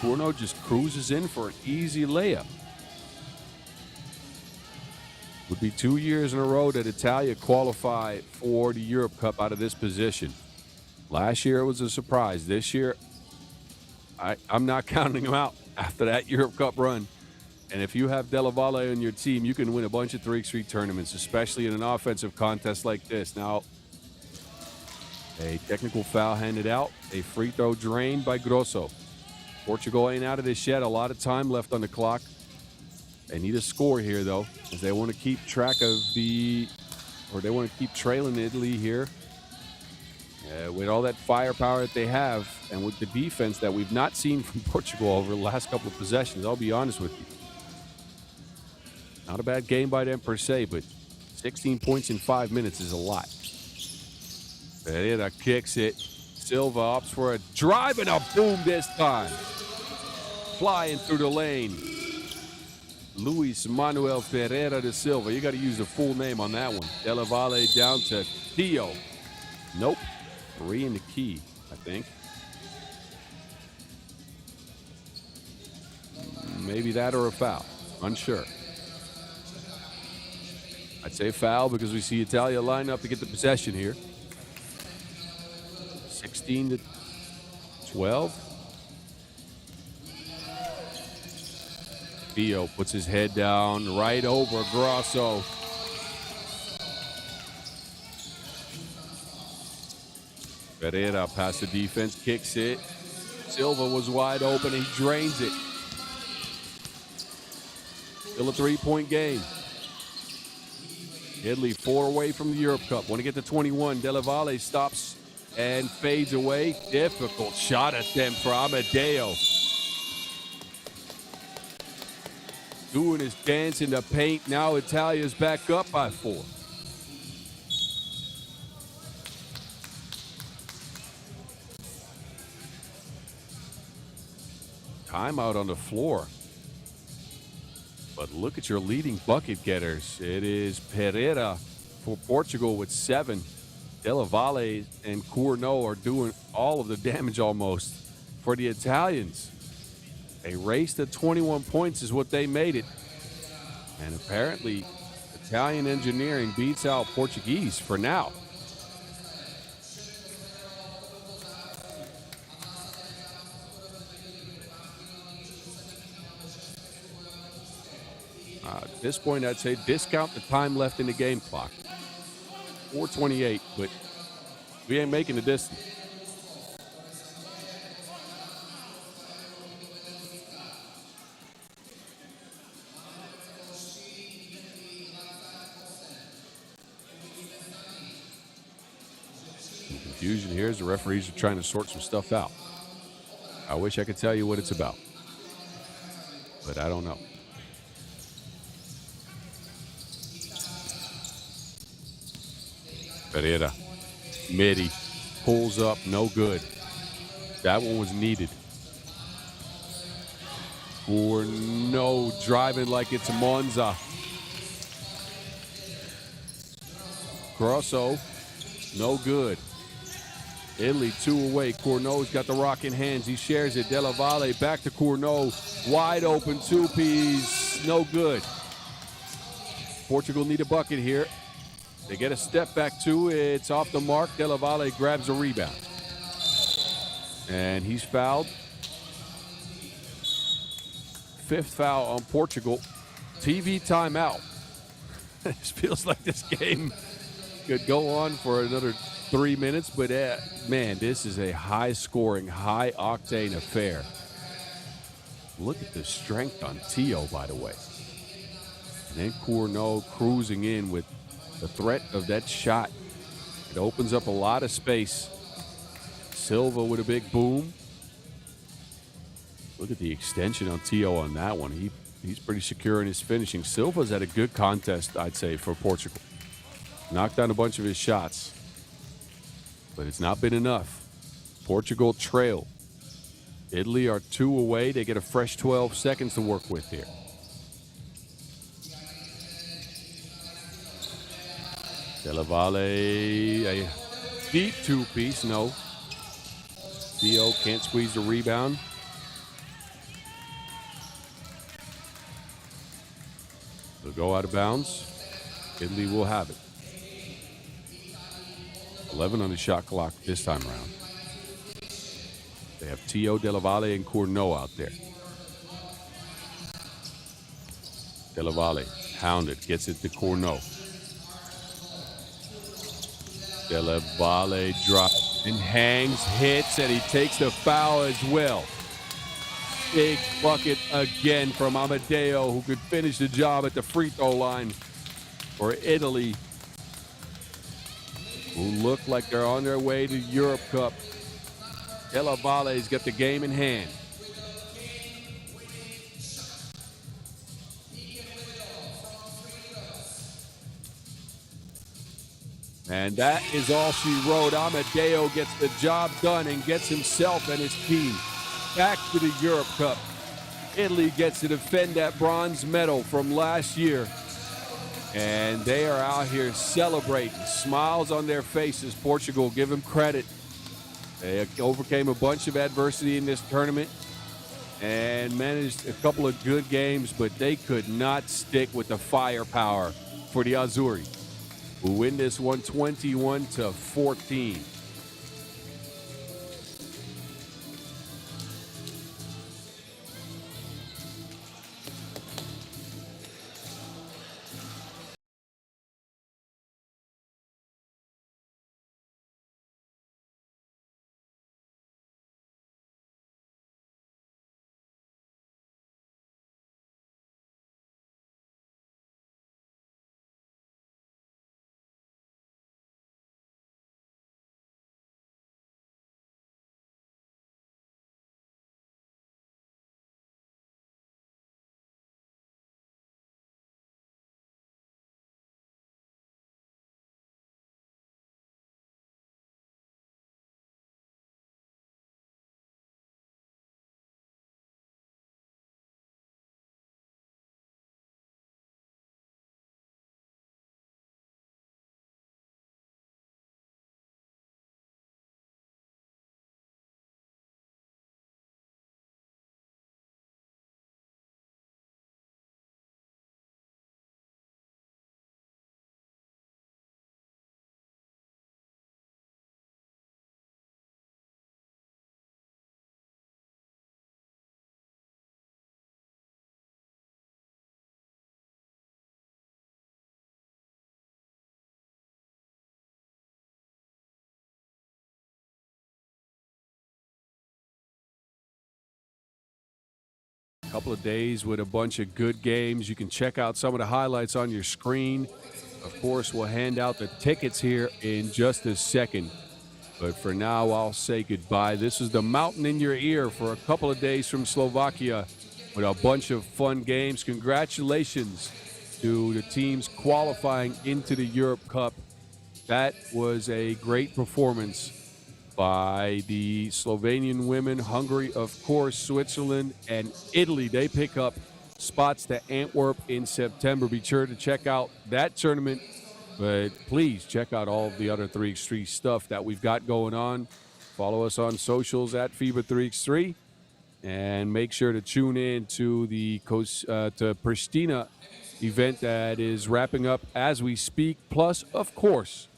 Cournot just cruises in for an easy layup. Would be 2 years in a row that Italia qualified for the Europe Cup out of this position. Last year it was a surprise. This year, I'm not counting them out after that Europe Cup run. And if you have Della Valle on your team, you can win a bunch of 3x3 tournaments, especially in an offensive contest like this. Now, a technical foul handed out, a free throw drained by Grosso. Portugal ain't out of this yet. A lot of time left on the clock. They need a score here, though, as they want to keep track of they want to keep trailing Italy here With all that firepower that they have and with the defense that we've not seen from Portugal over the last couple of possessions, I'll be honest with you. Not a bad game by them per se, but 16 points in 5 minutes is a lot. Pereira kicks it. Silva opts for a drive and a boom this time. Flying through the lane. Luis Manuel Pereira de Silva. You got to use the full name on that one. Della Valle down to Theo. Nope. 3 in the key, I think. Maybe that or a foul. Unsure. I'd say foul because we see Italia line up to get the possession here. 16 to 12. Theo puts his head down right over Grosso. Pereira past the defense, kicks it. Silva was wide open, he drains it. Still a 3-point game. Italy 4 away from the Europe Cup. Want to get to 21. Della Valle stops and fades away. Difficult shot attempt for Amadeo. Doing his dance in the paint. Now Italia's back up by 4. Timeout on the floor. But look at your leading bucket getters. It is Pereira for Portugal with 7. Della Valle and Cournot are doing all of the damage almost for the Italians. A race to 21 points is what they made it. And apparently, Italian engineering beats out Portuguese for now. At this point, I'd say discount the time left in the game clock. 4:28, but we ain't making the distance. Some confusion here as the referees are trying to sort some stuff out. I wish I could tell you what it's about, but I don't know. Pereira, midi, pulls up, no good. That one was needed. Or no, driving like it's Monza. Grosso, no good. Italy 2 away. Cournot's got the rock in hands. He shares it. Della Valle back to Cournot. Wide open two-piece, no good. Portugal need a bucket here. They get a step back too. It's off the mark. Della Valle grabs a rebound. And he's fouled. 5th foul on Portugal. TV timeout. It feels like this game could go on for another 3 minutes, but man, this is a high-scoring, high-octane affair. Look at the strength on Theo, by the way. And then Cournot cruising in with the threat of that shot. It opens up a lot of space. Silva with a big boom. Look at the extension on Theo on that one. He's pretty secure in his finishing. Silva's had a good contest, I'd say, for Portugal. Knocked down a bunch of his shots, but it's not been enough. Portugal trail. Italy are 2 away. They get a fresh 12 seconds to work with here. Della Valle, a deep two-piece, no. Theo can't squeeze the rebound. They'll go out of bounds. Italy will have it. 11 on the shot clock this time around. They have Theo, Della Valle, and Cournot out there. Della Valle, hounded, gets it to Cournot. Della Valle drops and hangs, hits, and he takes the foul as well. Big bucket again from Amadeo, who could finish the job at the free throw line for Italy. who look like they're on their way to Europe Cup. Della Valle's got the game in hand. And that is all she wrote. Amadeo gets the job done and gets himself and his team back to the Europe Cup. Italy gets to defend that bronze medal from last year. And they are out here celebrating, smiles on their faces. Portugal, give them credit. They overcame a bunch of adversity in this tournament and managed a couple of good games, but they could not stick with the firepower for the Azzurri, who win this one 21-14. Couple of days with a bunch of good games. You can check out some of the highlights on your screen. Of course, we'll hand out the tickets here in just a second. But for now, I'll say goodbye. This is the Mountain in Your Ear for a couple of days from Slovakia with a bunch of fun games. Congratulations to the teams qualifying into the Europe Cup. That was a great performance by the Slovenian women. Hungary, of course, Switzerland, and Italy. They pick up spots to Antwerp in September. Be sure to check out that tournament, but please check out all of the other 3x3 stuff that we've got going on. Follow us on socials at FIBA 3x3, and make sure to tune in to the to Pristina event that is wrapping up as we speak. Plus, of course,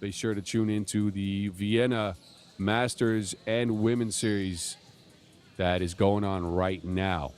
be sure to tune into the Vienna Masters and Women's Series that is going on right now.